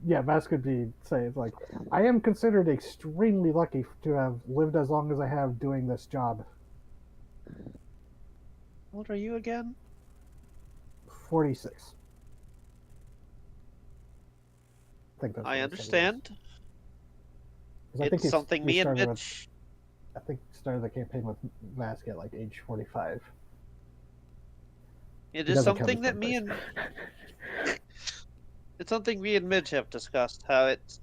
yeah, Vask could be say it's like I am considered extremely lucky to have lived as long as I have doing this job. How old are you again? 46. I think that's I what he said it understand. was. 'Cause I think It's something we me and started Mitch... I think started the campaign with Vask at like age 45. It He is doesn't count something his that me birthdays. and... It's something me and Midge have discussed, how it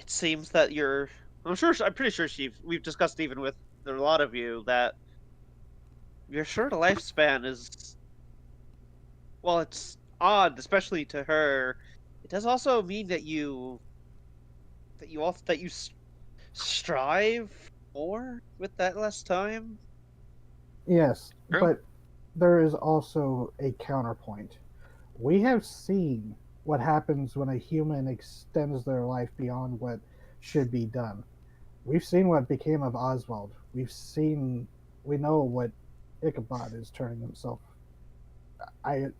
seems that you're... I'm pretty sure we've discussed even with a lot of you that your short lifespan is... Well, it's odd, especially to her. It does also mean that you strive more with that less time. Yes, True. but there is also a counterpoint. We have seen what happens when a human extends their life beyond what should be done. We've seen what became of Oswald. We know what Ichabod is turning himself.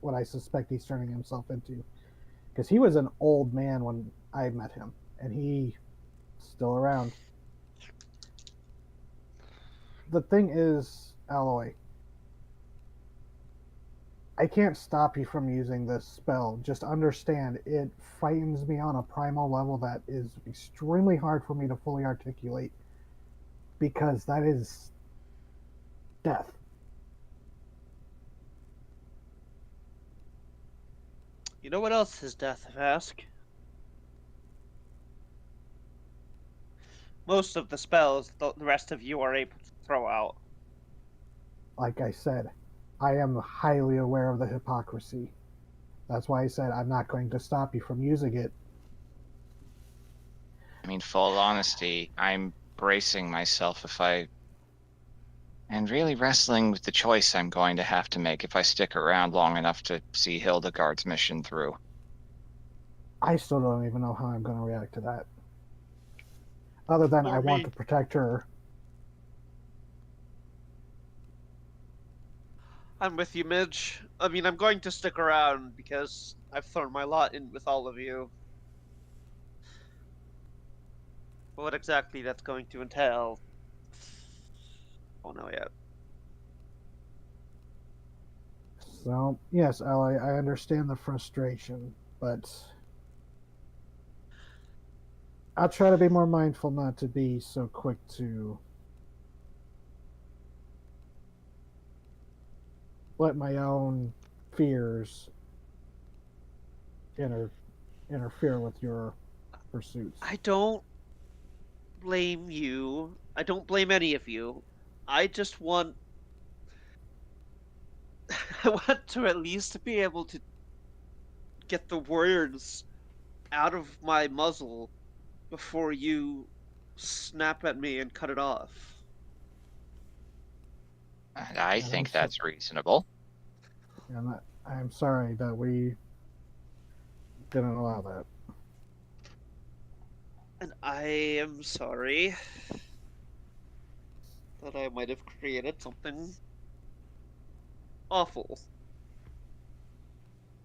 What I suspect he's turning himself into. Because he was an old man when I met him, and he's still around. The thing is, Alloy, I can't stop you from using this spell. Just understand, it frightens me on a primal level that is extremely hard for me to fully articulate, because that is death. You know what else is death, Vask? Most of the spells the rest of you are able to throw out. Like I said, I am highly aware of the hypocrisy. That's why I said I'm not going to stop you from using it. I mean, full honesty, I'm bracing myself and really wrestling with the choice I'm going to have to make if I stick around long enough to see Hildegard's mission through. I still don't even know how I'm going to react to that. Other than I want to protect her. I'm with you, Midge. I mean, I'm going to stick around because I've thrown my lot in with all of you. What exactly that's going to entail, I don't know yet. So, yes, Ally, I understand the frustration, but I'll try to be more mindful not to be so quick to let my own fears interfere with your pursuits. I don't blame you. I don't blame any of you. I just want... I want to at least be able to get the words out of my muzzle before you snap at me and cut it off. And I think that's reasonable. And I'm sorry that we didn't allow that. And I am sorry that I might have created something awful.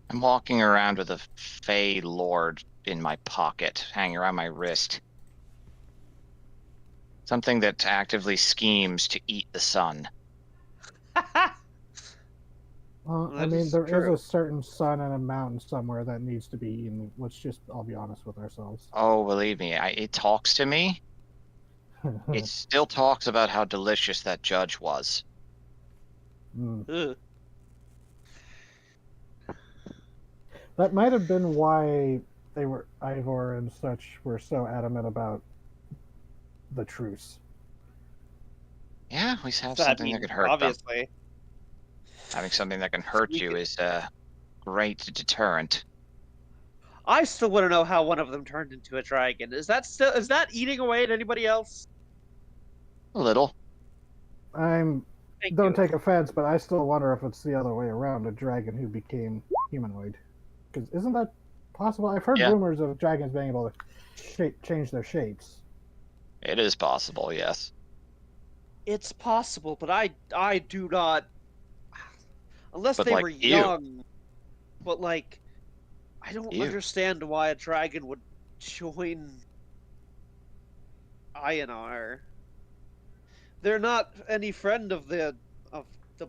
I'm walking around with a Fey Lord in my pocket, hanging around my wrist. Something that actively schemes to eat the sun. Well, I mean, there is a certain sun in a mountain somewhere that needs to be eaten. Let's just all be honest with ourselves. Oh, believe me, it talks to me. It still talks about how delicious that judge was. Ugh. That might have been why Ivor and such were so adamant about the truce. Yeah, we have something that could hurt obviously. them. Having something that can hurt you is a great deterrent. I still want to know how one of them turned into a dragon. Is that eating away at anybody else? A little. Don't take offense, but I still wonder if it's the other way around, a dragon who became humanoid. Because isn't that possible? I've heard rumors of dragons being able to change their shapes. It is possible, yes. It's possible, but I do not... Unless they were young. But, like, I don't understand why a dragon would join Ionar. They're not any friend of the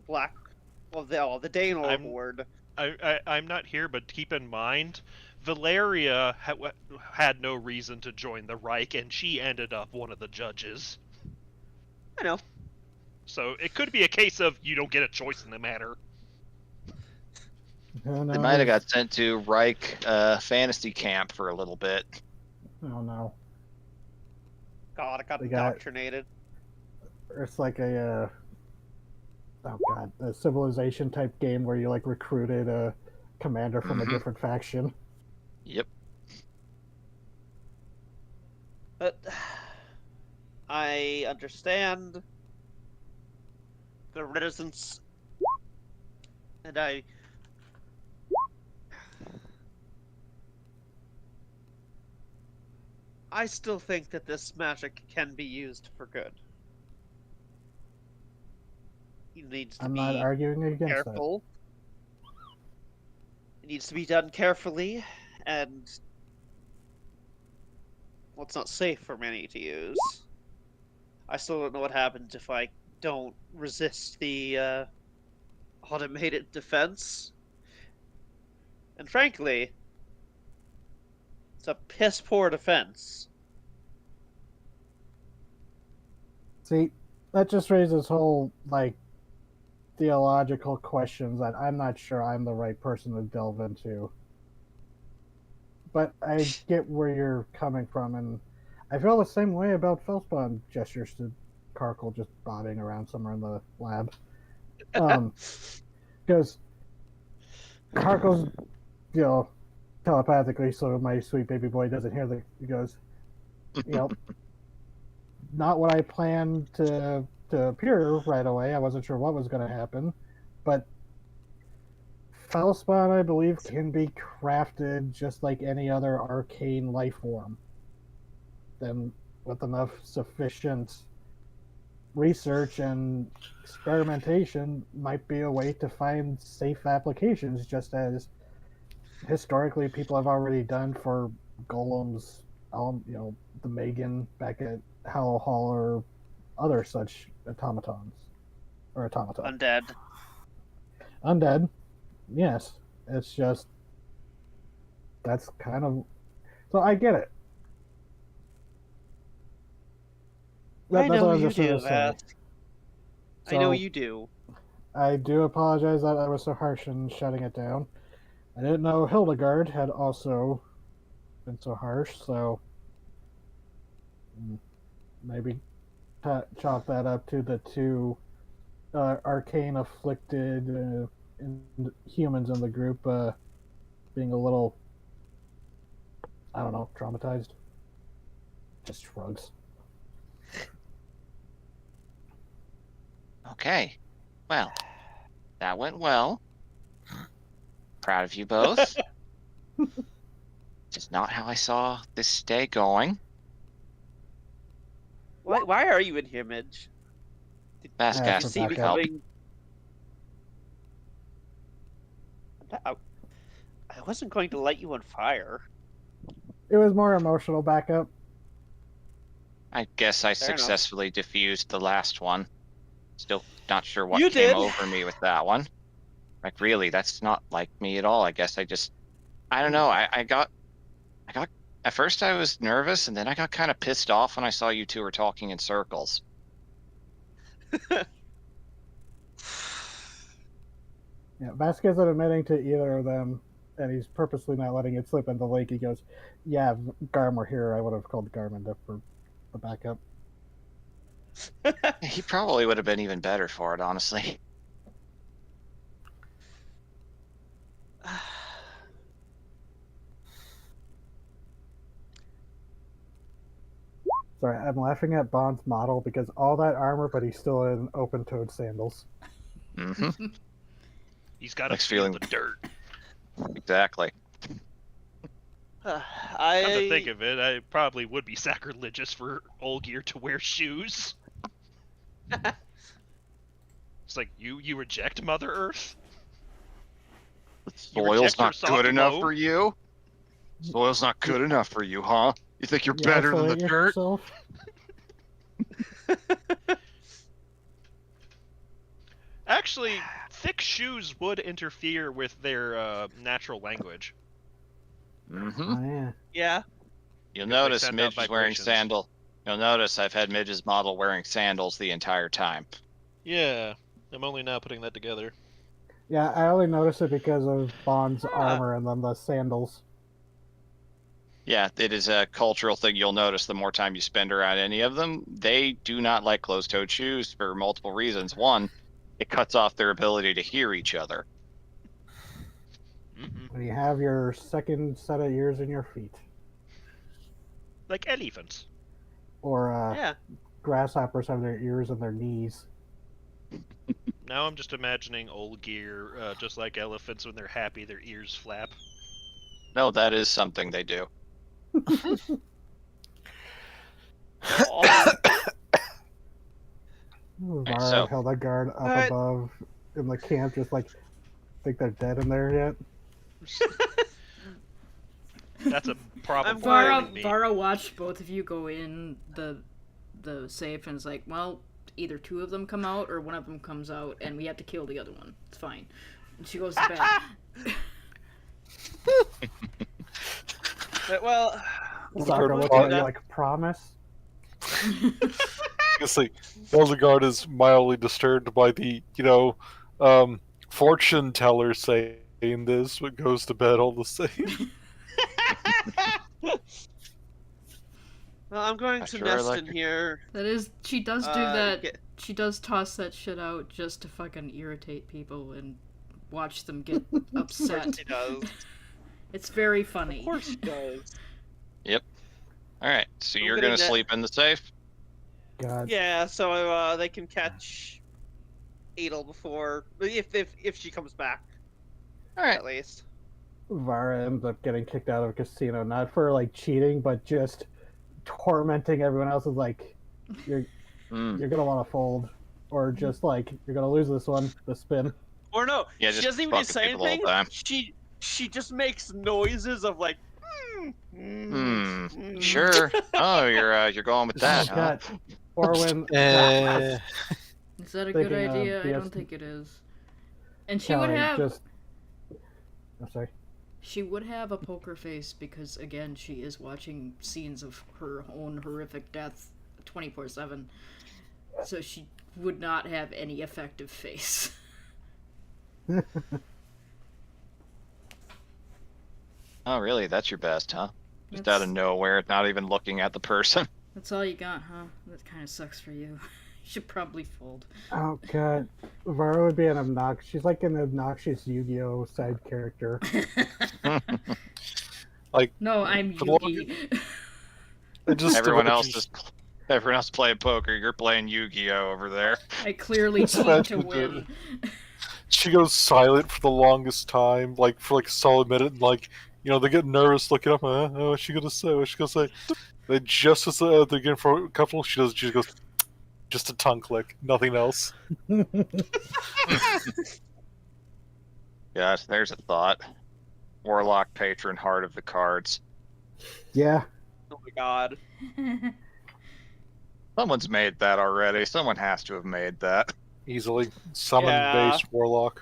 black... of the Daenor horde. I'm not here, but keep in mind, Valeria had no reason to join the Reich, and she ended up one of the judges. I know. So it could be a case of you don't get a choice in the matter. They might have got sent to Reich fantasy camp for a little bit. Oh no. God, I got indoctrinated. It's like a civilization type game where you like recruited a commander from a different faction. Yep. But I understand the reticence, and I still think that this magic can be used for good. It needs to I'm be not arguing against careful. That. It needs to be done carefully and well, it's not safe for many to use. I still don't know what happens if I don't resist the automated defense. And frankly, it's a piss poor defense. See, that just raises whole like theological questions that I'm not sure I'm the right person to delve into. But I get where you're coming from, and I feel the same way about Felspon gestures to Karkle just bobbing around somewhere in the lab. Because Karkle's, telepathically, so my sweet baby boy doesn't hear he goes, not what I planned to appear right away. I wasn't sure what was going to happen, but Felspon, I believe, can be crafted just like any other arcane life form. Then, with enough sufficient research and experimentation, might be a way to find safe applications, just as historically people have already done for golems, the Megan back at Hollow Hall or other such automatons or automaton. Undead, yes. It's just that's kind of so I get it. I know you do, Vask. I know you do. I do apologize that I was so harsh in shutting it down. I didn't know Hildegard had also been so harsh, so maybe chalk that up to the two arcane afflicted humans in the group being a little, I don't know, traumatized. Just shrugs. Okay. Well, that went well. Proud of you both. Just not how I saw this day going. Why are you in here, Midge? Vask asked see for me help. coming? I wasn't going to light you on fire. It was more emotional backup. I guess I Fair successfully diffused the last one. Still not sure what You came did. over me with that one. Like, really, that's not like me at all. I guess I don't know. I got, at first I was nervous, and then I got kind of pissed off when I saw you two were talking in circles. Yeah, Vasquez isn't admitting to either of them, and he's purposely not letting it slip in the lake. He goes, "Yeah, if Garm were here, I would have called Garmin for the backup." He probably would have been even better for it, honestly. Sorry, I'm laughing at Bond's model because all that armor, but he's still in open-toed sandals. Mm-hmm. He's got to Next feel feeling. the dirt. Exactly. Come to think of it, I probably would be sacrilegious for Olgir to wear shoes. It's like, you reject Mother Earth? Soil's not soft good enough globe? for you? Soil's not good enough for you, huh? You think you're better than the dirt? Yourself? Actually, thick shoes would interfere with their natural language. Mm-hmm. Oh, yeah. Yeah. You'll Because they notice send Midge out is wearing vibrations. sandal. You'll notice I've had Midge's model wearing sandals the entire time. Yeah, I'm only now putting that together. Yeah, I only noticed it because of Bond's armor and then the sandals. Yeah, it is a cultural thing. You'll notice the more time you spend around any of them, they do not like closed-toed shoes for multiple reasons. One, it cuts off their ability to hear each other. Mm-hmm. When you have your second set of ears in your feet. Like elephants. Or Yeah. grasshoppers have their ears in their knees. Now I'm just imagining Olgir, just like elephants when they're happy, their ears flap. No, that is something they do. Vara so- and Hildegard up Alright. above in the camp, just like think they're dead in there yet. That's a problem for glad- Vara, even me. Vara watched both of you go in the safe and is like, well, either two of them come out or one of them comes out, and we have to kill the other one. It's fine. And she goes to bed. Well, Sokka looks Well, at you that- like, promise? I guess like Elzegard is mildly disturbed by the, fortune teller saying this, but goes to bed all the same. well, I'm going I to sure nest like in her. here. That is, she does do that. Get- She does toss that shit out just to fucking irritate people and watch them get Of upset. course she does. It's very Of funny. course she does. All right, so I'm you're getting gonna that- sleep in the safe. God. Yeah, so they can catch Adel before if she comes back, All right. at least. Vara ends up getting kicked out of a casino, not for like cheating, but just tormenting everyone else. Is like, you're gonna want to fold, or just like you're gonna lose this one, the spin. Or no, Yeah, she just doesn't even fucking say people the whole anything. time. She just makes noises of like. Sure. Oh, you're going with that, huh? God. Or when Is that a Thinking, good idea? I yes. don't think it is. And she would Kelly have just. I'm sorry. she would have a poker face because again she is watching scenes of her own horrific death 24/7. So she would not have any effective face. Oh, really? That's your best, huh? Just That's- out of nowhere, not even looking at the person. That's all you got, huh? That kind of sucks for you. You should probably fold. Oh god, Vara would be an obnoxious. She's like an obnoxious Yu-Gi-Oh side character. No, I'm For Yugi. Everyone else playing poker. You're playing Yu-Gi-Oh over there. I clearly cheat to win. She goes silent for the longest time, like for like a solid minute, and like they get nervous looking up. What's she gonna say? What's she gonna say? Then just as they're getting for a couple, she just goes, just a tongue click, nothing else. Gosh, there's a thought. Warlock patron, heart of the cards. Yeah. Oh my god. Someone's made that already. Someone has to have made that. Easily summon-based warlock.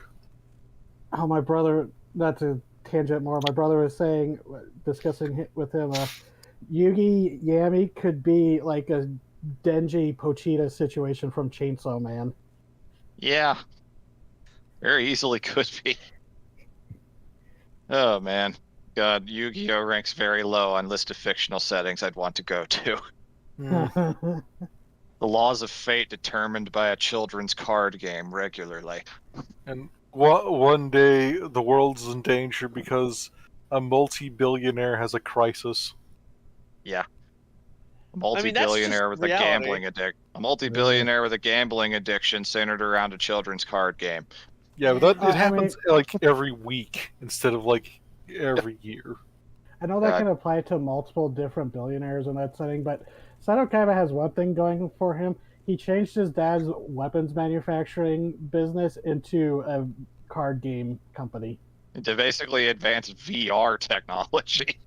Oh, my brother. Not to tangent more. My brother was saying, discussing with him, Yugi Yami could be like a Denji Pochita situation from Chainsaw Man. Yeah. Very easily could be. Oh, man. God, Yu-Gi-Oh! Ranks very low on list of fictional settings I'd want to go to. Hmm. The laws of fate determined by a children's card game regularly. And one day the world's in danger because a multi-billionaire has a crisis. Yeah. A that's multi-billionaire just with reality. a gambling addiction. A multi-billionaire with a gambling addiction centered around a children's card game. Yeah, but I it happens like every week instead of like every year. I know that God. can apply to multiple different billionaires in that setting, but Sato Kaiba has one thing going for him. He changed his dad's weapons manufacturing business into a card game company. To basically advance VR technology.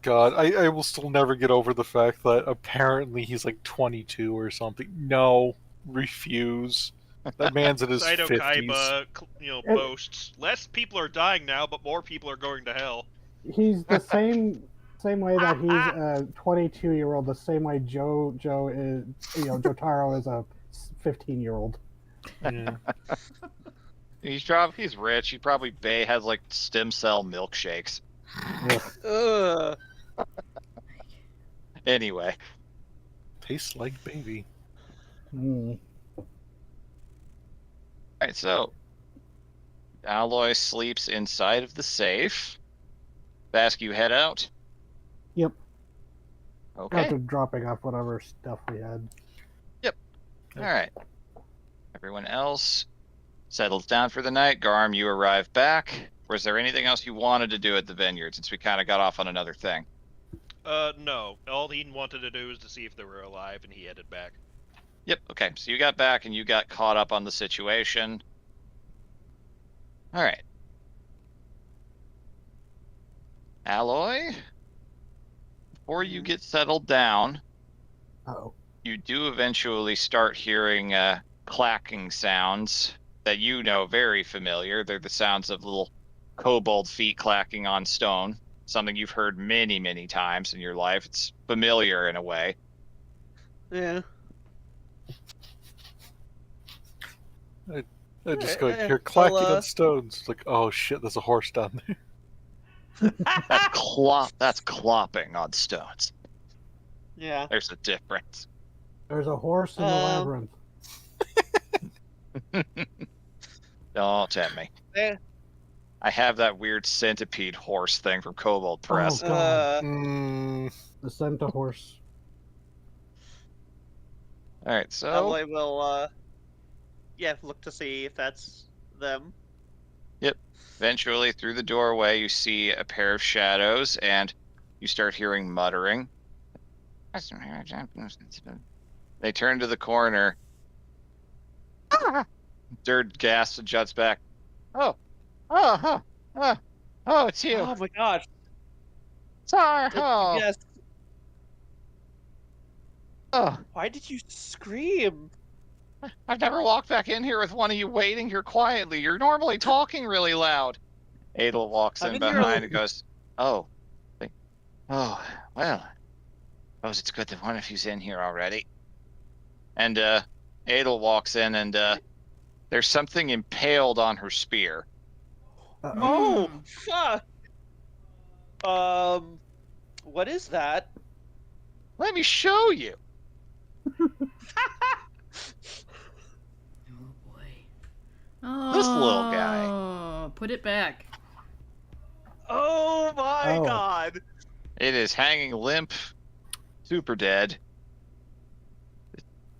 God, I will still never get over the fact that apparently he's like 22 or something. No, refuse. That man's in his Saito 50s. Kaiba, boasts less people are dying now, but more people are going to hell. He's the same way that he's a 22-year-old, the same way Joe is, Jotaro is a 15-year-old. Yeah. He's rich. He probably has like stem cell milkshakes. Ugh. Anyway, Tastes like baby. Hmm. alright, so Alloy sleeps inside of the safe. Bask, you head out. Yep. Okay. After dropping off whatever stuff we had. Alright. Everyone else settles down for the night. Garm, you arrive back. Was there anything else you wanted to do at the vineyard since we kind of got off on another thing? No. All he wanted to do was to see if they were alive, and he headed back. Yep, okay. So you got back and you got caught up on the situation. Alright. Alloy, before you get settled down, Uh-oh. you do eventually start hearing clacking sounds that you know very familiar. They're the sounds of little kobold feet clacking on stone, something you've heard many, many times in your life. It's familiar in a way. Yeah. I just go, Eh, you're clacking well, on stones. It's like, oh shit, there's a horse down there. That's clopping on stones. Yeah. There's a difference. There's a horse in the labyrinth. Don't tempt me. Eh, I have that weird centipede horse thing from Kobold Press. Oh god, Mm, the Santa horse. All right, so Alloy will, look to see if that's them. eventually through the doorway you see a pair of shadows and you start hearing muttering. They turn to the corner. Dirt gasps and juts back. Oh, it's you. Oh my gosh. Sorry. Oh, Yes. oh, Why did you scream? I've never walked back in here with one of you waiting here quietly. You're normally talking really loud. Adel walks I'm in in here behind and goes, oh, well, I suppose it's good that one of you's in here already. And Adel walks in and there's something impaled on her spear. Uh-oh. Oh, fuck. What is that? Let me show you. Oh boy. Oh, This little guy. Put it back. Oh my Oh. god. It is hanging limp, super dead.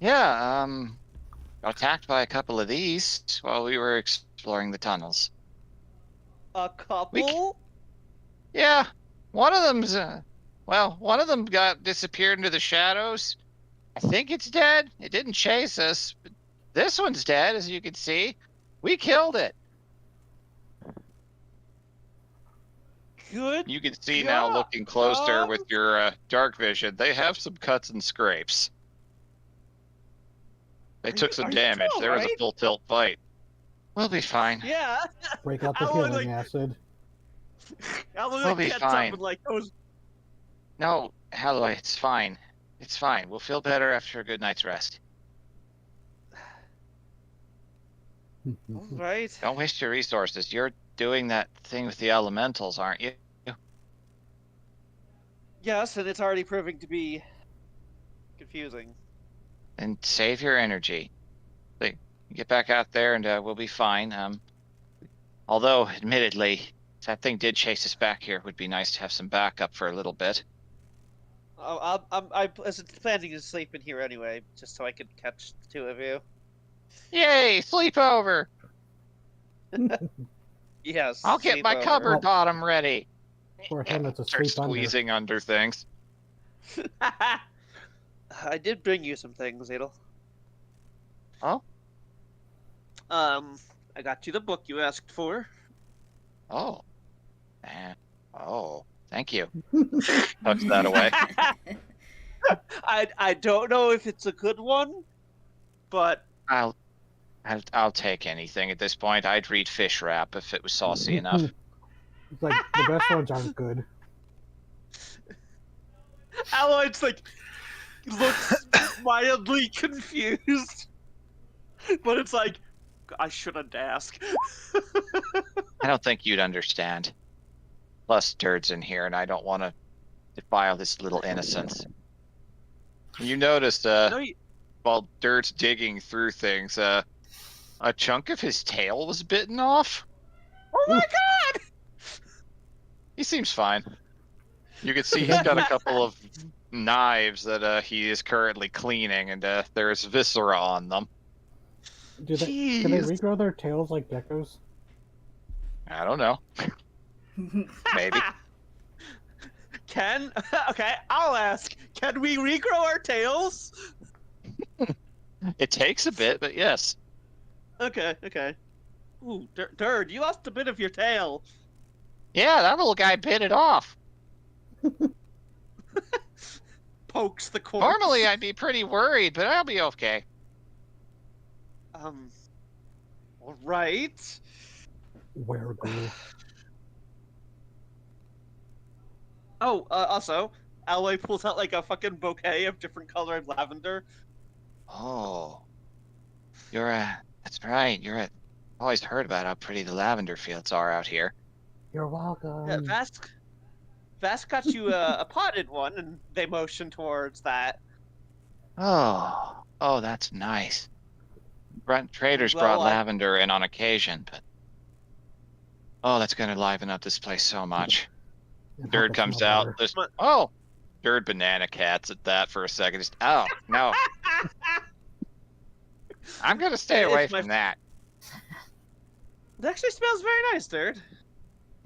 Yeah, got attacked by a couple of these while we were exploring the tunnels. A couple? Yeah, one of them's, one of them got disappeared into the shadows. I think it's dead. It didn't chase us. But this one's dead, as you can see. We killed it. Good. You can see now, God. looking closer with your dark vision, they have some cuts and scrapes. They took some are you damage. all There was a right? full tilt fight. We'll be fine. Yeah. Break out the Alloy, healing like- acid. Alloy We'll be gets fine. up and like goes, No, Alloy, it's fine. It's fine. We'll feel better after a good night's rest. all right. Don't waste your resources. You're doing that thing with the elementals, aren't you? Yes, and it's already proving to be confusing. And save your energy. Like, get back out there and we'll be fine. Although, admittedly, if that thing did chase us back here, it would be nice to have some backup for a little bit. I was planning to sleep in here anyway, just so I could catch the two of you. Yay, sleepover! Yes. I'll get my sleepover. cupboard bottom ready. For him, it's a Start sleep under. squeezing under things. I did bring you some things, Adel. Oh? I got you the book you asked for. Oh. Oh, thank you. Tucks that away. I don't know if it's a good one, but I'll take anything at this point. I'd read Fish Wrap if it was saucy enough. It's like the best ones aren't good. Alloy's like looks mildly confused, but it's like I shouldn't ask. I don't think you'd understand. Plus, Dirt's in here, and I don't want to defile his little innocence. You noticed, No, you- while Dirt's digging through things, a chunk of his tail was bitten off. Oh my god! He seems fine. You can see he's got a couple of knives that he is currently cleaning, and there's viscera on them. Can they Jeez. regrow their tails like geckos? I don't know. Maybe. Okay, I'll ask. Can we regrow our tails? It takes a bit, but yes. Okay. Ooh, Dird, you lost a bit of your tail. Yeah, that little guy bit it off. Pokes the corpse. Normally, I'd be pretty worried, but I'll be okay. All right. Weregool. Oh, also, Alloy pulls out like a fucking bouquet of different colored lavender. Oh, that's right. I've always heard about how pretty the lavender fields are out here. You're welcome. Yeah, Vask got you a potted one, and they motion towards that. Oh, that's nice. Traders Well, brought lavender in on occasion, but that's gonna liven up this place so much. And Dirt help us comes smell out. better. Just, But- Dirt banana cats at that for a second. Just, oh no, I'm gonna stay It's away my- from that. It actually smells very nice, dude.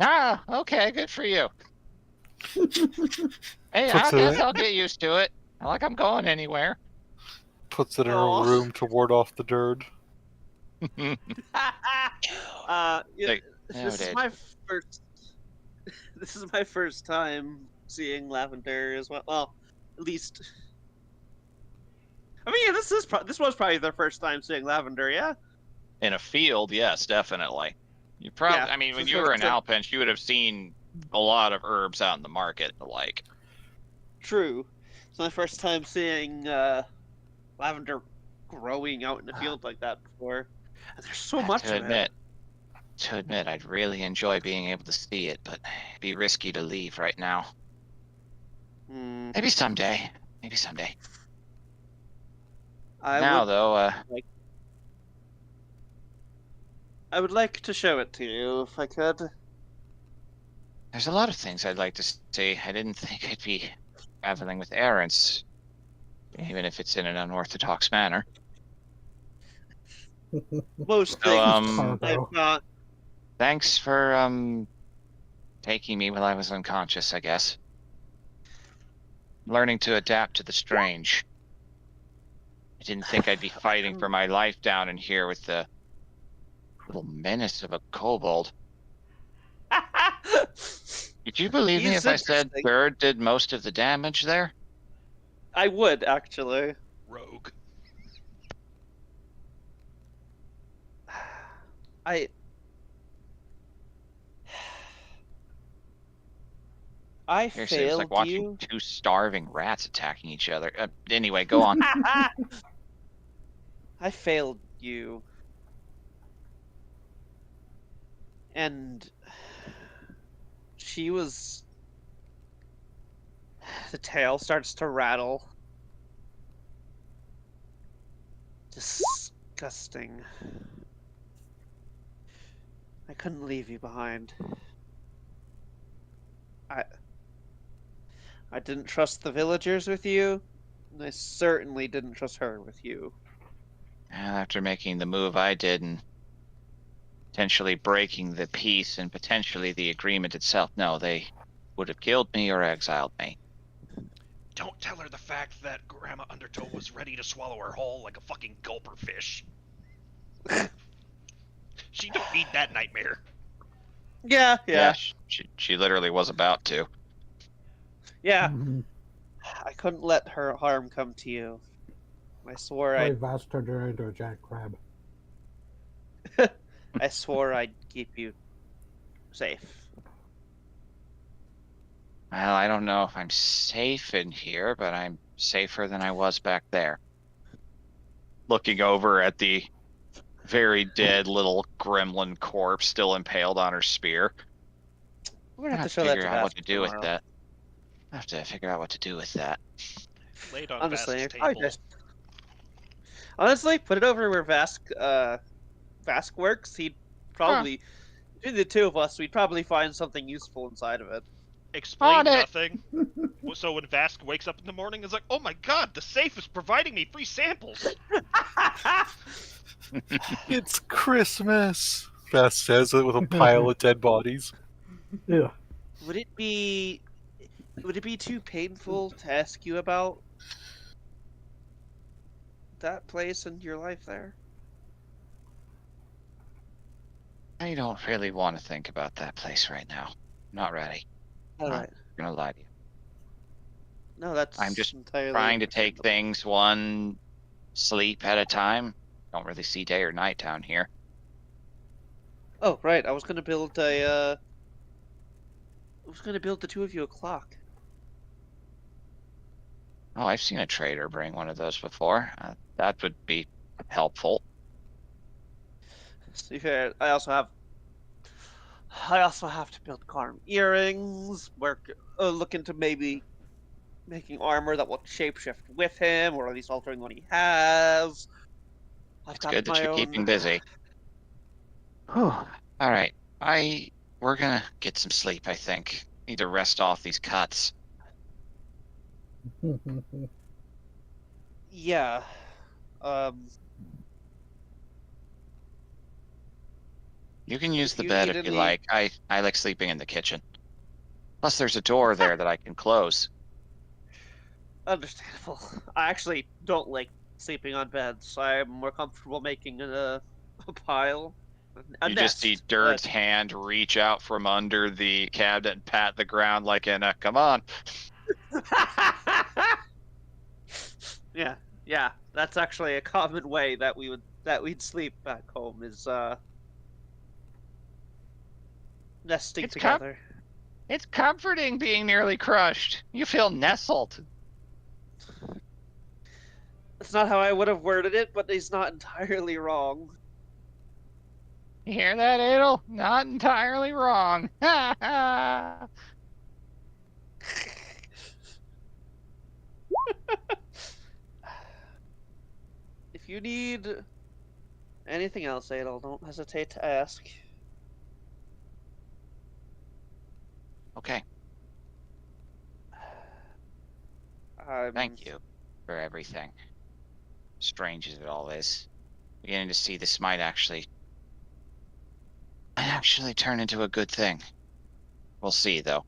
Ah, okay, good for you. Hey, Puts I guess it- I'll get used to it. Not like I'm going anywhere. Puts it in Aw. her room to ward off the dirt. Yeah, Like, this is noted. my first. This is my first time seeing lavender as well. Well, at least. I mean, yeah, this was probably their first time seeing lavender. Yeah. In a field, yes, definitely. You probably, Yeah, I mean, when so you were in it's a- Alpinch, you would have seen a lot of herbs out in the market, and the like. True. It's my first time seeing lavender growing out in a field like that before. And there's so much to of admit, it. to admit, I'd really enjoy being able to see it, but it'd be risky to leave right now. Hmm. Maybe someday. Maybe someday. I Now, would, though, I would like to show it to you if I could. there's a lot of things I'd like to see. I didn't think I'd be traveling with errands, even if it's in an unorthodox manner. Most So, things I've Cargo. got. Thanks for taking me while I was unconscious, I guess. Learning to adapt to the strange. I didn't think I'd be fighting for my life down in here with the little menace of a kobold. Would you believe me He's if I said interesting. Bird did most of the damage there? I would actually. Rogue. I Seriously, it was like failed watching you. two starving rats attacking each other. Anyway, go on. I failed you. And she was. The tail starts to rattle. Disgusting. I couldn't leave you behind. I didn't trust the villagers with you, and I certainly didn't trust her with you. And after making the move I did and potentially breaking the peace and potentially the agreement itself, no, they would have killed me or exiled me. Don't tell her the fact that Grandma Undertow was ready to swallow her whole like a fucking gulper fish. She don't need that nightmare. Yeah. She literally was about to. Yeah. Mhm. I couldn't let her harm come to you. I swore Probably I'd Vash turned her into a giant crab. I swore I'd keep you safe. Well, I don't know if I'm safe in here, but I'm safer than I was back there. Looking over at the very dead little gremlin corpse still impaled on her spear. We're gonna I have to show that figure to out what Vask to do with tomorrow. that. I have to figure out what to do with that. Laid on Honestly, Vask's probably table. just- honestly, put it over where Vask works. He'd probably between the two of us, we'd probably find something useful inside of it. Explain On it. nothing. So when Vask wakes up in the morning, it's like, oh my god, the safe is providing me free samples. It's Christmas! Vass says it with a pile of dead bodies. Yeah. Would it be too painful to ask you about that place and your life there? I don't really want to think about that place right now. not ready. All Not right. gonna lie to you. No, that's I'm just entirely trying to take understandable. things one sleep at a time. Don't really see day or night down here. Oh, right. I was gonna build a. I was gonna build the two of you a clock. Oh, I've seen a trader bring one of those before. That would be helpful. So yeah, I also have. I also have to build Garm earrings. Look into maybe making armor that will shapeshift with him, or at least altering what he has. I've It's got good that my you're keeping own. busy. Whew. All right. We're gonna get some sleep, I think. Need to rest off these cuts. Yeah. Um. You can use If the you bed need if you any, like. I like sleeping in the kitchen. Plus, there's a door there that I can close. understandable. I actually don't like sleeping on beds. I'm more comfortable making a pile, a You just see nest. But Dirt's hand reach out from under the cabinet and pat the ground like in a, come on. yeah, yeah, that's actually a common way that we'd sleep back home is nesting It's com together. it's comforting being nearly crushed. You feel nestled. That's not how I would have worded it, but he's not entirely wrong. You hear that, Adel? Not entirely wrong. Ha ha. If you need anything else, Adel, don't hesitate to ask. Okay, I'm thank you for everything. Strange as it all is. Beginning to see this might actually turn into a good thing. We'll see, though.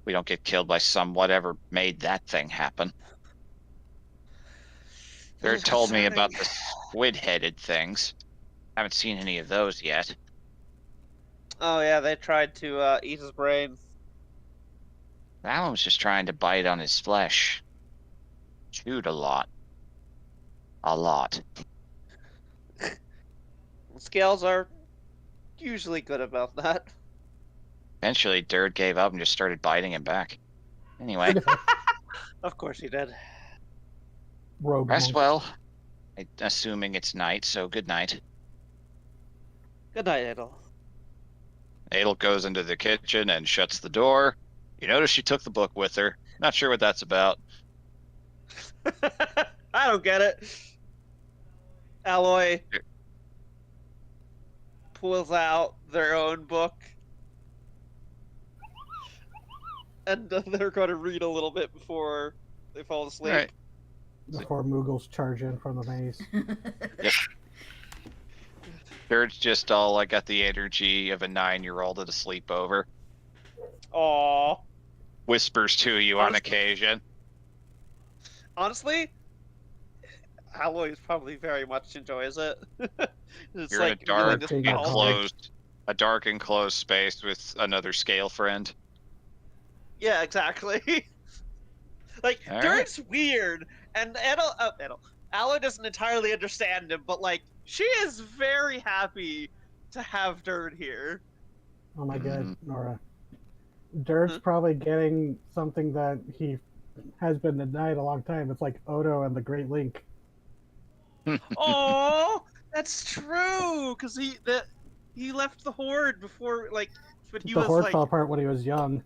We don't get killed by some whatever made that thing happen. This They're is told me concerning. about the squid-headed things. Haven't seen any of those yet. Oh yeah, they tried to eat his brain. That one was just trying to bite on his flesh. Chewed a lot. A lot. Scales are usually good about that. Eventually, Dirt gave up and just started biting him back. Anyway, Of course he did. Rogue rest monk. well. Assuming it's night, so good night. Good night, Adel. Adel goes into the kitchen and shuts the door. You notice she took the book with her. Not sure what that's about. I don't get it. Alloy pulls out their own book, and they're going to read a little bit before they fall asleep. Right. Before Moogles charge in from the maze. Dirt's just all I got the energy of a 9-year-old at a sleepover. Aww. Whispers to you on occasion. Honestly, Alloy probably very much enjoys it. It's You're in like a dark, feeling Dark nostalgic. enclosed space with another scale friend. Yeah, exactly. Like, All Dirk's weird, and Alloy doesn't entirely understand him, but like, she is very happy to have Dirt here. Oh my Mm. god, Nora. Dirt's Huh? probably getting something that he has been denied a long time. It's like Odo and the Great Link. Oh, that's true. Because he left the Horde before, like, but he The was Horde like, fell apart when he was young.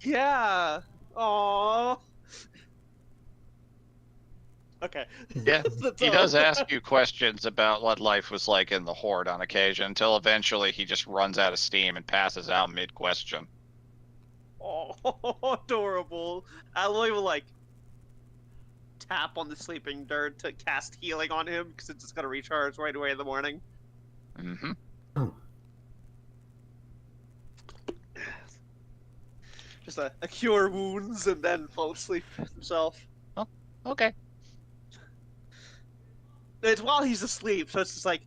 yeah. Aww. Okay. Yeah, That's he all. does ask you questions about what life was like in the Horde on occasion, until eventually he just runs out of steam and passes out mid-question. Oh, adorable. Alloy will like tap on the sleeping Dirt to cast healing on him because it's just gonna recharge right away in the morning. Mm-hmm. Just a cure wounds and then fall asleep himself. Okay. It's while he's asleep, so it's just like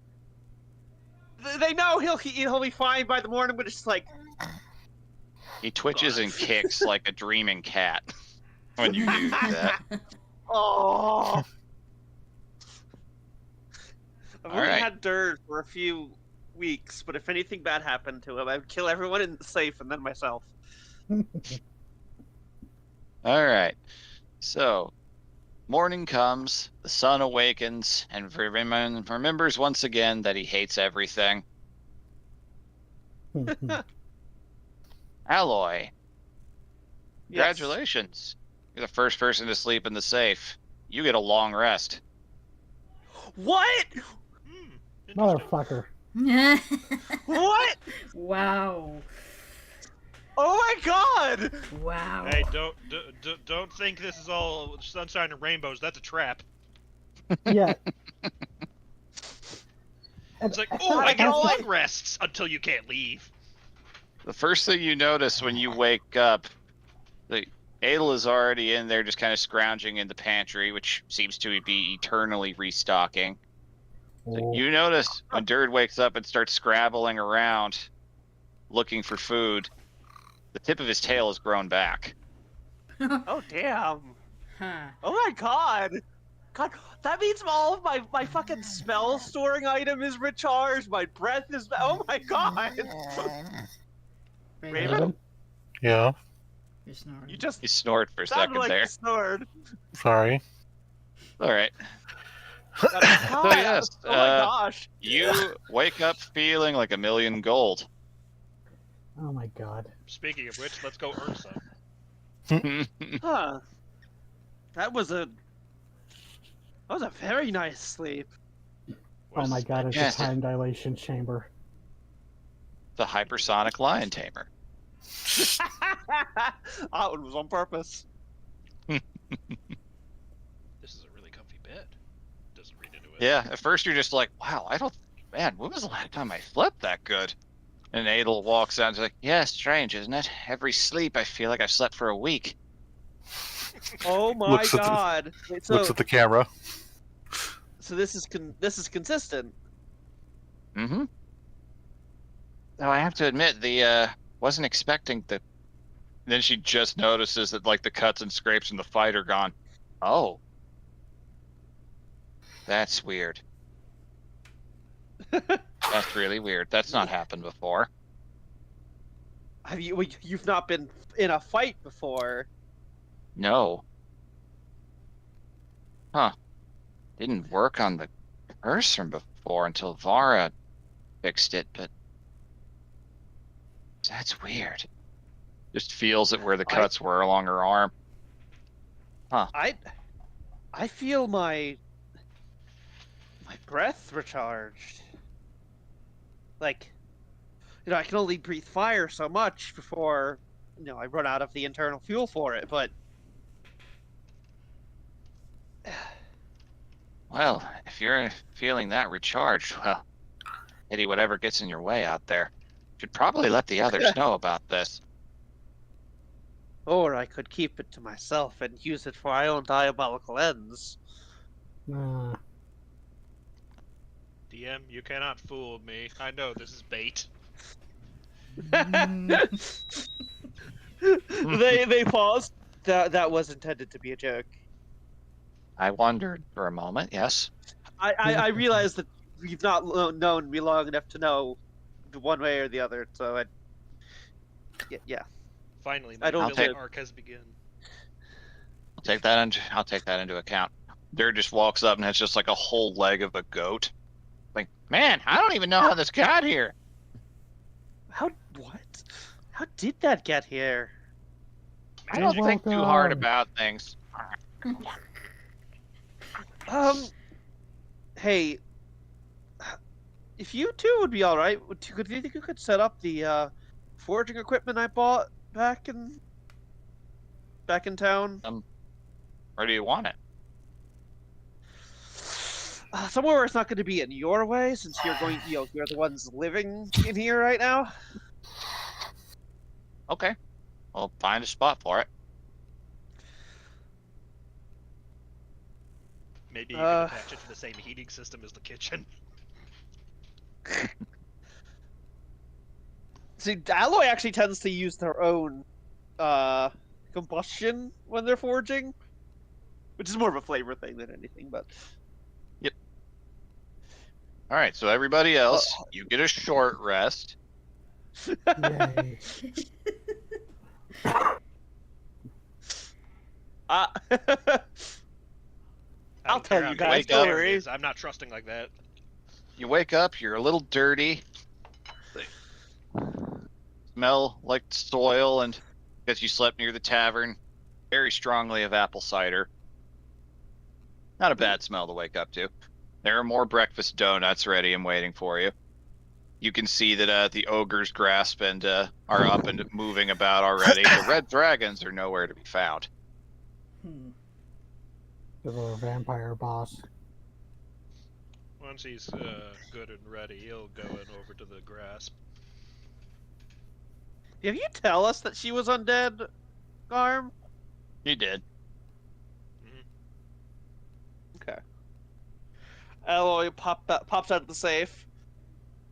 they know he'll be fine by the morning, but it's just like He twitches and kicks like a dreaming cat when you do that. Oh. I've All only right. had dirt for a few weeks, but if anything bad happened to him, I'd kill everyone in the safe and then myself. All right. So, morning comes, the sun awakens, and remembers once again that he hates everything. Alloy, Yes. congratulations. You're the first person to sleep in the safe. You get a long rest. What? Interesting. Motherfucker. What? Wow. Oh my god! Wow. Hey, don't think this is all sunshine and rainbows. That's a trap. Yeah. It's like, And- oh, I get know long it. rests until you can't leave. The first thing you notice when you wake up, Adel is already in there just kind of scrounging in the pantry, which seems to be eternally restocking. So Oh, you notice when Dird wakes up and starts scrabbling around looking for food, the tip of his tail has grown back. Oh damn. Huh. Oh my god! God, that means all of my fucking spell storing item is recharged, my breath is oh my god! Raven? Raven? Yeah, You're snoring. You just He snored for a sounded second like there. you snored. sorry. All right. God, So yes, oh my gosh. you wake up feeling like a million gold. Oh my god. Speaking of which, let's go earn some. Huh. That was a very nice sleep. Oh my god, it's Yes. a time dilation chamber. The hypersonic lion tamer. That one was on purpose. This is a really comfy bed. Doesn't read into it. Yeah, at first you're just like, wow, man, when was the last time I slept that good? And Adel walks out and is like, yeah, strange, isn't it? Every sleep I feel like I've slept for a week. Oh my Looks at the- god. Wait, so Looks at the camera. this is consistent. Mm-hmm. Now I have to admit, wasn't expecting the. Then she just notices that like the cuts and scrapes in the fight are gone. Oh, that's weird. That's really weird. That's not happened before. You've not been in a fight before? No. Huh. Didn't work on the person before until Vara fixed it, but that's weird. Just feels it where the cuts were along her arm. I feel my breath recharged. Like, I can only breathe fire so much before, I run out of the internal fuel for it, but Well, if you're feeling that recharged, well, pity whatever gets in your way out there. Should probably let the others know about this. or I could keep it to myself and use it for my own diabolical ends. Nah. DM, you cannot fool me. I know this is bait. They paused. That was intended to be a joke. I wondered for a moment, yes. I realized that you've not known me long enough to know one way or the other, so yeah. Finally, I my don't villain take- arc has begun. I'll take that into account. Dirk just walks up and has just like a whole leg of a goat. Like, man, I don't even know how this got here. How did that get here? I don't think too hard Welcome. about things. Hey, if you two would be all right, do you think you could set up the foraging equipment I bought back in town? Where do you want it? Somewhere where it's not going to be in your way, since you're you're the ones living in here right now. Okay. I'll find a spot for it. Maybe you can attach it to the same heating system as the kitchen. See, alloy actually tends to use their own combustion when they're forging, which is more of a flavor thing than anything. But All right, so everybody else, you get a short rest. Yay. I'll don't tell care how you good guys. wake the Don't up. bird worry. is, I'm not trusting like that. You wake up, you're a little dirty. Smell like soil, and because you slept near the tavern, very strongly of apple cider. Not a bad smell to wake up to. There are more breakfast donuts ready and waiting for you. You can see that the ogre's grasp and are up and moving about already. The red dragons are nowhere to be found. The little vampire boss. Once he's good and ready, he'll go in over to the grasp. Did you tell us that she was undead, Garm? You did. Okay. Alloy pops out of the safe.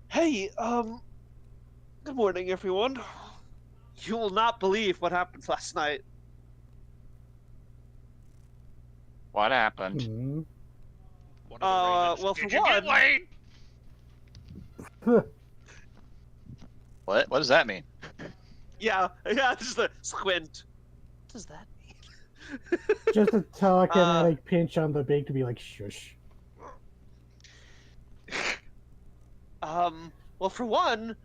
Hey, good morning, everyone. You will not believe what happened last night. What happened? Hmm. One of the ravens. well, for Did you get one- laid? What does that mean? Yeah, just a squint. What does that mean? Just a telekinetic pinch on the beak to be like, shush. Well, for one,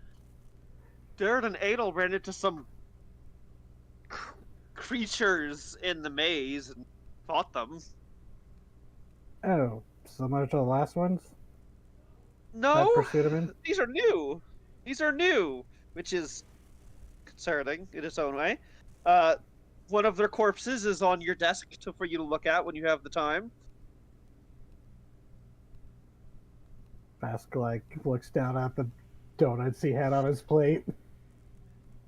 Dirt and Adel ran into some creatures in the maze and fought them. Oh, similar to the last ones? No, That pursued him in? these are new. These are new, which is concerning in its own way. One of their corpses is on your desk for you to look at when you have the time. Bask like looks down at the donuts he had on his plate.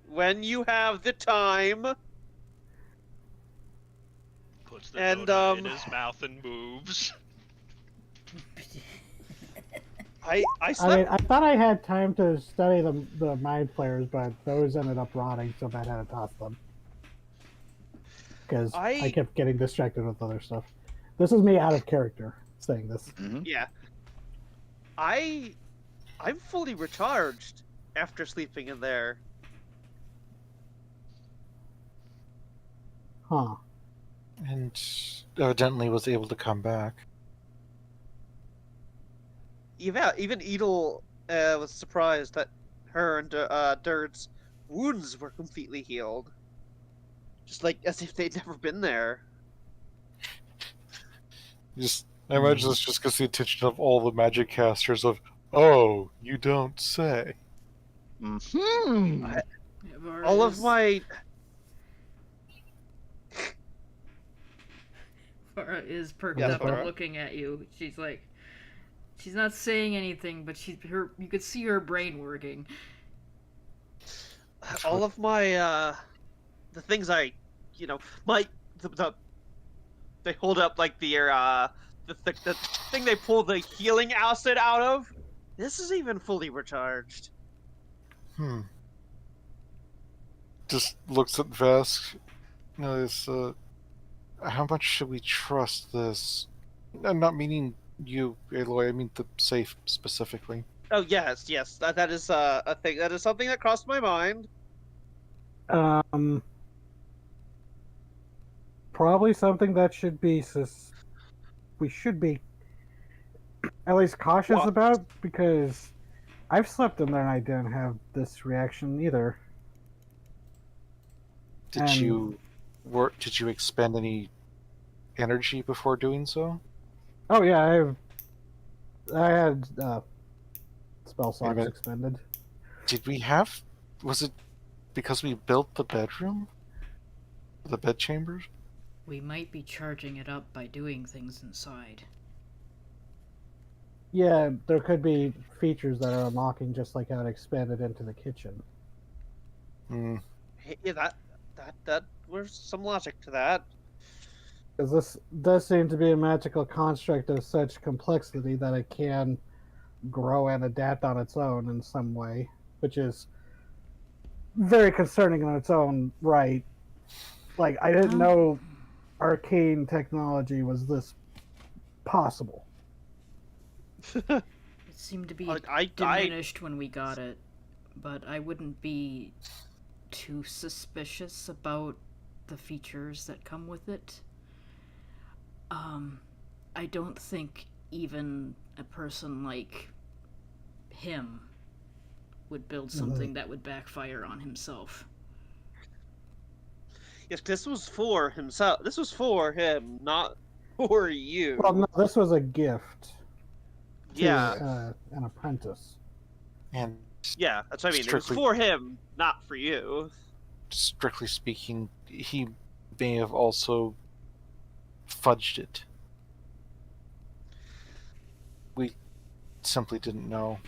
When you have the time. Puts the And, donut in his mouth and moves. I I slept. mean, I thought I had time to study the mind players, but those ended up rotting, so I had to toss them. Because I kept getting distracted with other stuff. This is me out of character saying this. Mm-hmm. Yeah. I'm fully recharged after sleeping in there. Huh. And evidently was able to come back. Even Edel was surprised that her and Dirt's wounds were completely healed. Just like as if they'd never been there. I imagine this just gets the attention of all the magic casters of, oh, you don't say. Mm-hmm. All of my... Farah is perked Yes, up and Farah? looking at you. She's like, she's not saying anything, but you could see her brain working. All of my, the things I, they hold up like the thing they pull the healing acid out of. This is even fully recharged. Just looks at Vesk. How much should we trust this? I'm not meaning you, Aloy. I mean the safe specifically. Oh yes, that is a thing. That is something that crossed my mind. Probably something that we should be at least cautious about, because I've slept in there and I didn't have this reaction either. Did you expend any energy before doing so? Oh yeah, I had spell slots minute. expended. Did we have? Was it because we built the bedroom, the bed chambers? We might be charging it up by doing things inside. Yeah, there could be features that are unlocking, just like how it expanded into the kitchen. Yeah, that there's some logic to that. Because this does seem to be a magical construct of such complexity that it can grow and adapt on its own in some way, which is very concerning in its own right. Like, I didn't know arcane technology was this possible. It seemed to be Like, I diminished when we got it, but I wouldn't be too suspicious about the features that come with it. I don't think even a person like him would build something that would backfire on himself. yes, this was for himself. This was for him, not for you. Well, no, this was a gift to Yeah, an apprentice. And yeah, that's what I mean. It was strictly, for him, not for you. strictly speaking, he may have also fudged it. We simply didn't know.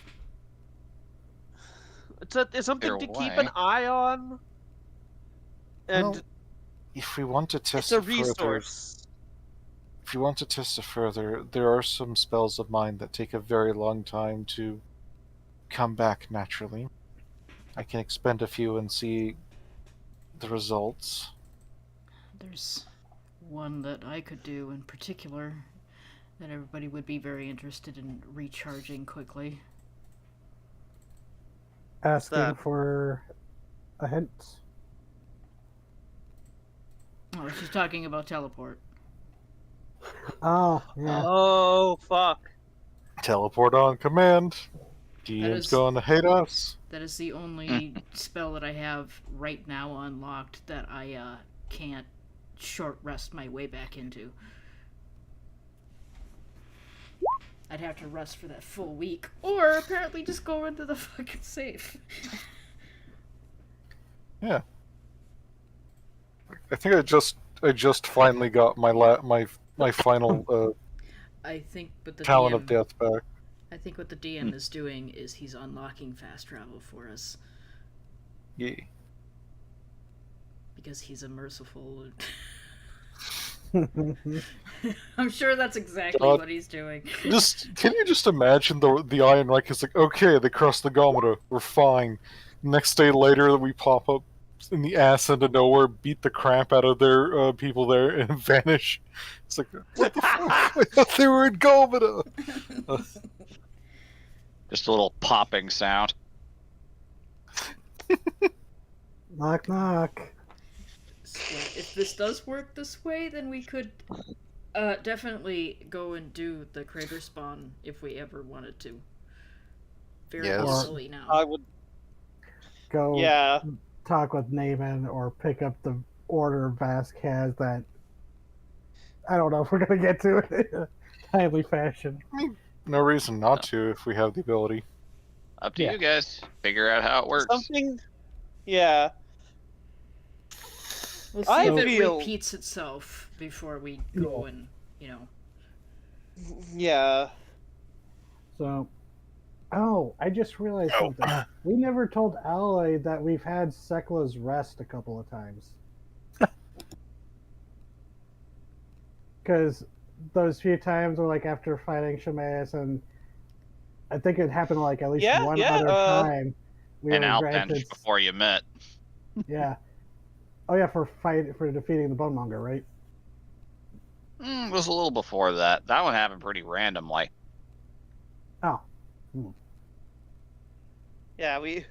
It's something Either to keep way. an eye on, and Well, if we want to it's test a it further, resource. if you want to test it further, there are some spells of mine that take a very long time to come back naturally. I can expend a few and see the results. There's one that I could do in particular that everybody would be very interested in recharging quickly. Asking that? for a hint. Oh, she's talking about teleport. Oh, yeah. Oh fuck! Teleport on command. That DM's is- going to hate us. That is the only spell that I have right now unlocked that I can't short rest my way back into. I'd have to rest for that full week, or apparently just go into the fucking safe. Yeah. I think I just finally got my final I think what the talent DM of death back. I think what the DM is doing is he's unlocking fast travel for us Yeah. because he's a merciful. I'm sure that's exactly God. what he's doing. Just can you just imagine the Iron Reich is like, okay, they crossed the Gometa, we're fine. Next day later, we pop up in the ass into nowhere, beat the crap out of their people there, and vanish. It's like, what the fuck? I thought they were in Gometa. Just a little popping sound. Knock, knock. So, if this does work this way, then we could definitely go and do the crater spawn if we ever wanted to. Very Yes. easily now. I would. Go Yeah, talk with Naaman or pick up the order Vask has that. I don't know if we're going to get to it in a timely fashion. No reason not to if we have the ability. Up to Yeah. you guys. Figure out how it works. something. Yeah, We'll see I if it feel- repeats itself before we go and, yeah. So, oh, I just realized something. We never told Alloy that we've had Sekla's Rest a couple of times. Because those few times were like after fighting Shemaeus, and I think it happened like at least Yeah, one yeah, other time. We And were Albench granted, before you met. yeah. Oh yeah, for defeating the Bonemonger, right? It was a little before that. That one happened pretty randomly. Oh, Yeah, we.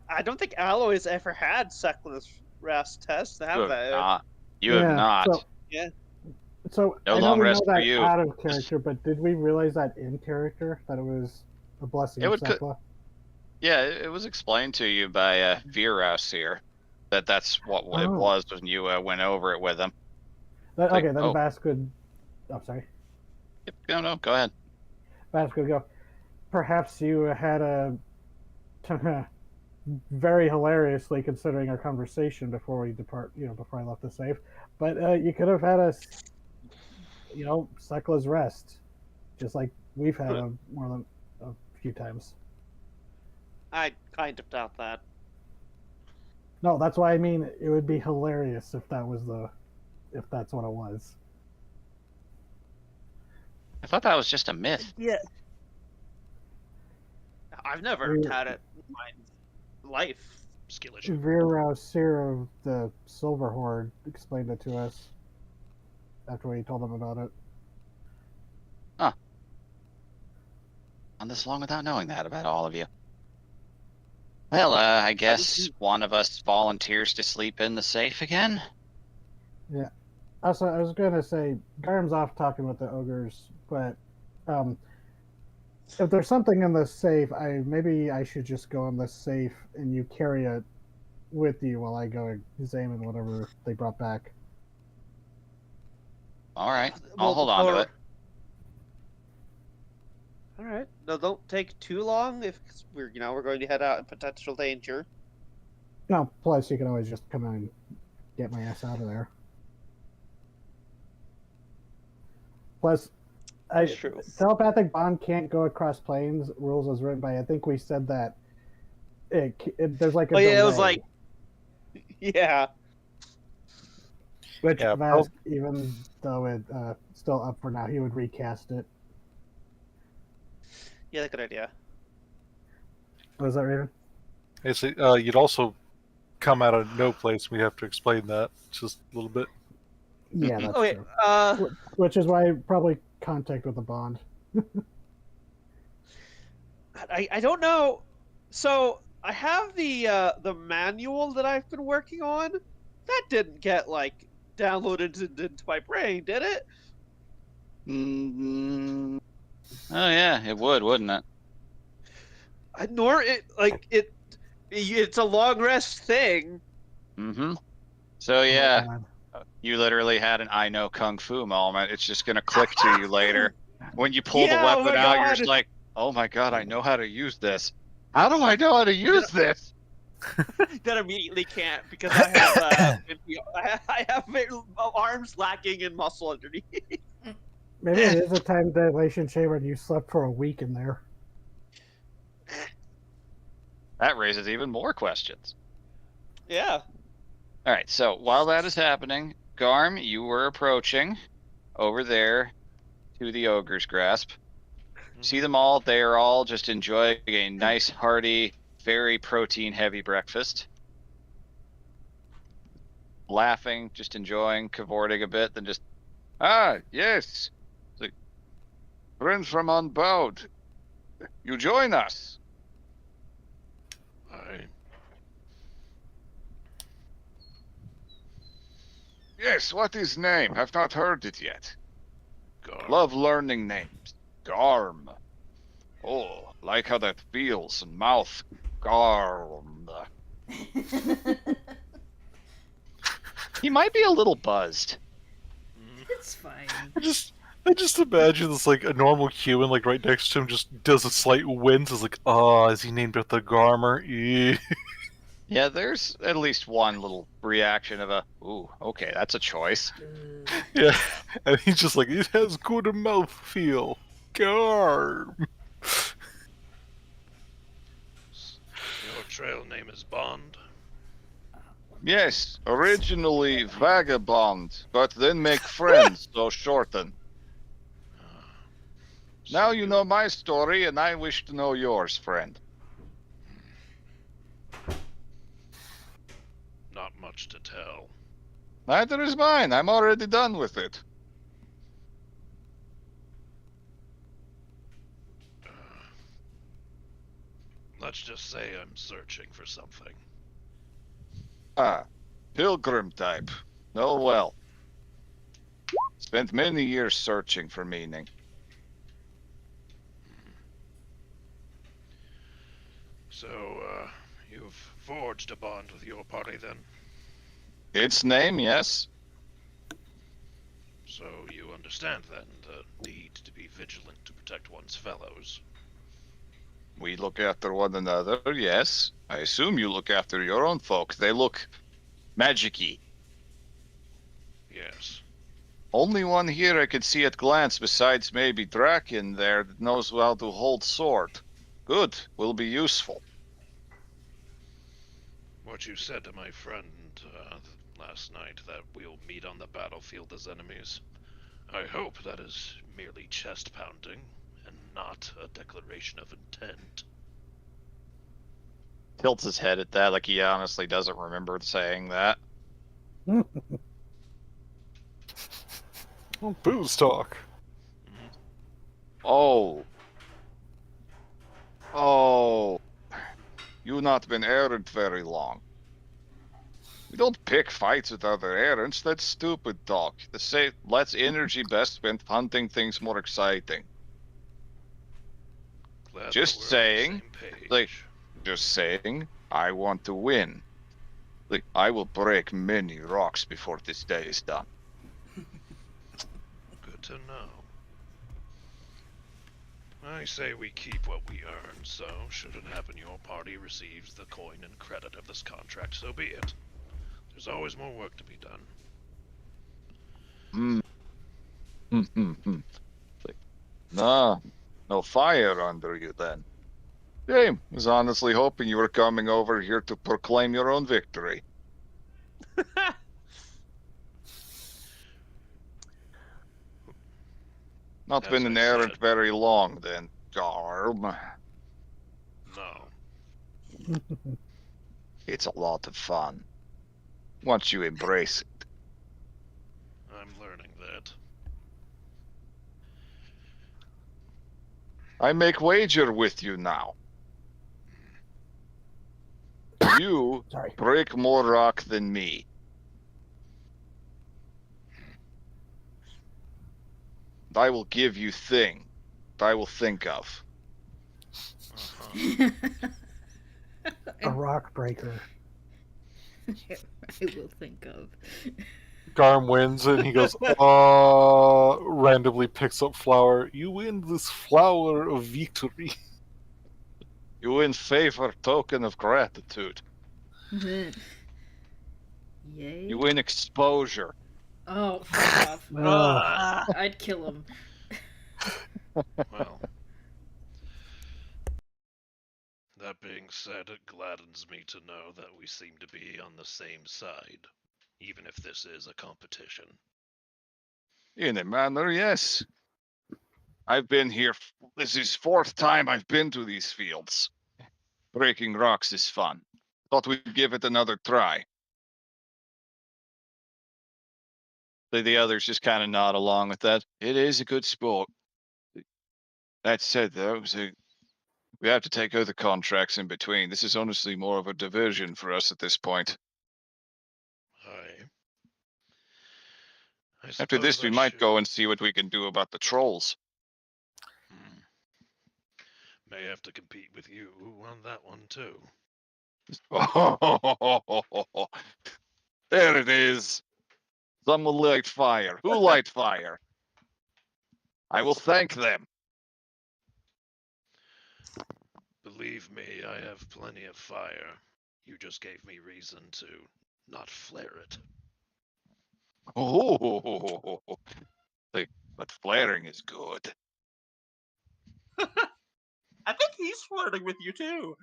I don't think Alloy's ever had Sekla's Rest test, You have have they? not. You Yeah, have not. so No I know long we rest know for that you. out of character, but did we realize that in character that it was a blessing It of would co- Sekla? Yeah, it was explained to you by Viras here that's what it Oh. was when you went over it with him. That, Like, okay, then oh. Vask could. I'm sorry. Yep, no, go ahead. Vask could go. Perhaps you had a very hilariously considering our conversation before we depart. Before I left the safe, but you could have had us. Sekla's Rest, just like we've had more than a few times. I kind of doubt that. No, that's why I mean it would be hilarious if that's what it was. I thought that was just a myth. Yeah. I've never We- had it. Mine. life. Skill issue. Vero Siro, the Silver Horde, explained it to us after we told them about it. On this long without knowing that about all of you. Well, I guess one of us volunteers to sleep in the safe again? Yeah. Also, I was going to say, Garm's off talking with the ogres, but if there's something in the safe, maybe I should just go in the safe and you carry it with you while I go examine whatever they brought back. All right, I'll hold on to it. All right. No, don't take too long if we're going to head out in potential danger. No, plus you can always just come in and get my ass out of there. Plus, That's true. Telepathic bond can't go across planes. Rules as written by. I think we said that. There's like a. Oh yeah, delay, it was like. Yeah. Which Yeah, Vask, even though it's still up for now, he would recast it. Yeah, that's a good idea. Was that Raven? You'd also come out of no place. We have to explain that just a little bit. Yeah, that's Okay. true. Which is why probably contact with the bond. I don't know. So I have the manual that I've been working on. That didn't get downloaded into my brain, did it? Mm-hmm. Oh yeah, it would, wouldn't it? Nor it's a long rest thing. Mm-hmm. So yeah, you literally had an I know kung fu moment. It's just gonna click to you later when you pull the Yeah, oh weapon my out. You're God. just like, oh my god, I know how to use this. How do I know how to use this? That immediately can't because I have I have my arms lacking in muscle underneath. Maybe it is a time dilation chamber and you slept for a week in there. That raises even more questions. Yeah. All right, so while that is happening, Garm, you were approaching over there to the ogre's grasp. See them all? They are all just enjoying a nice, hearty, very protein-heavy breakfast. Laughing, just enjoying, cavorting a bit, then just, yes. It's like, friends from Unbowed, you join us. Yes, what is name? I've not heard it yet. Garm. Love learning names. Garm. Oh, like how that feels in mouth. Garm. He might be a little buzzed. It's fine. I just imagine this a normal human right next to him just does a slight wince. Is like, oh, is he named after Garmer? Ew. Yeah, there's at least one little reaction of a, ooh, okay, that's a choice. Yeah, and he's just like, it has good mouth feel. Garm. Your trail name is Bond. Yes, originally Vagabond, but then make friends, so shorten. Now you know my story, and I wish to know yours, friend. Not much to tell. Neither is mine. I'm already done with it. Let's just say I'm searching for something. Ah, pilgrim type. Oh well. Spent many years searching for meaning. So, you've forged a bond with your party then? Its name, yes. So you understand then the need to be vigilant to protect one's fellows. We look after one another, yes. I assume you look after your own folk. They look magic-y. Yes. Only one here I could see at glance besides maybe Draken there that knows how to hold sword. Good, will be useful. What you said to my friend last night, that we'll meet on the battlefield as enemies, I hope that is merely chest-pounding and not a declaration of intent. tilts his head at that, like he honestly doesn't remember saying that. Well, booze talk. Oh. Oh. You've not been errant very long. We don't pick fights with other errants. That's stupid talk. Let's energy best spent hunting things more exciting. Glad Just that we're on the saying, same page. like, just saying, I want to win. Like, I will break many rocks before this day is done. Good to know. I say we keep what we earn, so should it happen your party receives the coin and credit of this contract, so be it. There's always more work to be done. Like, nah, no fire under you then. Shame. Was honestly hoping you were coming over here to proclaim your own victory. Not As been an I errant said. very long then, Garm. No. It's a lot of fun. Once you embrace it. I'm learning that. I make wager with you now. You Sorry. break more rock than me. I will give you thing that I will think of. Uh-huh. A rock breaker. I will think of. Garm wins and he goes, randomly picks up flower. You win this flower of victory. You win favor token of gratitude. Yay. You win exposure. Oh, fuck off. Ugh. I'd kill him. Well. That being said, it gladdens me to know that we seem to be on the same side, even if this is a competition. In a manner, yes. I've been here. This is 4th time I've been to these fields. Breaking rocks is fun. Thought we'd give it another try. The others just kind of nod along with that. It is a good sport. That said, though, we have to take other contracts in between. This is honestly more of a diversion for us at this point. I After this, suppose we I might should. go and see what we can do about the trolls. May have to compete with you on that one too. Oh, there it is. Some will light fire. Who light fire? I will thank them. Believe me, I have plenty of fire. You just gave me reason to not flare it. Oh, but flaring is good. I think he's flirting with you too.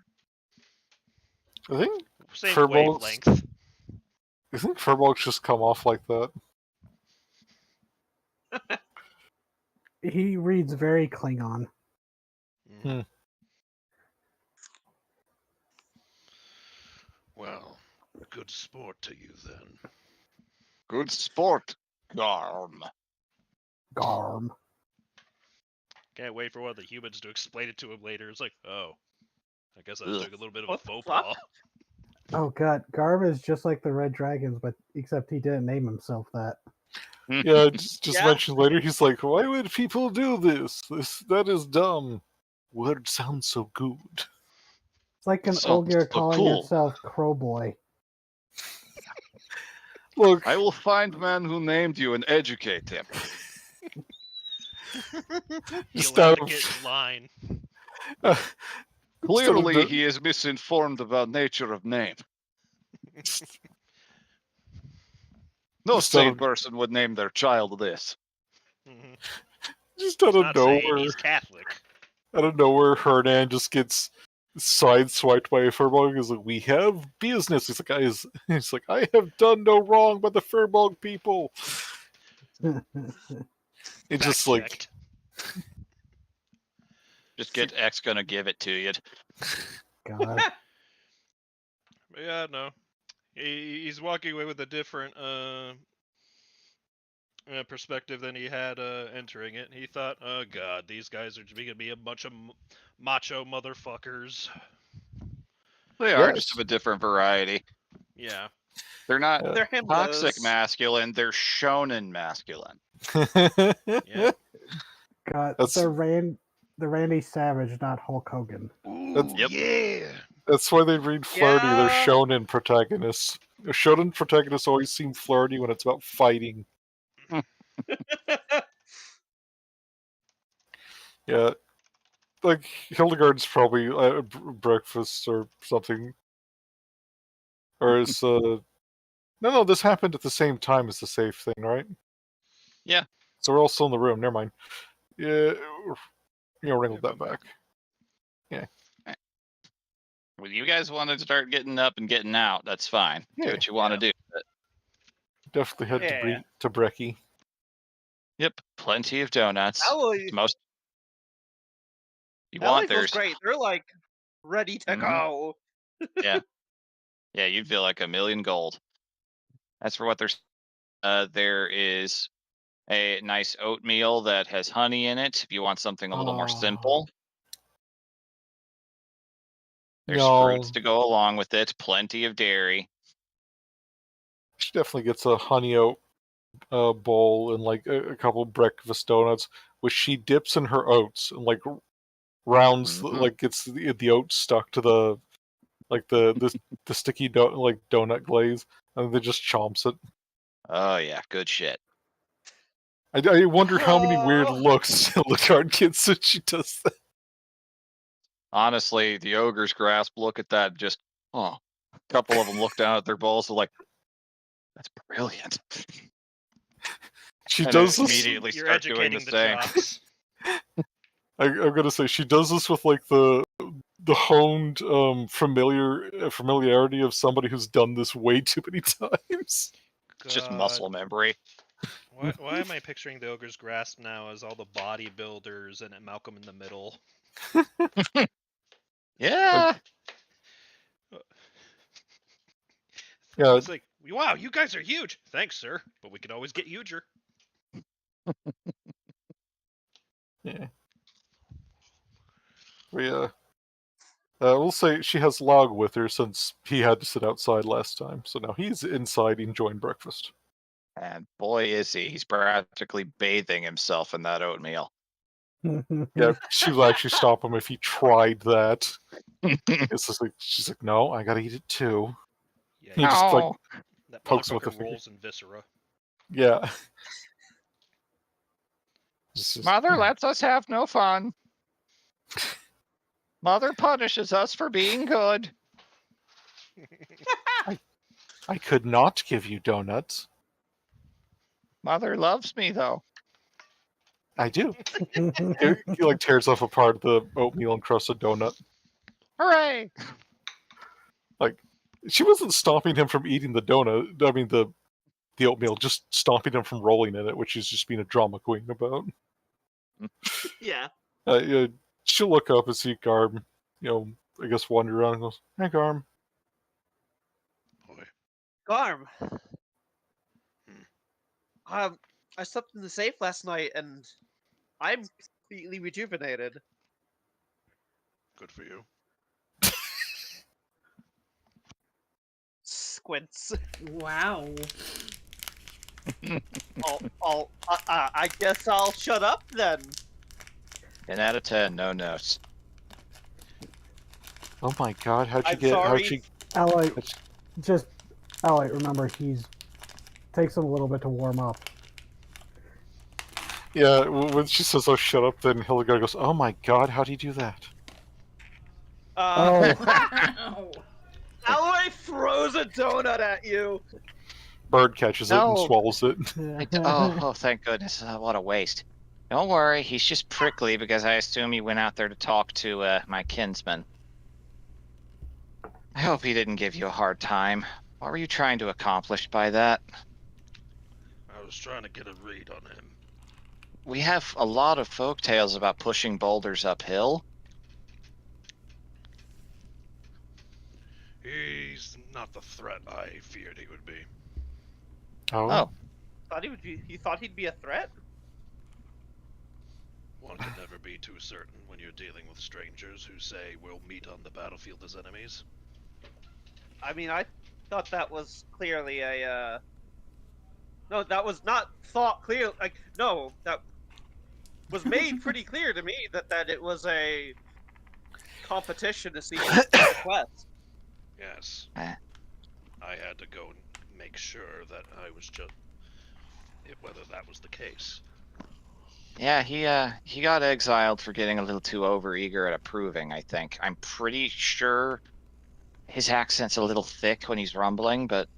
I think Same Furbolgs- wavelength. I think furbolgs just come off like that. He reads very Klingon. Well, good sport to you then. Good sport, Garm. Garm. Can't wait for one of the humans to explain it to him later. It's like, oh, I guess I was Ugh. doing a little bit of What a the faux fuck? pas. Oh god, Garm is just like the Red Dragons, but except he didn't name himself that. Yeah, just Yeah. mentioned later, he's like, why would people do this? That is dumb. Word sounds so good. It's like an Sounds Olgir so calling cool. himself Crowboy. Look, I will find man who named you and educate him. just You'll have out to of, get line. Clearly, he is misinformed about nature of name. No Just sane out of- person would name their child this. Mhm. just out He's of not saying nowhere, he's Catholic. Hernan just gets sideswiped by a furbog. He's like, we have business. He's like, I have done no wrong by the furbog people. It's just like, Fact-checked. Just get X gonna give it to you. God. Yeah, no. He's walking away with a different perspective than he had entering it. He thought, oh god, these guys are going to be a bunch of macho motherfuckers. They are just of a different variety. Yeah. They're not They're toxic himbo's. masculine. They're shonen masculine. Yeah. God, That's- they're Randy Savage, not Hulk Hogan. Ooh, Yep. yeah. That's why they read flirty. Yeah. They're shonen protagonists. Shonen protagonists always seem flirty when it's about fighting. Yeah, like Hildegard's probably breakfast or something, or is no, this happened at the same time as the safe thing, right? Yeah. So we're all still in the room. Never mind. Yeah, wrinkled Yeah, that back. Well, you guys want to start getting up and getting out. That's fine. Do Yeah. what you want to do. But, Definitely head Yeah. to Brecky. yep, plenty of donuts. Alloy, Most you Alloy want feels there's great. They're like ready to Mhm. go. yeah, you'd feel like a million gold. That's for what there's. There is a nice oatmeal that has honey in it. If you want something a little more simple, there's fruits to go along with it. Plenty of dairy. She definitely gets a honey oat bowl and like a couple breakfast donuts, which she dips in her oats and like rounds, Mhm. like gets the oats stuck to the the sticky donut glaze, and then just chomps it. Oh yeah, good shit. I wonder how many weird Oh. looks Hildegard gets when she does that. Honestly, the ogre's grasp. Look at that. Just a couple of them look down at their bowls. They're like, "That's brilliant." She And does then this. immediately You're start doing the educating the same. jocks. I'm gonna say she does this with like the honed familiarity of somebody who's done this way too many times. It's just God. muscle memory. Why am I picturing the ogre's grasp now as all the bodybuilders and Malcolm in the Middle? Yeah. Yeah, It's like, wow, you guys are huge. Thanks, sir. But we could always get huger. yeah. We'll say she has Log with her since he had to sit outside last time, so now he's inside enjoying breakfast. And boy, is he. He's practically bathing himself in that oatmeal. Yeah, she will actually stop him if he tried that. It's just like she's like, no, I gotta eat it too. Yeah, He just like, that pokes him with the motherfucker finger. rolls in viscera. yeah. Just- Mother lets us have no fun. Mother punishes us for being good. I could not give you donuts. Mother loves me though. I do. He like tears off a part of the oatmeal encrusted donut. Hooray! She wasn't stopping him from eating the donut. I mean the oatmeal, just stopping him from rolling in it, which she's just being a drama queen about. Yeah. Yeah, she'll look up and see Garm, I guess wander around and goes, "Hey, Garm." Boy. Garm. I slept in the safe last night and I'm completely rejuvenated. Good for you. Squints. Wow. I guess I'll shut up then. 10 out of 10, no notes. Oh my God! How'd you I'm get? How'd sorry. you? Allie, remember, takes him a little bit to warm up. Yeah, when she says, "Oh, shut up," then Hildegard goes, "Oh my God! How do you do that?" Wow. Alloy throws a donut at you. Bird catches it and No. swallows it. Oh, thank goodness. What a waste. Don't worry, he's just prickly because I assume he went out there to talk to my kinsman. I hope he didn't give you a hard time. What were you trying to accomplish by that? I was trying to get a read on him. We have a lot of folk tales about pushing boulders uphill. He's not the threat I feared he would be. Oh. Thought he would be. You thought he'd be a threat? One can never be too certain when you're dealing with strangers who say we'll meet on the battlefield as enemies. I mean, I thought that was clearly a. No, that was not thought clear. Like, no, that was made pretty clear to me that it was a competition to see who took the quest. Yes. Eh. I had to go and make sure that I was just whether that was the case. Yeah, he got exiled for getting a little too overeager at approving, I think. I'm pretty sure his accent's a little thick when he's rumbling, but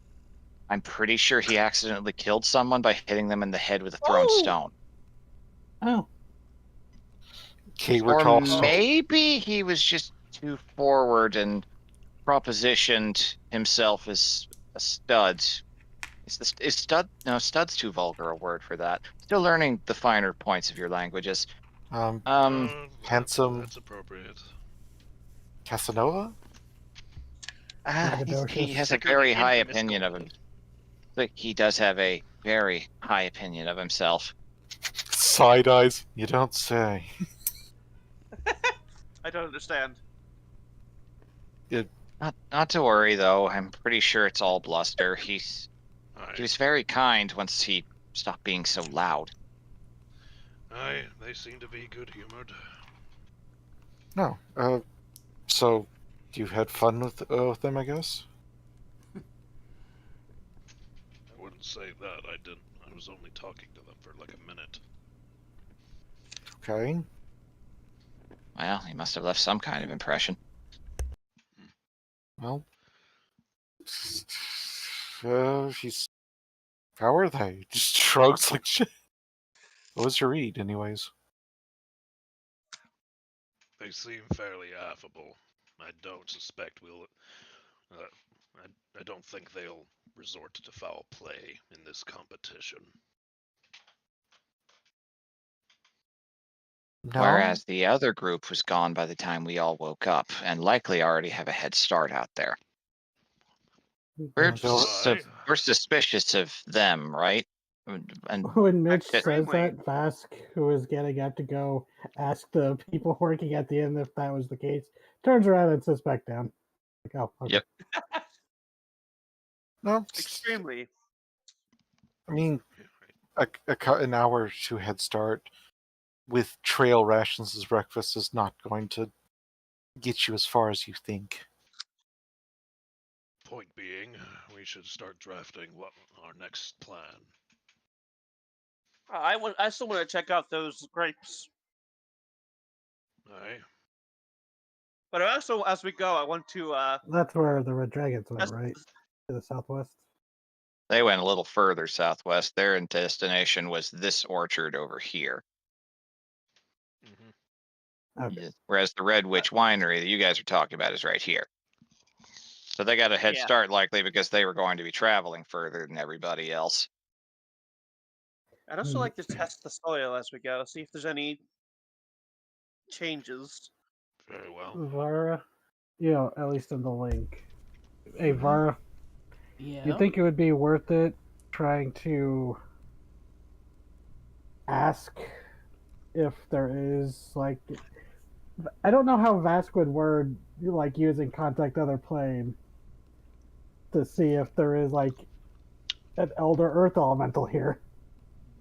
I'm pretty sure he accidentally killed someone by hitting them in the head with a thrown stone. Oh. Okay, we're Or talking. maybe he was just too forward and propositioned himself as a stud. Is stud? No, stud's too vulgar a word for that. Still learning the finer points of your languages. Handsome That's appropriate. Casanova? He Braggadocious. has a Thicker very than high infamous opinion of gold. him. But he does have a very high opinion of himself. Side eyes. You don't say. I don't understand. Not to worry though. I'm pretty sure it's all bluster. He Aye. was very kind once he stopped being so loud. Aye, they seem to be good-humored. No. So you had fun with them, I guess? I wouldn't say that. I didn't. I was only talking to them for like a minute. Okay. Well, he must have left some kind of impression. Well. He's. How are they? Just shrugs like shit. What was your read, anyways? They seem fairly affable. I don't suspect we'll. I don't think they'll resort to foul play in this competition. No. Whereas the other group was gone by the time we all woke up, and likely already have a head start out there. We're Aye. we're suspicious of them, right? And When Mitch says Extremely. that, Vask, who is getting up to go ask the people working at the inn if that was the case, turns around and sits back down. Like, oh, okay. Yep. No. Extremely. I mean, an hour or two head start with trail rations as breakfast is not going to get you as far as you think. Point being, we should start drafting what our next plan. I still want to check out those grapes. Aye. But also, as we go, I want to. That's where the Red Dragons went, That's- right? To the southwest. They went a little further southwest. Their destination was this orchard over here. Mm-hmm. Okay. Whereas the Red Witch Winery that you guys are talking about is right here. So they got a head Yeah. start likely because they were going to be traveling further than everybody else. I'd also like to test the soil as we go, see if there's any changes. Very well. Vara, at least in the link. Hey, Mhm. Vara, Yeah. you think it would be worth it trying to ask if there is, like, I don't know how Vask would word, like, using contact other plane to see if there is, like, an Elder Earth Elemental here.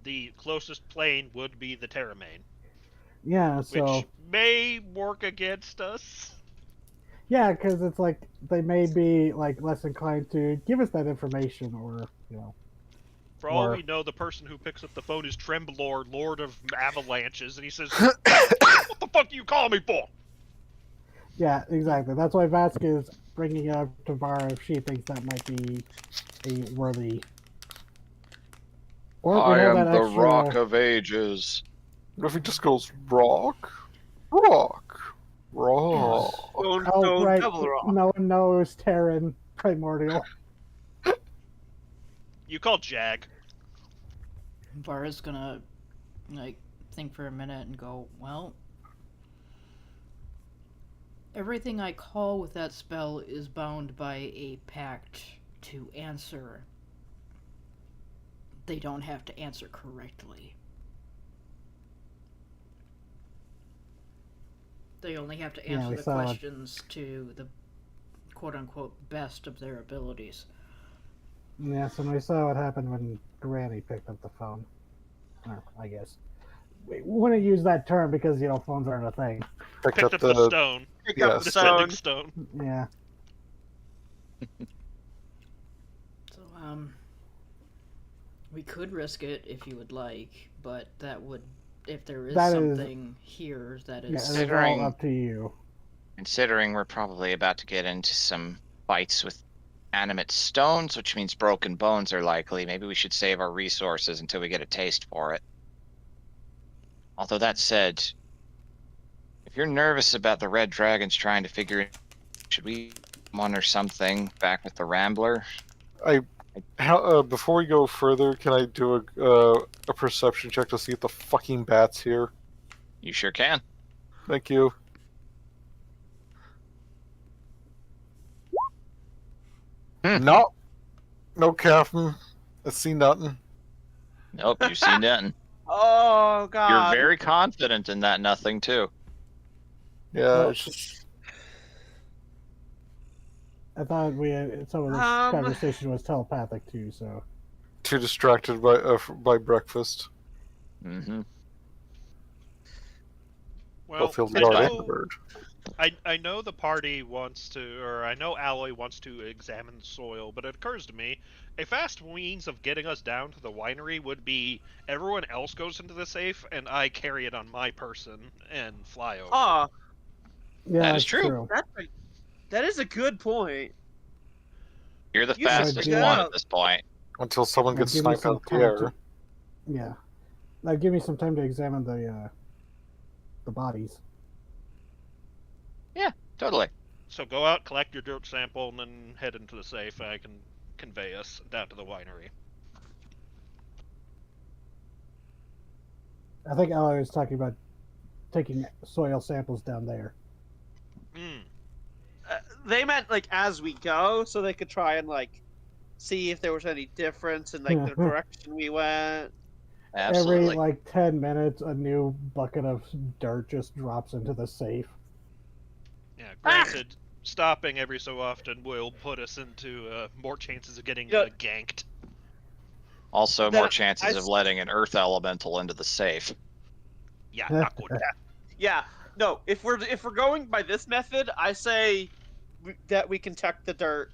The closest plane would be the Terramain, Yeah, so... which may work against us. Yeah, because it's like, they may be, like, less inclined to give us that information, or, For all Or- we know, the person who picks up the phone is Tremblor, Lord of Avalanches, and he says, "What the fuck do you call me for?" Yeah, exactly. That's why Vask is bringing it up to Vara if she thinks that might be a worthy. Or we I have am that the extra... Rock of Ages. What if he just goes rock, rock, rock? Stone, Oh, stone, right. double rock. No one knows Terran Primordial. You call Jag. Vara's gonna, like, think for a minute and go, well, Everything I call with that spell is bound by a pact to answer. They don't have to answer correctly. They only have to answer the questions to the quote-unquote best of their abilities. Yes, and we saw what happened when Granny picked up the phone. Or, I guess. We wouldn't use that term because, phones aren't a thing. Picked up the stone. Pick up The the sending stone. stone. Yeah. So, we could risk it if you would like, but that would, if there is something here that is... Yeah, it's all up to you. Considering we're probably about to get into some fights with animate stones, which means broken bones are likely, maybe we should save our resources until we get a taste for it. Although that said, if you're nervous about the red dragons trying to figure it, should we one or something back with the Rambler? Before we go further, can I do a perception check to see if the fucking bat's here? You sure can. Thank you. No, Captain. I see nothing. Nope, you see nothing. Oh God! You're very confident in that nothing too. Yeah, it's just... I thought some of this conversation was telepathic too, so... Too distracted by breakfast. Mm-hmm. Well, I know the party wants to, or I know Alloy wants to examine the soil, but it occurs to me, a fast means of getting us down to the winery would be everyone else goes into the safe, and I carry it on my person and fly over. Ah, yeah, that is is true. That is a good point. You're the You fastest should one go. at this point. Until someone gets give me sniped some out the time air. Yeah. Now give me some time to examine the bodies. Yeah, totally. So go out, collect your dirt sample, and then head into the safe. I can convey us down to the winery. I think Ally was talking about taking soil samples down there. They meant like as we go, so they could try and see if there was any difference in the direction we went. Absolutely. Every 10 minutes, a new bucket of dirt just drops into the safe. Yeah, granted, stopping every so often will put us into more chances of getting ganked. Also, more chances of letting an earth elemental into the safe. Yeah, not good. Yeah, no. If we're going by this method, I say that we can check the dirt.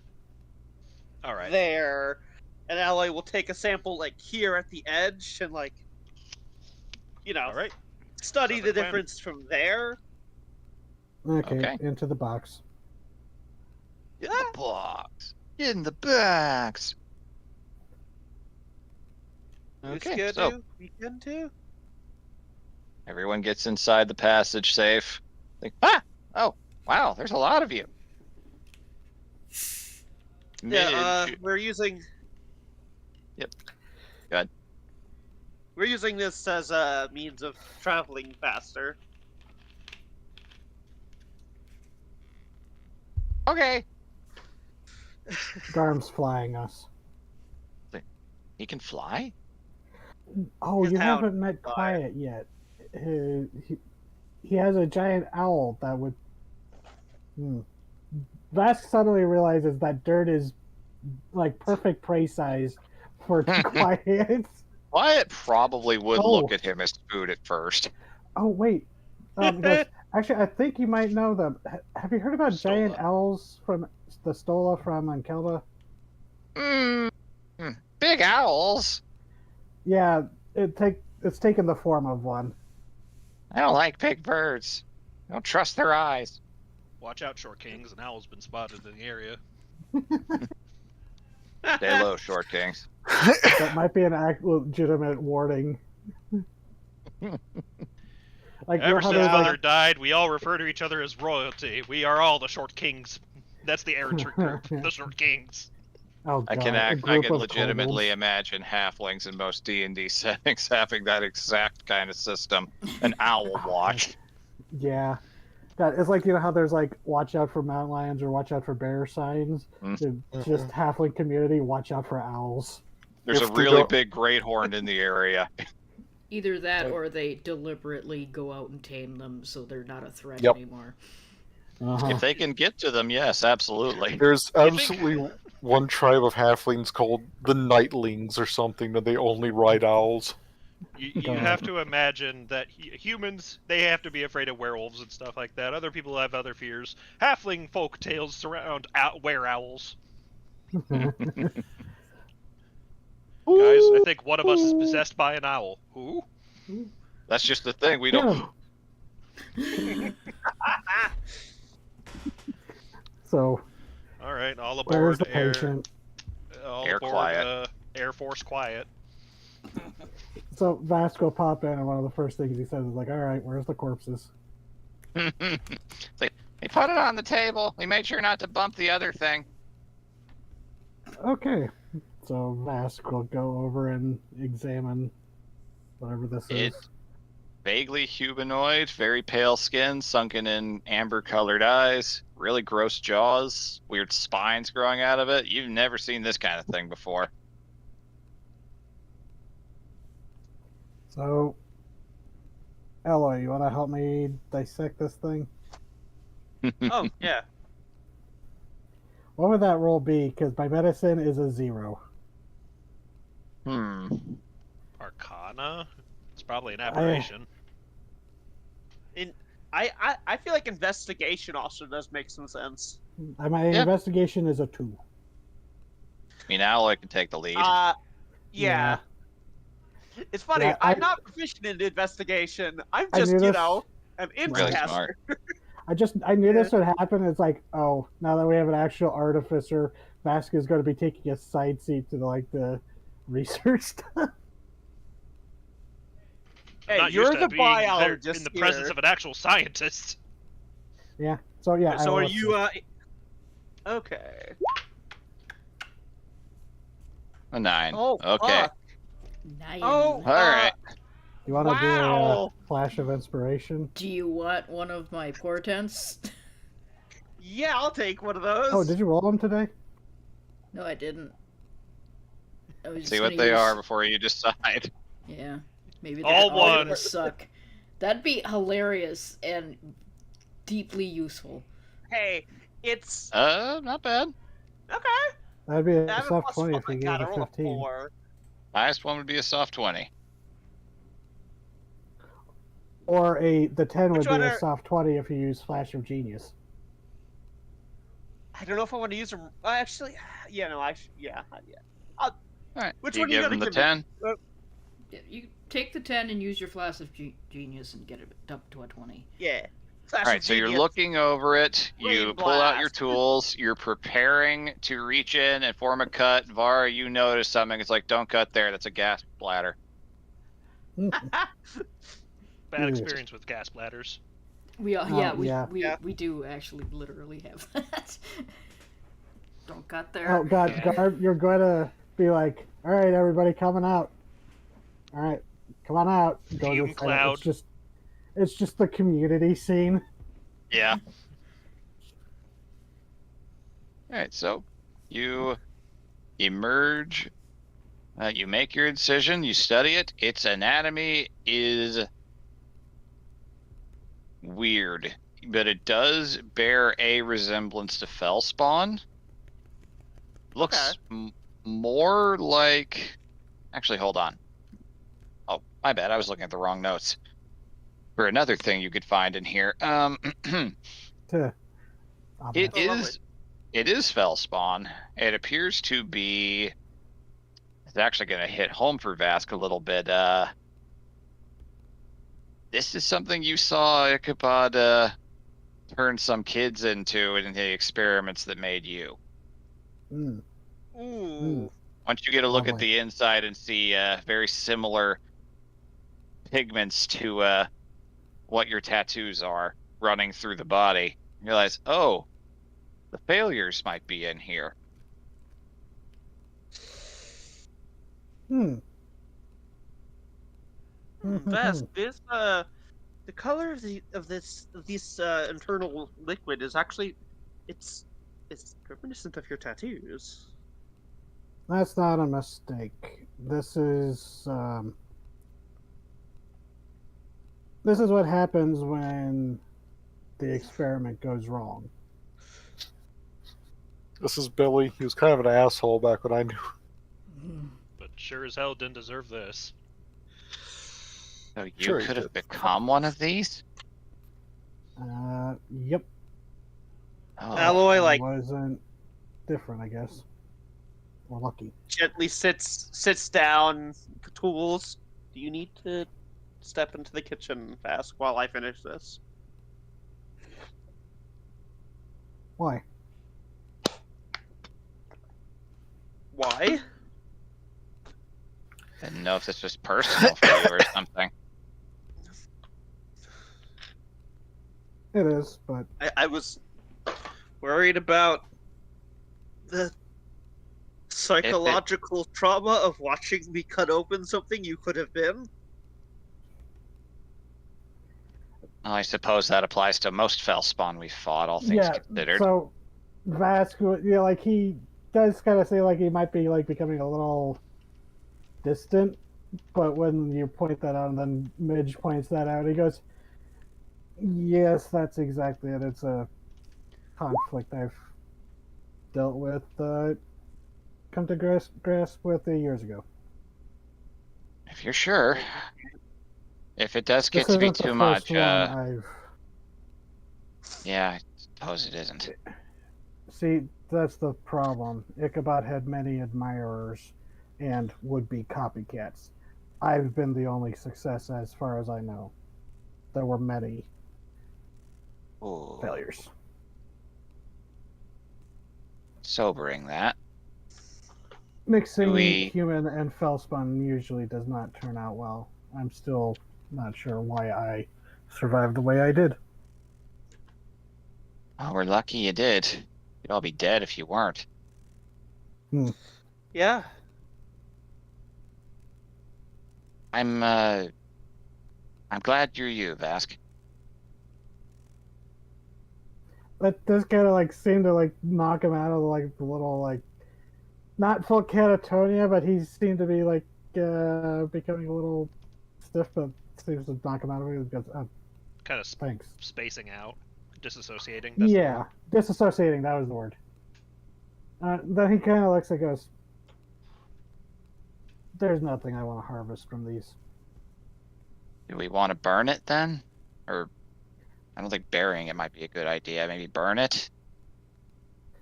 All right. There, and Alloy will take a sample here at the edge and all right. study Sounds the like a plan. difference from there. Okay, into the box. In the box. In the box. Okay, so We can too. everyone gets inside the passage safe. Oh, wow, there's a lot of you. Yeah, we're using. Yep. Go ahead. We're using this as a means of traveling faster. Okay. Garm's flying us. He can fly? Oh, His you hound haven't met fly. Quiet yet. He has a giant owl that would... Vask suddenly realizes that dirt is perfect prey size for Quiet. Wyatt probably would look at him as food at first. Oh, wait. Actually, I think you might know them. Have you heard about giant owls from the Stola from Ankelba? Big owls? Yeah, it's taken the form of one. I don't like big birds. I don't trust their eyes. Watch out, Short Kings. An owl's been spotted in the area. Stay low, Short Kings. That might be an legitimate warning. Ever since Father died, we all refer to each other as royalty. We are all the Short Kings. That's the errantry group, the Short Kings. Oh, God. I can legitimately imagine halflings in most D&D settings having that exact kind of system. An owl watch. Yeah. God, it's like, you know how there's like watch out for mountain lions or watch out for bear signs? Mm. It's just halfling community, watch out for owls. There's a If they really don't- big great horn in the area. Either that Like- or they deliberately go out and tame them so they're not a threat Yep. anymore. If they can get to them, yes, absolutely. There's I think- absolutely one tribe of halflings called the Nightlings or something, and they only ride owls. You God. have to imagine that humans, they have to be afraid of werewolves and stuff like that. Other people have other fears. Halfling folk tales surround were-owls. Guys, I think one of us is possessed by an owl. Who? That's just the thing. We Get don't. him. So, Alright, all where's aboard the patient? all Air aboard quiet. Air Force quiet. So Vasco pop in, and one of the first things he says is like, "All right, where's the corpses?" It's like, we put it on the table. We made sure not to bump the other thing. Okay. So Vask will go over and examine whatever this It- is. Vaguely humanoid, very pale skin, sunken in amber-colored eyes, really gross jaws, weird spines growing out of it. You've never seen this kind of thing before. So, Eloy, you want to help me dissect this thing? Oh, yeah. What would that roll be? Because my medicine is a 0. Arcana? It's probably an aberration. I feel like investigation also does make some sense. My Yeah. investigation is a 2. I mean, Alloy can take the lead. Yeah. It's funny, Yeah, I'm not proficient in investigation. I'm I just, knew you this- know, an Really imcaster. smart. I knew this would happen. It's like, oh, now that we have an actual artificer, Vask is going to be taking a side seat to the research stuff. I'm Hey, not you're used to the being there biologist in the presence here. of an actual scientist. Yeah. So yeah. So I are will you, assist. okay. A 9. Oh, Okay. fuck. Nine. Oh, All right. You want to do a wow. flash of inspiration? Do you want one of my portents? Yeah, I'll take one of those. Oh, did you roll them today? No, I didn't. I was just See what gonna they use- are before you decide. Yeah, maybe All they're all gonna one. suck. That'd be hilarious and deeply useful. Hey, it's Not bad. okay. That'd be I a have a soft plus 20 one. if you I gave gotta a roll a 15. 4. Highest one would be a soft 20. Or the 10 would Which be one a are- soft 20 if you use Flash of Genius. I don't know if I want to use them. Actually, yeah, no, yeah. All right. Which you one are you give gonna them the give me? 10? Yeah, you take the 10 and use your flash of genius and get it up to a 20. Yeah. All right, so you're looking over it. You Brain pull out your blast. tools. You're preparing to reach in and form a cut. Vara, you notice something. It's like, don't cut there. That's a gas bladder. Bad Yeah. experience with gas bladders. We Oh, yeah, we Yeah. we do actually literally have that. Don't cut there. Oh God, Garb, you're going to be like, all right, everybody, coming out. All right, come on out. Go Fume this- cloud. It's just the community scene. Yeah. All right, so you emerge. You make your incision. You study it. Its anatomy is weird, but it does bear a resemblance to Fellspawn. Looks more like. Actually, hold on. Oh, my bad. I was looking at the wrong notes. For another thing you could find in here. To, It Oh, lovely. is Fellspawn. It appears to be. It's actually going to hit home for Vask a little bit. This is something you saw Ichabod turn some kids into in the experiments that made you. mm, Ooh. Once you get a look at Lovely. the inside and see very similar pigments to what your tattoos are running through the body, you realize, oh, the failures might be in here. hmm. Vest, this the color of this internal liquid is actually it's reminiscent of your tattoos. That's not a mistake. This is what happens when the experiment goes wrong. This is Billy. He was kind of an asshole back when I knew. But sure as hell didn't deserve this. So you Sure he could have did. become one of these? Yep. Oh, Alloy I wasn't different, I guess. Or lucky. gently sits down. The tools. Do you need to step into the kitchen fast while I finish this? Why? Why? didn't know if this was personal for you or something. It is, but I was worried about the psychological trauma of watching me cut open something you could have been. Well, I suppose that applies to most Fellspawn we've fought, all things yeah. considered. So Vask, like he does kind of say like he might be like becoming a little distant, but when you point that out, and then Midge points that out, he goes, "Yes, that's exactly it. It's a conflict I've dealt with, come to grasp with years ago." If you're sure. If it does get This to be isn't the too first much, one yeah, I suppose it isn't. See, that's the problem. Ichabod had many admirers and would-be copycats. I've been the only success as far as I know. There were many Ooh, failures. sobering that. Mixing we- human and Fellspun usually does not turn out well. I'm still not sure why I survived the way I did. Oh, we're lucky you did. You'd all be dead if you weren't. Yeah. I'm glad you're you, Vask. That does kind of like seem to like knock him out of like the little like not full catatonia, but he seemed to be like becoming a little stiff, but seems to knock him out of it. He goes, "Oh, Kind of thanks." spacing out, disassociating. That's the Yeah, word. disassociating. That was the word. Then he kind of looks and goes, "There's nothing I want to harvest from these." Do we want to burn it then? Or I don't think burying it might be a good idea. Maybe burn it?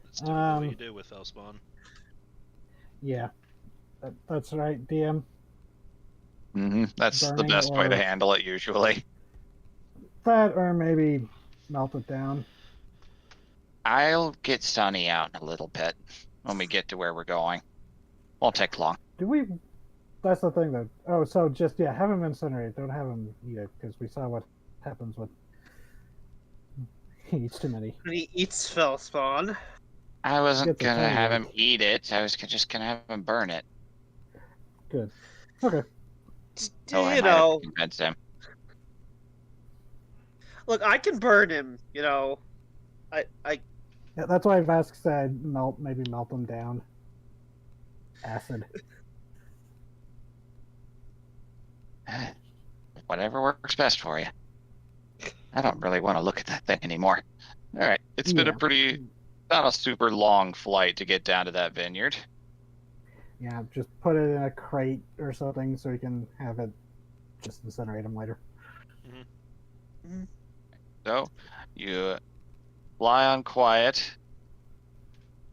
That's typically what you do with Fellspawn. Yeah, that's right, DM. That's the Burning best way to or- handle it usually. That or maybe melt it down. I'll get Sunny out in a little bit when we get to where we're going. Won't take long. Do we? That's the thing, though. Oh, so just have him incinerate. Don't have him eat it, because we saw what happens when he eats too many. When he eats Fellspawn. I wasn't Get the gonna tiny have one. him eat it. I was just gonna have him burn it. Good. Okay. So I You might have know, convinced him. look, I can burn him. You know, I Yeah, that's why Vask said maybe melt them down. Acid. Whatever works best for you. I don't really want to look at that thing anymore. All right, it's been a Yeah. not a super long flight to get down to that vineyard. Yeah, just put it in a crate or something so you can have it just incinerate them later. So you fly on quiet.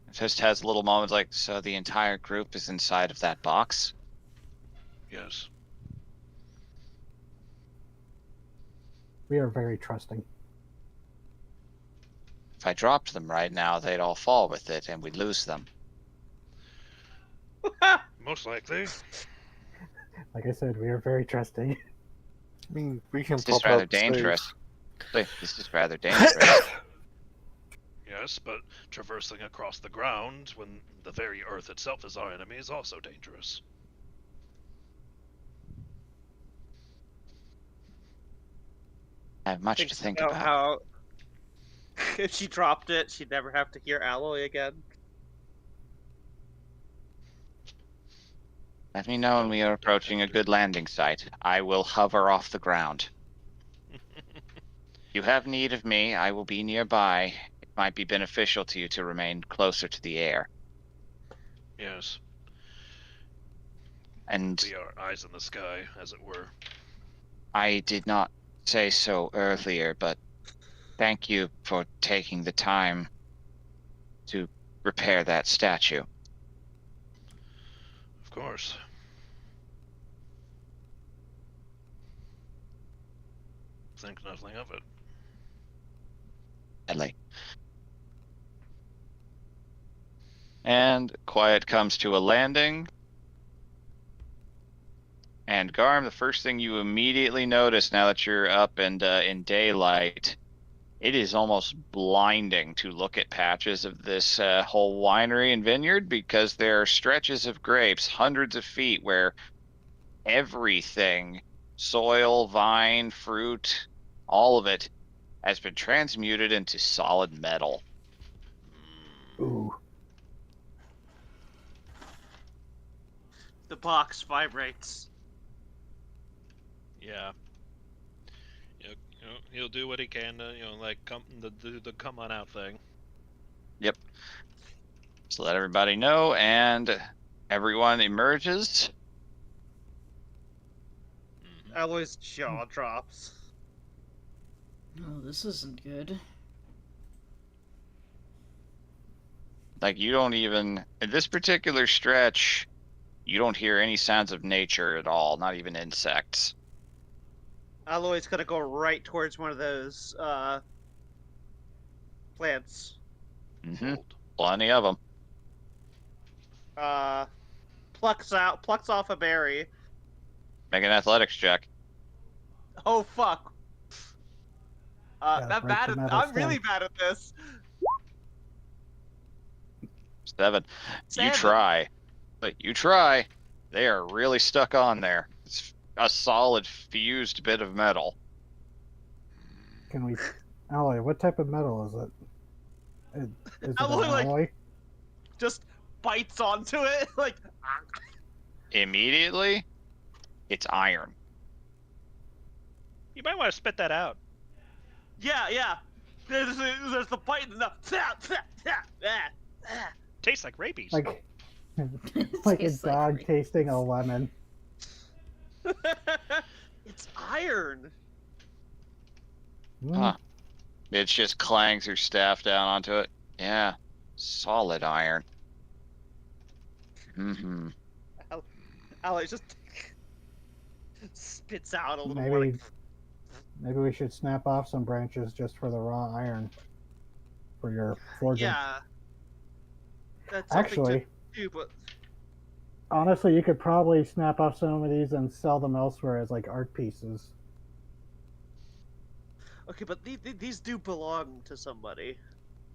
It just has little moments like, so the entire group is inside of that box. Yes. We are very trusting. If I dropped them right now, they'd all fall with it and we'd lose them. Most likely. Like I said, we are very trusting. I mean, we can It's just pop rather out the dangerous. safe. This is rather dangerous. Yes, but traversing across the ground when the very earth itself is our enemy is also dangerous. I have much to Thinks think about about. how if she dropped it, she'd never have to hear Alloy again. Let me know when we are approaching a good landing site. I will hover off the ground. You have need of me, I will be nearby. It might be beneficial to you to remain closer to the air. Yes. And Be our eyes in the sky, as it were. I did not say so earlier, but thank you for taking the time to repair that statue. Of course. Think nothing of it. Gladly. And quiet comes to a landing. And Garm, the first thing you immediately notice now that you're up and in daylight, it is almost blinding to look at patches of this whole winery and vineyard, because there are stretches of grapes, hundreds of feet, where everything, soil, vine, fruit, all of it, has been transmuted into solid metal. Ooh. The box vibrates. Yeah. He'll do what he can to, do the come on out thing. Yep. So let everybody know, and everyone emerges. Alloy's jaw drops. Oh, this isn't good. Like, you don't even, in this particular stretch, you don't hear any sounds of nature at all, not even insects. Alloy's gonna go right towards one of those plants. Mm-hmm. Plenty of them. Plucks off a berry. Make an athletics check. Oh fuck. Yeah, I'm break bad the at. metal I'm really stem. bad at this. 7. You 7. try. But you try. They are really stuck on there. It's a solid fused bit of metal. Can we, alloy? What type of metal is it? Is it Alloy, an like- alloy? Just bites onto it like. Immediately, it's iron. You might want to spit that out. Yeah. There's the bite and the. Tastes like rabies. Like, like a Tastes like dog rape. tasting a lemon. It's iron. Mm, Huh. It just clangs her staff down onto it. Yeah. Solid iron. Mm-hmm. Alloy just spits out a little more. Maybe, maybe we should snap off some branches just for the raw iron for your forging. Yeah. That's something Actually, to do, but honestly, you could probably snap off some of these and sell them elsewhere as like art pieces. okay, but these do belong to somebody.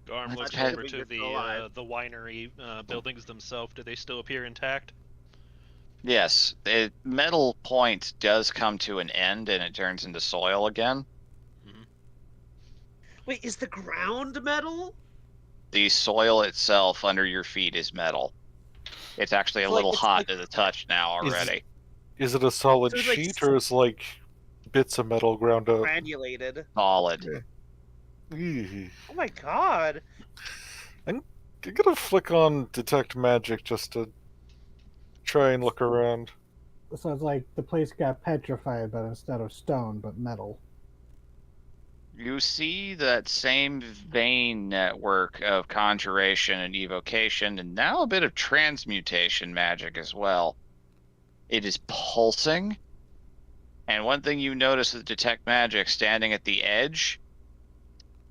Garm looks Okay. over to You're still alive. the winery buildings themselves. Do they still appear intact? Yes, the metal point does come to an end and it turns into soil again. Wait, is the ground metal? The soil itself under your feet is metal. It's actually a It's like- little it's hot like- to the touch now already. Is it a solid So it's like sheet or is like bits of metal ground up? Granulated. Solid. Eeh. Oh my god. I'm gonna flick on detect magic just to try and look around. So it's like the place got petrified, but instead of stone, but metal. You see that same vein network of conjuration and evocation, and now a bit of transmutation magic as well. It is pulsing. And one thing you notice with detect magic, standing at the edge,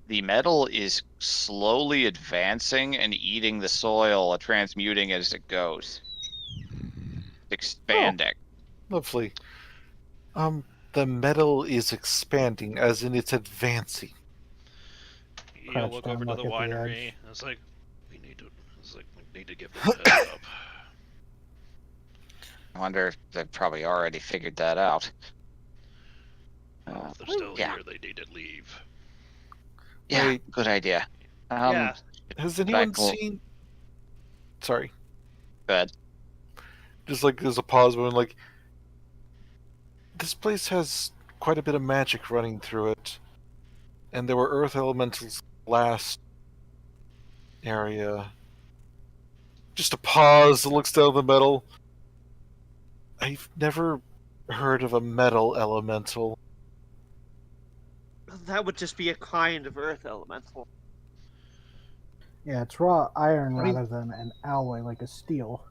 the metal is slowly advancing and eating the soil, transmuting as it goes. Expanding. Lovely. The metal is expanding, as in it's advancing. You'll Crouch look down, over to the look at the winery. edge. It's like we need to give them a heads up. I wonder if they've probably already figured that out. If they're still yeah. here, they need to leave. Yeah, Wait. good idea. Yeah. Has Back anyone to- seen? Sorry, Good. just like there's a pause when like this place has quite a bit of magic running through it, and there were earth elementals last area. Just a pause. Looks down the metal. I've never heard of a metal elemental. That would just be a kind of earth elemental. Yeah, it's raw iron I mean- rather than an alloy like a steel.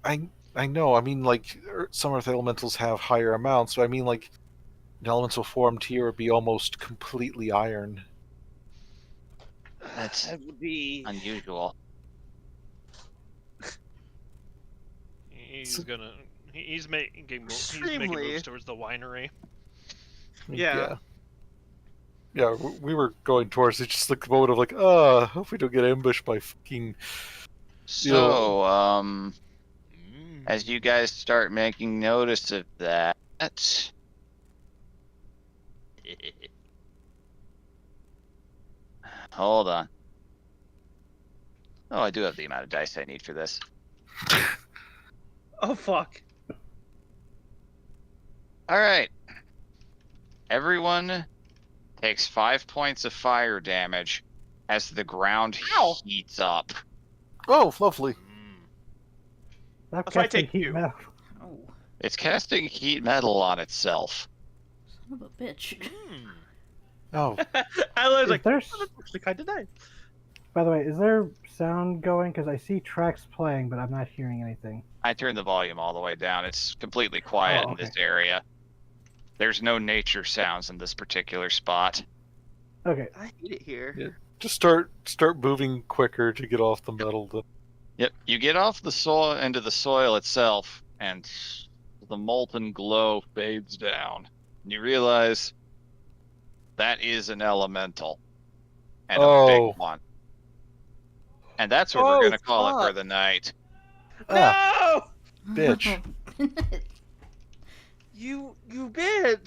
I know. I mean, like some earth elementals have higher amounts, but I mean, like an elemental formed here would be almost completely iron. That's That would be. unusual. He's So- gonna. He's making Extremely. moves towards the winery. Yeah. Yeah, we were going towards it. Just like the moment of like, hope we don't get ambushed by fucking. So, Mm. as you guys start making notice of that, hold on. Oh, I do have the amount of dice I need for this. Oh fuck. All right. Everyone takes 5 points of fire damage as the ground Ow. heats up. Oh, lovely. Mm. That So I casting take heat 2. metal. Oh, It's casting heat metal on itself. son of a bitch. Mm. Oh, I was Is like, there, oh, that's actually kind of nice. by the way, is there sound going? Because I see tracks playing, but I'm not hearing anything. I turned the volume all the way down. It's completely quiet Oh, in this area. There's no nature sounds in this particular spot. Okay, I hate it here. Yeah. Just start moving quicker to get off the metal. Yep, you get off the soil into the soil itself, and the molten glow fades down. And you realize that is an elemental, and a Oh. big one. And that's what Oh, we're going to call it for fuck. the night. Ah, No! bitch. You bitch!